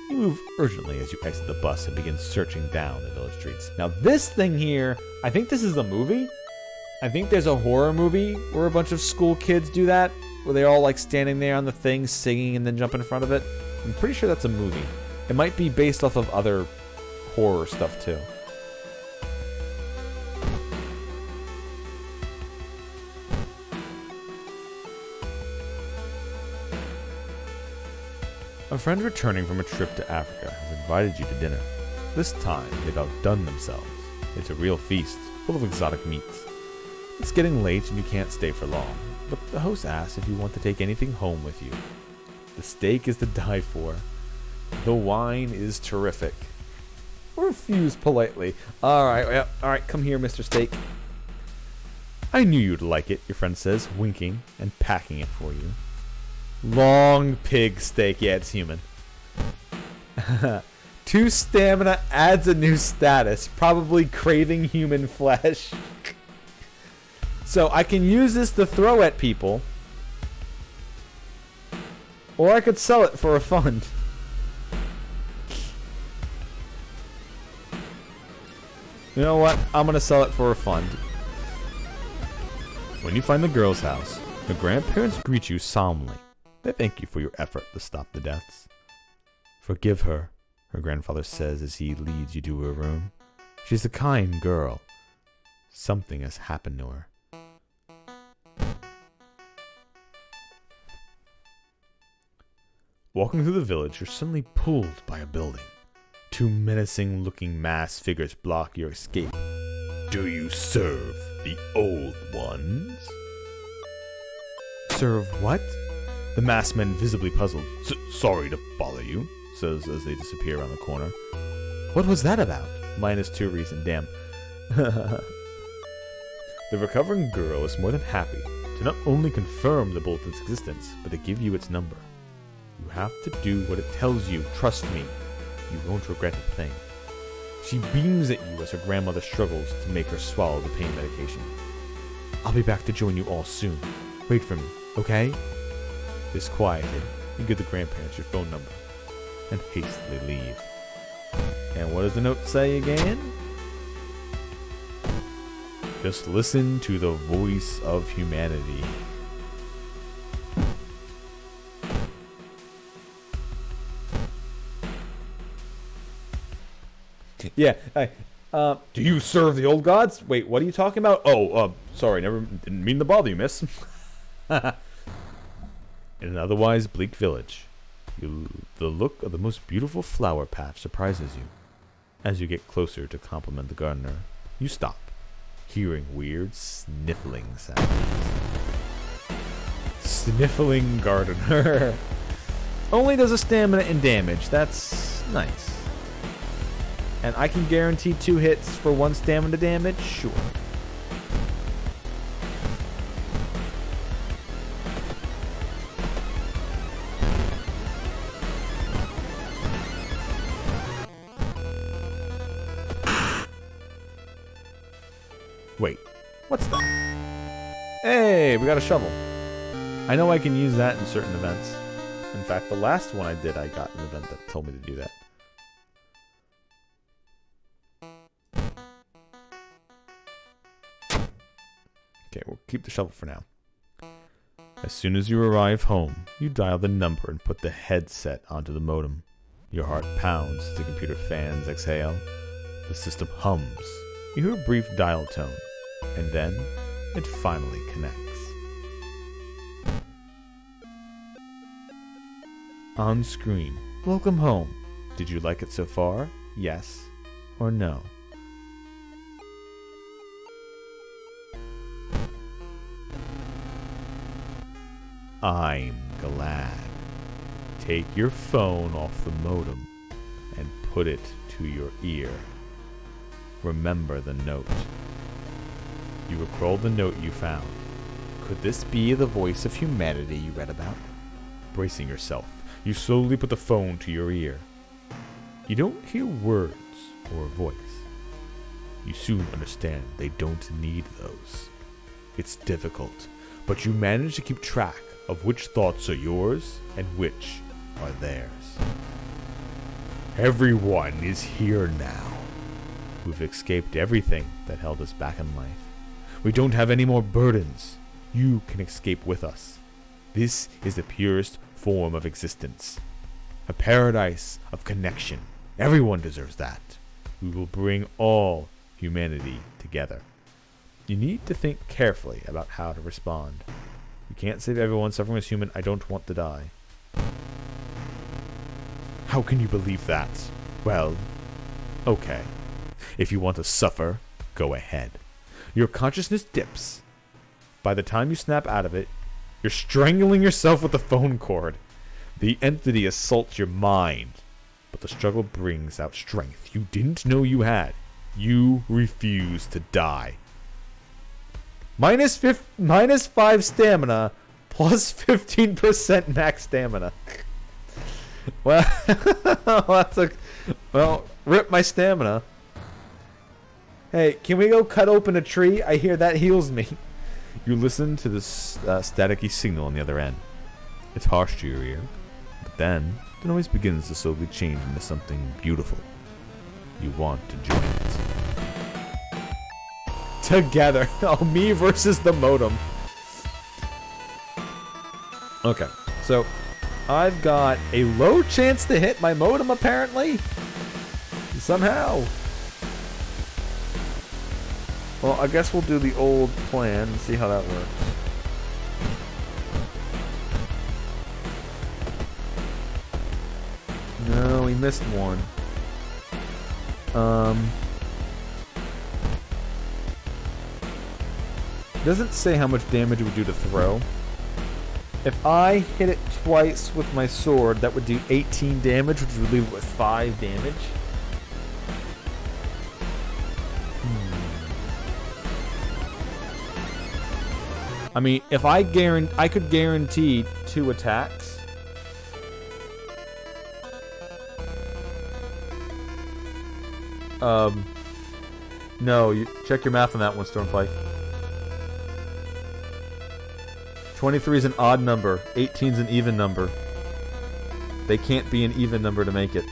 You move urgently as you exit the bus and begin searching down the village streets. Now this thing here, I think this is a movie. I think there's a horror movie where a bunch of school kids do that, where they're all like standing there on the thing singing and then jump in front of it. I'm pretty sure that's a movie. It might be based off of other horror stuff too. A friend returning from a trip to Africa has invited you to dinner. This time, they've outdone themselves. It's a real feast, full of exotic meats. It's getting late and you can't stay for long, but the host asks if you want to take anything home with you. The steak is to die for. The wine is terrific. Refuse politely. Alright, come here, Mr. Steak. I knew you'd like it, your friend says, winking and packing it for you. Long pig steak. Yeah, it's human. 2 stamina adds a new status. Probably craving human flesh. So I can use this to throw at people. Or I could sell it for a fund. You know what? I'm going to sell it for a fund. When you find the girl's house, the grandparents greet you solemnly. They thank you for your effort to stop the deaths. Forgive her, her grandfather says as he leads you to her room. She's a kind girl. Something has happened to her. Walking through the village, you're suddenly pulled by a building. 2 menacing-looking masked figures block your escape. Do you serve the old ones? Serve what? The masked men, visibly puzzled. Sorry to bother you, says as they disappear around the corner. What was that about? -2 reason, damn. The recovering girl is more than happy to not only confirm the bulletin's existence, but to give you its number. You have to do what it tells you, trust me. You won't regret a thing. She beams at you as her grandmother struggles to make her swallow the pain medication. I'll be back to join you all soon. Wait for me, okay? Disquieted, you give the grandparents your phone number and hastily leave. And what does the note say again? Just listen to the voice of humanity. Yeah, do you serve the old gods? Wait, what are you talking about? Oh, sorry, didn't mean to bother you, miss. In an otherwise bleak village, the look of the most beautiful flower patch surprises you. As you get closer to compliment the gardener, you stop, hearing weird sniffling sounds. Sniffling gardener. Only does a stamina and damage. That's Nice. And I can guarantee 2 hits for 1 stamina damage? Sure. Wait, what's that? Hey, we got a shovel. I know I can use that in certain events. In fact, the last one I did, I got an event that told me to do that. Okay, we'll keep the shovel for now. As soon as you arrive home, you dial the number and put the headset onto the modem. Your heart pounds as the computer fans exhale. The system hums. You hear a brief dial tone, and then it finally connects. On screen, welcome home. Did you like it so far? Yes or no? I'm glad. Take your phone off the modem and put it to your ear. Remember the note. You recall the note you found. Could this be the voice of humanity you read about? Bracing yourself, you slowly put the phone to your ear. You don't hear words or a voice. You soon understand they don't need those. It's difficult, but you manage to keep track of which thoughts are yours and which are theirs. Everyone is here now. We've escaped everything that held us back in life. We don't have any more burdens. You can escape with us. This is the purest form of existence. A paradise of connection. Everyone deserves that. We will bring all humanity together. You need to think carefully about how to respond. You can't save everyone. Suffering is human. I don't want to die. How can you believe that? Well, okay. If you want to suffer, go ahead. Your consciousness dips. By the time you snap out of it, you're strangling yourself with the phone cord. The entity assaults your mind, but the struggle brings out strength you didn't know you had. You refuse to die. Minus 5 stamina, plus 15% max stamina. Well, rip my stamina. Hey, can we go cut open a tree? I hear that heals me. You listen to this staticky signal on the other end. It's harsh to your ear, but then the noise begins to slowly change into something beautiful. You want to join it. Together. Oh, me versus the modem. Okay, so I've got a low chance to hit my modem, apparently. Somehow. Well, I guess we'll do the old plan and see how that works. No, we missed one. Doesn't say how much damage it would do to throw. If I hit it twice with my sword, that would do 18 damage, which would leave it with 5 damage. I mean, if I could guarantee 2 attacks. No, you check your math on that one, Stormflight. 23 is an odd number. 18 is an even number. They can't be an even number to make it.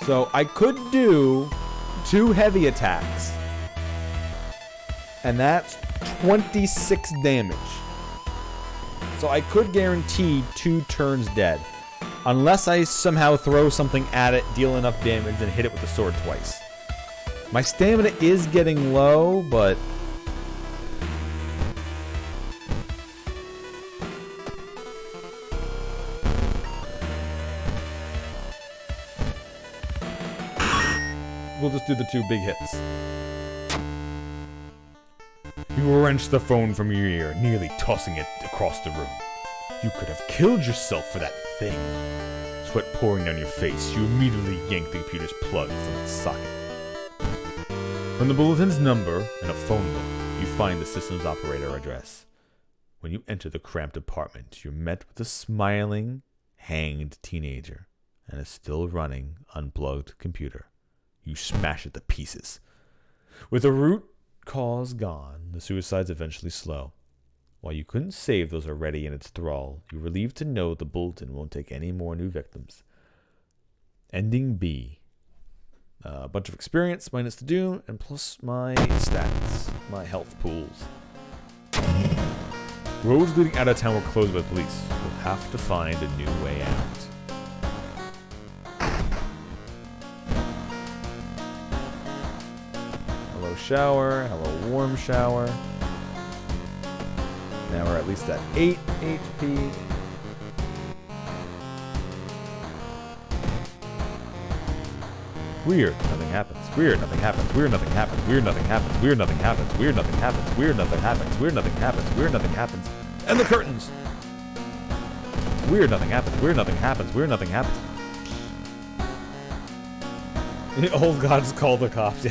So I could do 2 heavy attacks. And that's 26 damage. So I could guarantee 2 turns dead. Unless I somehow throw something at it, deal enough damage, and hit it with the sword twice. My stamina is getting low, but... we'll just do the 2 big hits. You wrenched the phone from your ear, nearly tossing it across the room. You could have killed yourself for that thing. Sweat pouring down your face, you immediately yanked the computer's plug from its socket. From the bulletin's number and a phone book, you find the system's operator address. When you enter the cramped apartment, you're met with a smiling, hanged teenager and a still running, unplugged computer. You smash it to pieces. With the root cause gone, the suicides eventually slow. While you couldn't save those already in its thrall, you're relieved to know the bulletin won't take any more new victims. Ending B. A bunch of experience minus the doom, and plus my stats, my health pools. Roads leading out of town were closed by the police. You'll have to find a new way out. Hello shower, hello warm shower. Now we're at least at 8 HP. Weird, nothing happens. Weird, nothing happens. Weird, nothing happens. Weird, nothing happens. Weird, nothing happens. Weird, nothing happens. Weird, nothing happens. Weird, nothing happens. Weird, nothing happens. And the curtains! Weird, nothing happens. Weird, nothing happens. Weird, nothing happens. The old gods call the cops.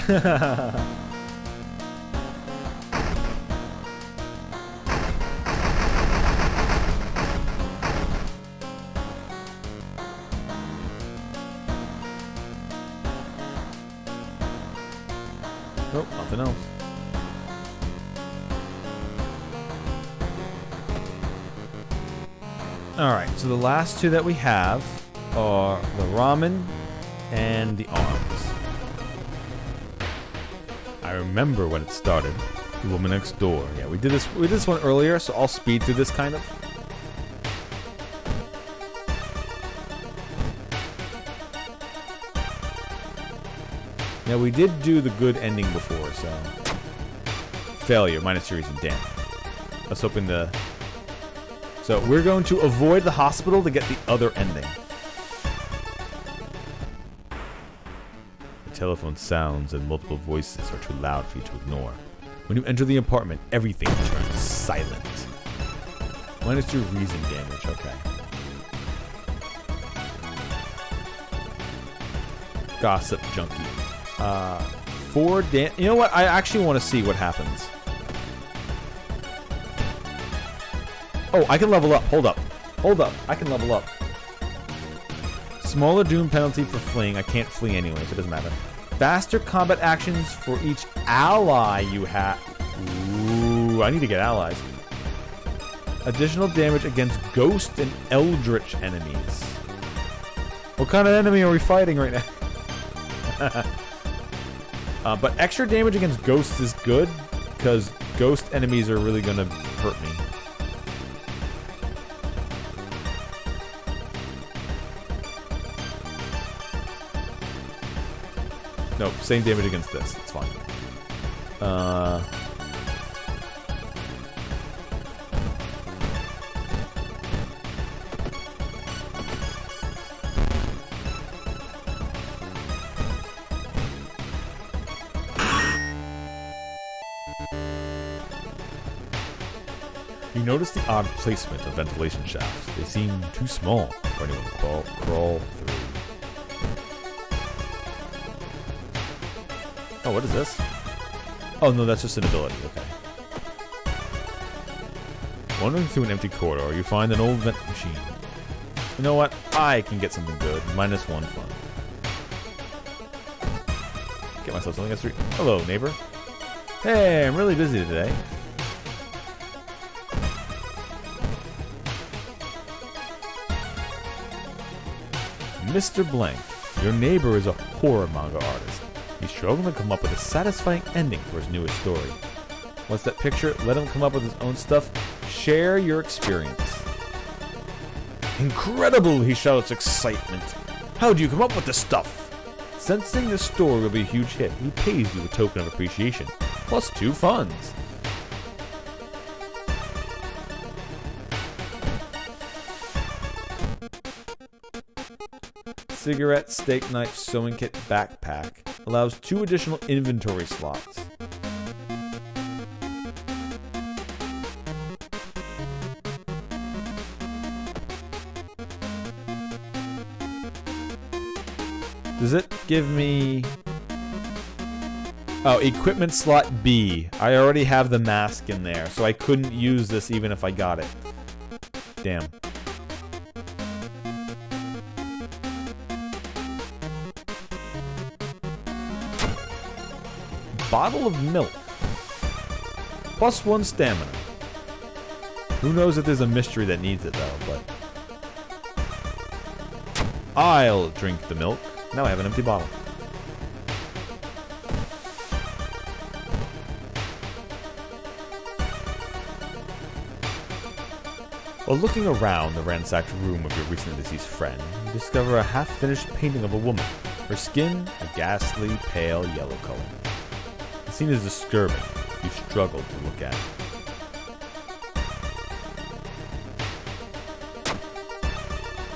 Nope, nothing else. Alright, so the last two that we have are the ramen and the arms. I remember when it started. The woman next door. Yeah, we did this one earlier, so I'll speed through this kind of. Now we did do the good ending before, so failure minus your reason. Damn. Let's open the. So we're going to avoid the hospital to get the other ending. The telephone sounds and multiple voices are too loud for you to ignore. When you enter the apartment, everything turns silent. Minus your reason damage. Okay. Gossip junkie. 4 damage. You know what? I actually want to see what happens. Oh, I can level up. Hold up. Hold up. I can level up. Smaller doom penalty for fleeing. I can't flee anyway, so it doesn't matter. Faster combat actions for each ally you have. Ooh, I need to get allies. Additional damage against ghost and eldritch enemies. What kind of enemy are we fighting right now? But extra damage against ghosts is good, because ghost enemies are really going to hurt me. Nope, same damage against this. It's fine. You notice the odd placement of ventilation shafts. They seem too small for anyone to crawl through. Oh, what is this? Oh, no, that's just an ability. Okay. Wandering through an empty corridor, you find an old vent machine. You know what? I can get something good. -1 fun. Get myself something that's Hello, neighbor. Hey, I'm really busy today. Mr. Blank, your neighbor is a horror manga artist. He's struggling to come up with a satisfying ending for his newest story. What's that picture? Let him come up with his own stuff. Share your experience. Incredible, he shouts excitement. How do you come up with this stuff? Sensing this story will be a huge hit, he pays you a token of appreciation, plus 2 funds. Cigarette, steak knife, sewing kit, backpack. Allows 2 additional inventory slots. Does it give me... Oh, equipment slot B. I already have the mask in there, so I couldn't use this even if I got it. Damn. Bottle of milk. +1 stamina. Who knows if there's a mystery that needs it though, but... I'll drink the milk. Now I have an empty bottle. While looking around the ransacked room of your recently deceased friend, you discover a half-finished painting of a woman. Her skin, a ghastly, pale yellow color. The scene is disturbing. You struggle to look at it.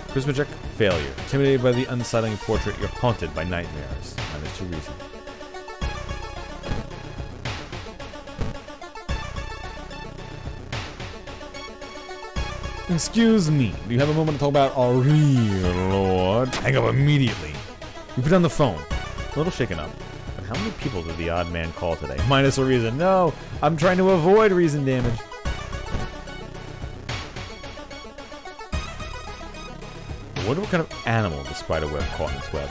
Charisma check, failure. Intimidated by the unsettling portrait, you're haunted by nightmares. -2 reason. Excuse me, do you have a moment to talk about our real lord? Hang up immediately. You put down the phone. A little shaken up. But how many people did the odd man call today? -1 reason. No, I'm trying to avoid reason damage. I wonder what kind of animal the spider web caught in its web.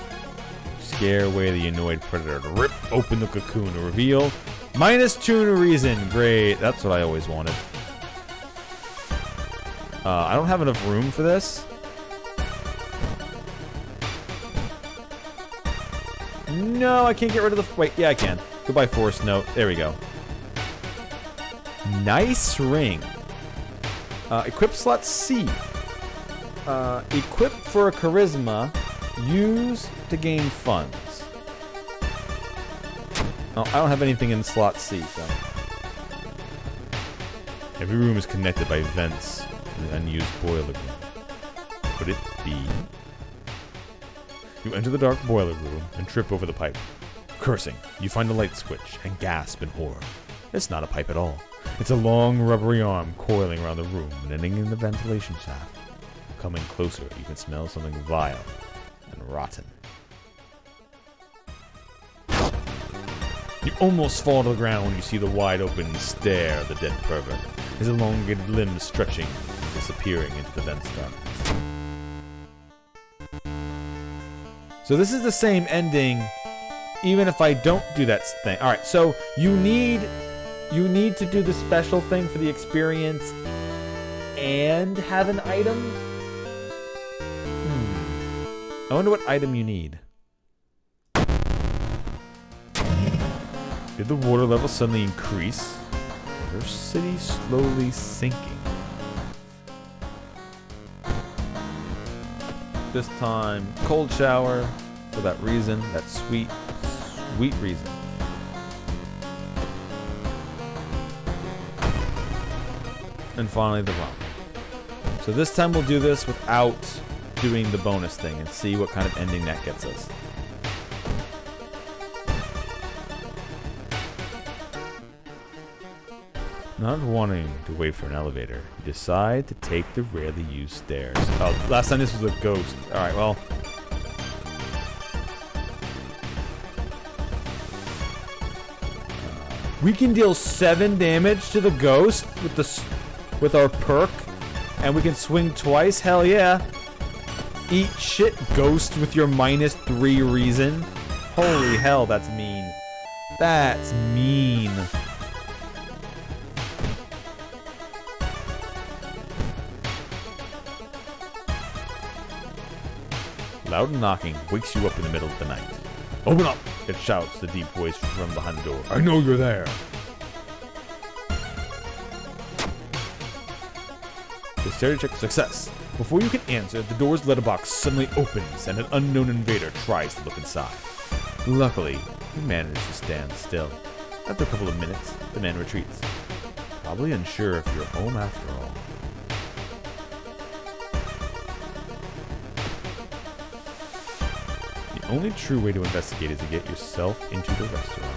Scare away the annoyed predator to rip open the cocoon to reveal -2 reason. Great, that's what I always wanted. I don't have enough room for this. No, I can't get rid of the... Wait, yeah, I can. Goodbye, Force Note. There we go. Nice ring. Equip slot C. Equip for a charisma. Use to gain funds. Oh, I don't have anything in slot C, so... Every room is connected by vents. The unused boiler room. Could it be? You enter the dark boiler room and trip over the pipe. Cursing, you find a light switch and gasp in horror. It's not a pipe at all. It's a long rubbery arm coiling around the room and ending in the ventilation shaft. Coming closer, you can smell something vile and rotten. You almost fall to the ground when you see the wide open stare of the dead pervert. His elongated limbs stretching, disappearing into the dense darkness. So this is the same ending, even if I don't do that thing. All right, so you need to do the special thing for the experience and have an item. I wonder what item you need. Did the water level suddenly increase? Your city slowly sinking. This time, cold shower for that reason, that sweet, sweet reason. And finally, the rum. So this time we'll do this without doing the bonus thing and see what kind of ending that gets us. Not wanting to wait for an elevator, you decide to take the rarely used stairs. Oh, last time this was a ghost. Alright, well. We can deal 7 damage to the ghost with our perk, and we can swing twice? Hell yeah. Eat shit, ghost, with your -3 reason. Holy hell, that's mean. That's mean. Loud knocking wakes you up in the middle of the night. Open up! It shouts, the deep voice from behind the door. I know you're there! Dexterity check success. Before you can answer, the door's letterbox suddenly opens and an unknown invader tries to look inside. Luckily, you manage to stand still. After a couple of minutes, the man retreats. Probably unsure if you're home after all. The only true way to investigate is to get yourself into the restaurant.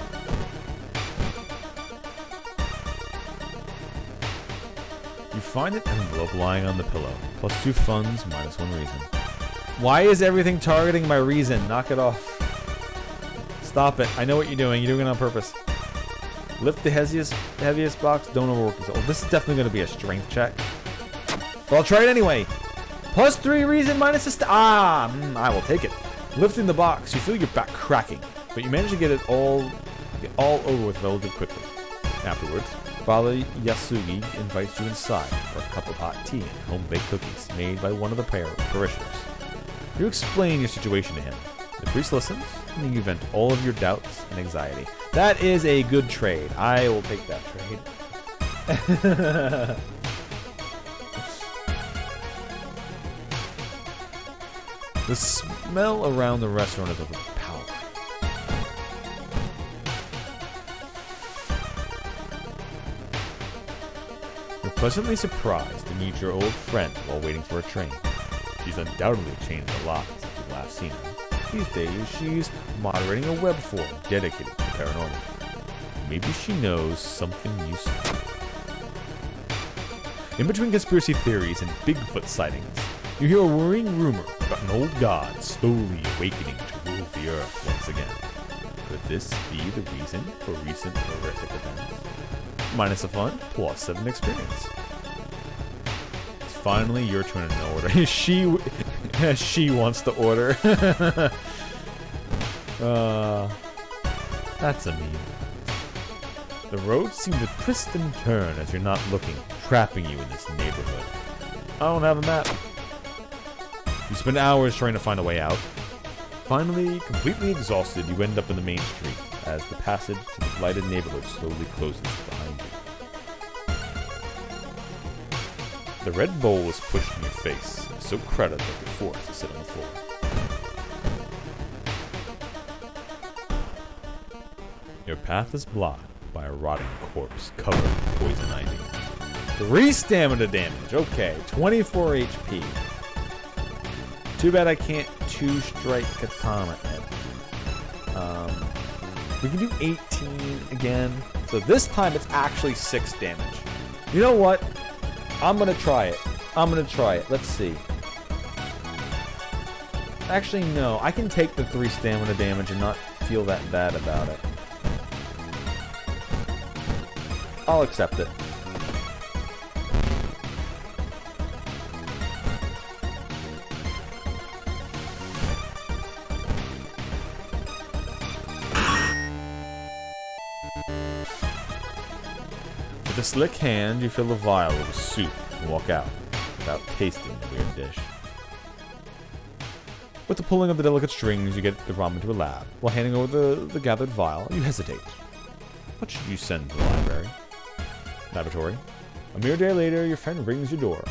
You find an envelope lying on the pillow. +2 funds, -1 reason. Why is everything targeting my reason? Knock it off. Stop it. I know what you're doing. You're doing it on purpose. Lift the heaviest box. Don't overwork yourself. Oh, this is definitely going to be a strength check. But I'll try it anyway. +3 reason, minus a I will take it. Lifting the box, you feel your back cracking, but you manage to get it all over with relatively quickly. Afterwards, Father Yasugi invites you inside for a cup of hot tea and home-baked cookies made by one of the parishioners. You explain your situation to him. The priest listens, and you vent all of your doubts and anxiety. That is a good trade. I will take that trade. The smell around the restaurant is overpowering. You're pleasantly surprised to meet your old friend while waiting for a train. She's undoubtedly changed a lot since you've last seen her. These days, she's moderating a web forum dedicated to the paranormal. Maybe she knows something useful. In between conspiracy theories and Bigfoot sightings, you hear a worrying rumor about an old god slowly awakening to rule the earth once again. Could this be the reason for recent horrific events? Minus a fun, plus 7 experience. It's finally your turn to order. She wants to order. That's a meme. The roads seem to twist and turn as you're not looking, trapping you in this neighborhood. I don't have a map. You spend hours trying to find a way out. Finally, completely exhausted, you end up in the main street as the passage to the blighted neighborhood slowly closes behind you. The red bowl is pushed in your face, so crowded that you're forced to sit on the floor. Your path is blocked by a rotting corpse covered in poison ivy. 3 stamina damage. Okay, 24 HP. Too bad I can't 2-strike katana at him. We can do 18 again. So this time it's actually 6 damage. You know what? I'm gonna try it. Let's see. Actually, no. I can take the 3 stamina damage and not feel that bad about it. I'll accept it. With a slick hand, you fill a vial of soup and walk out without tasting the weird dish. With the pulling of the delicate strings, you get the ramen to a lab. While handing over the gathered vial, you hesitate. What should you send to the laboratory? A mere day later, your friend rings your door.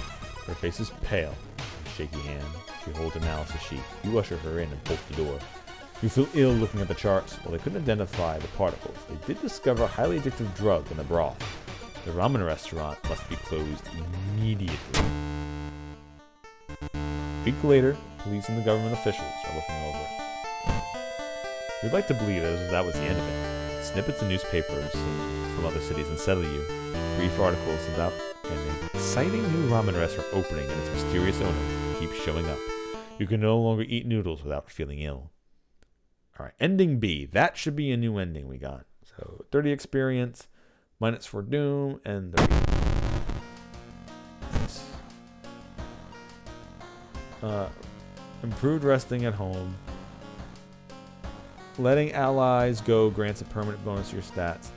Her face is pale, with a shaky hand. She holds an analysis sheet. You usher her in and bolt the door. You feel ill looking at the charts. While they couldn't identify the particles, they did discover a highly addictive drug in the broth. The ramen restaurant must be closed immediately. A week later, police and the government officials are looking over it. We'd like to believe that was the end of it. Snippets of newspapers from other cities unsettle you. Brief articles about an exciting new ramen restaurant opening and its mysterious owner keeps showing up. You can no longer eat noodles without feeling ill. Alright, ending B. That should be a new ending we got. So 30 experience, minus for Doom, and 30. Nice. Improved resting at home. Letting allies go grants a permanent bonus to your stats.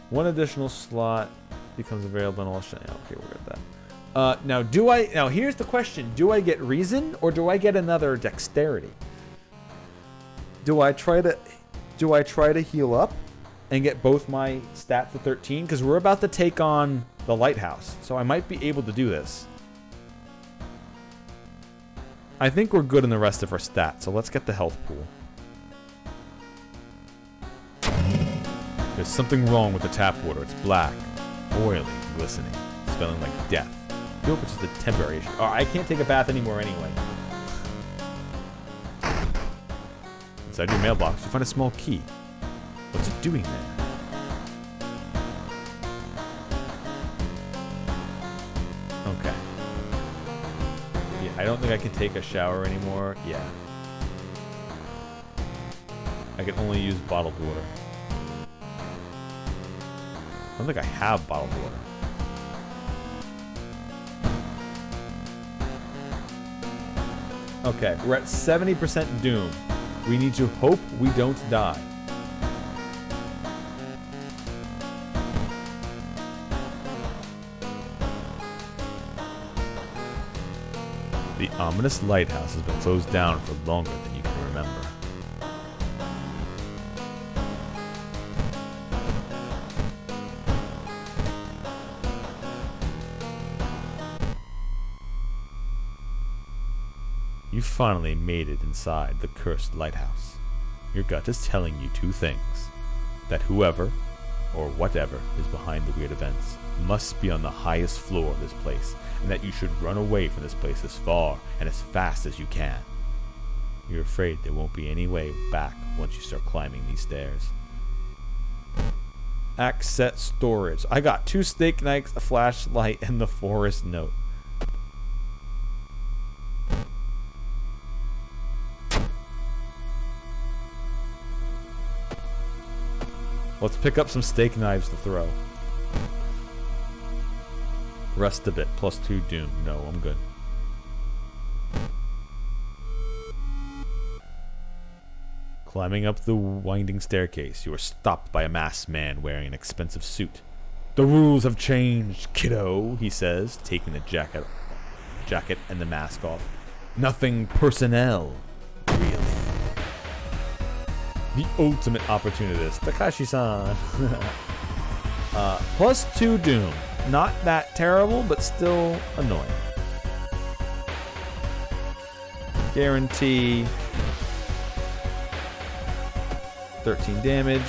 1 additional slot becomes available in all okay, we'll get that. Now here's the question. Do I get reason or do I get another dexterity? Do I try to heal up and get both my stats to 13? Because we're about to take on the lighthouse. So I might be able to do this. I think we're good in the rest of our stats, so let's get the health pool. There's something wrong with the tap water. It's black, oily, glistening, smelling like death. I hope it's just a temporary issue. Oh, I can't take a bath anymore anyway. Inside your mailbox, you find a small key. What's it doing there? Okay. Yeah, I don't think I can take a shower anymore. Yeah. I can only use bottled water. I don't think I have bottled water. Okay, we're at 70% doom. We need to hope we don't die. The ominous lighthouse has been closed down for longer than you can remember. You finally made it inside the cursed lighthouse. Your gut is telling you two things. That whoever, or whatever, is behind the weird events must be on the highest floor of this place, and that you should run away from this place as far and as fast as you can. You're afraid there won't be any way back once you start climbing these stairs. Access storage. I got 2 steak knives, a flashlight, and the forest note. Let's pick up some steak knives to throw. Rest a bit, +2 doom. No, I'm good. Climbing up the winding staircase, you are stopped by a masked man wearing an expensive suit. The rules have changed, kiddo, he says, taking the jacket and the mask off. Nothing personnel, really. The ultimate opportunist, Takashi-san. +2 doom. Not that terrible, but still annoying. Guarantee 13 damage.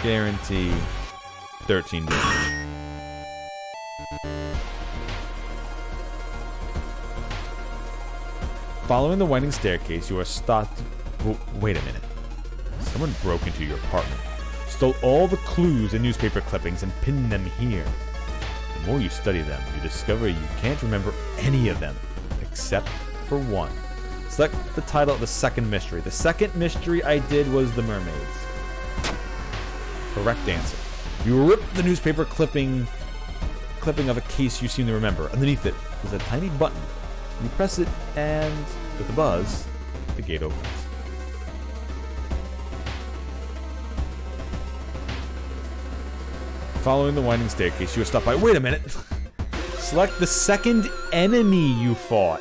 Guarantee 13 damage. Following the winding staircase, you are stopped. Wait a minute. Someone broke into your apartment, stole all the clues and newspaper clippings, and pinned them here. The more you study them, you discover you can't remember any of them, except for one. Select the title of the second mystery. The second mystery I did was the mermaids. Correct answer. You rip the newspaper clipping of a case you seem to remember. Underneath it is a tiny button. You press it, and with a buzz, the gate opens. Following the winding staircase, you are stopped by. Wait a minute! Select the second enemy you fought.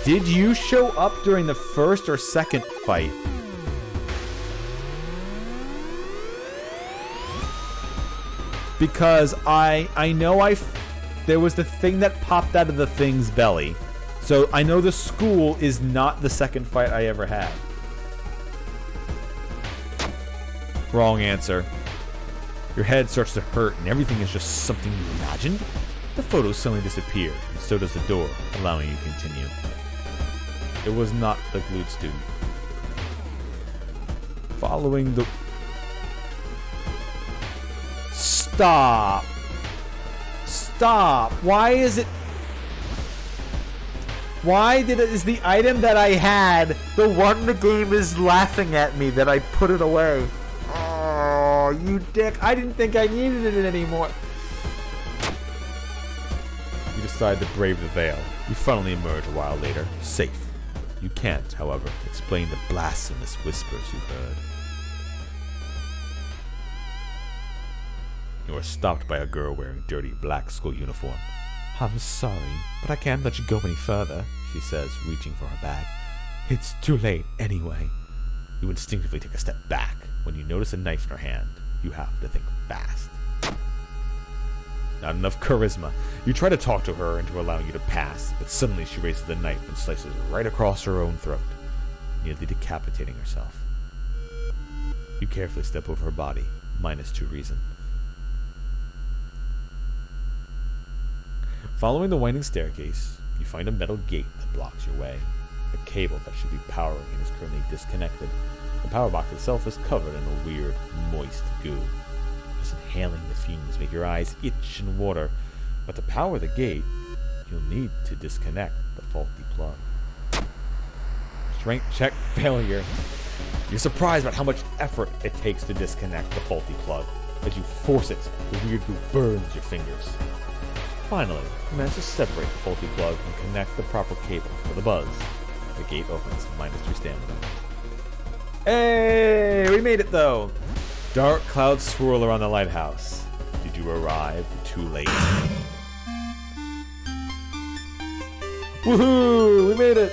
Did you show up during the first or second fight? Because I know there was the thing that popped out of the thing's belly. So I know the school is not the second fight I ever had. Wrong answer. Your head starts to hurt and everything is just something you imagined. The photos suddenly disappear, and so does the door, allowing you to continue. It was not the glued student. Following the... Stop! Stop! Why is it... Why is the item that I had the one the game is laughing at me that I put it away? Oh, you dick. I didn't think I needed it anymore. You decide to brave the veil. You finally emerge a while later, safe. You can't, however, explain the blasphemous whispers you heard. You are stopped by a girl wearing dirty black school uniform. I'm sorry, but I can't let you go any further, she says, reaching for her bag. It's too late anyway. You instinctively take a step back. When you notice a knife in her hand, you have to think fast. Not enough charisma. You try to talk to her into allowing you to pass, but suddenly she raises the knife and slices right across her own throat, nearly decapitating herself. You carefully step over her body, -2 reason. Following the winding staircase, you find a metal gate that blocks your way. The cable that should be powering it is currently disconnected. The power box itself is covered in a weird, moist goo. Just Inhaling the fumes make your eyes itch and water. But to power the gate, you'll need to disconnect the faulty plug. Strength check failure. You're surprised about how much effort it takes to disconnect the faulty plug. As you force it, the weird goo burns your fingers. Finally, you manage to separate the faulty plug and connect the proper cable for the buzz. The gate opens, -3 stamina. Hey, we made it though! Dark clouds swirl around the lighthouse. Did you arrive too late? Woohoo! We made it!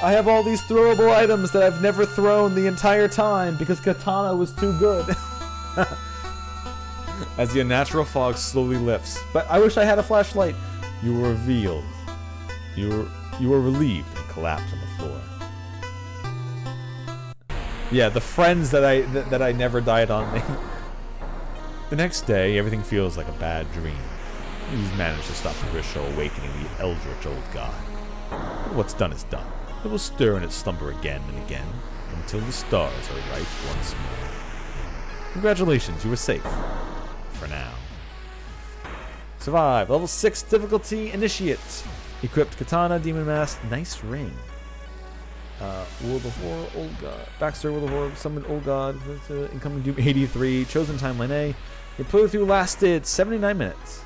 I have all these throwable items that I've never thrown the entire time because Katana was too good. As the unnatural fog slowly lifts, But I wish I had a flashlight. you were revealed. You were relieved and collapsed on the floor. Yeah, the friends that I never died on me. The next day, everything feels like a bad dream. You've managed to stop Grisha awakening the eldritch old god. But what's done is done. It will stir in its slumber again and again, until the stars are right once more. Congratulations, you were safe. For now. Survive. Level 6 difficulty initiate. Equipped katana, demon mask, nice ring. World of Horror, old god. Backstory, World of Horror, summoned old god. Incoming Doom 83. Chosen timeline A. Your playthrough lasted 79 minutes.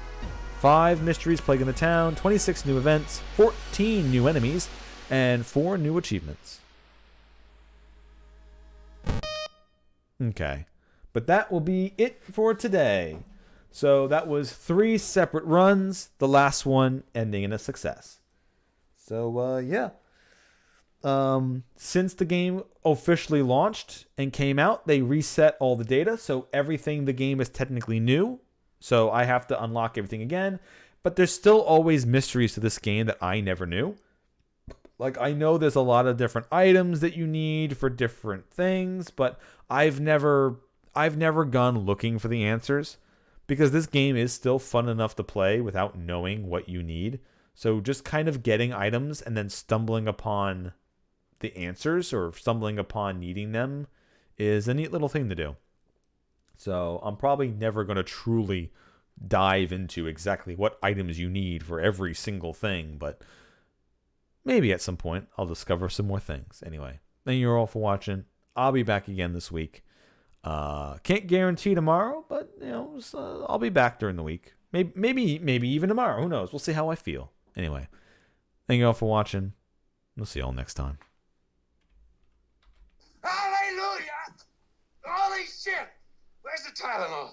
5 mysteries plaguing the town, 26 new events, 14 new enemies, and 4 new achievements. Okay. But that will be it for today. So that was 3 separate runs, the last one ending in a success. So, yeah. Since the game officially launched and came out, they reset all the data, so everything the game is technically new. So I have to unlock everything again. But there's still always mysteries to this game that I never knew. Like, I know there's a lot of different items that you need for different things, but I've never gone looking for the answers. Because this game is still fun enough to play without knowing what you need. So just kind of getting items and then stumbling upon the answers or stumbling upon needing them is a neat little thing to do. So I'm probably never going to truly dive into exactly what items you need for every single thing, but maybe at some point I'll discover some more things. Anyway, thank you all for watching. I'll be back again this week. Can't guarantee tomorrow, but you know, I'll be back during the week. Maybe even tomorrow. Who knows? We'll see how I feel. Anyway, thank you all for watching. We'll see you all next time. Hallelujah! Holy shit! Where's the Tylenol?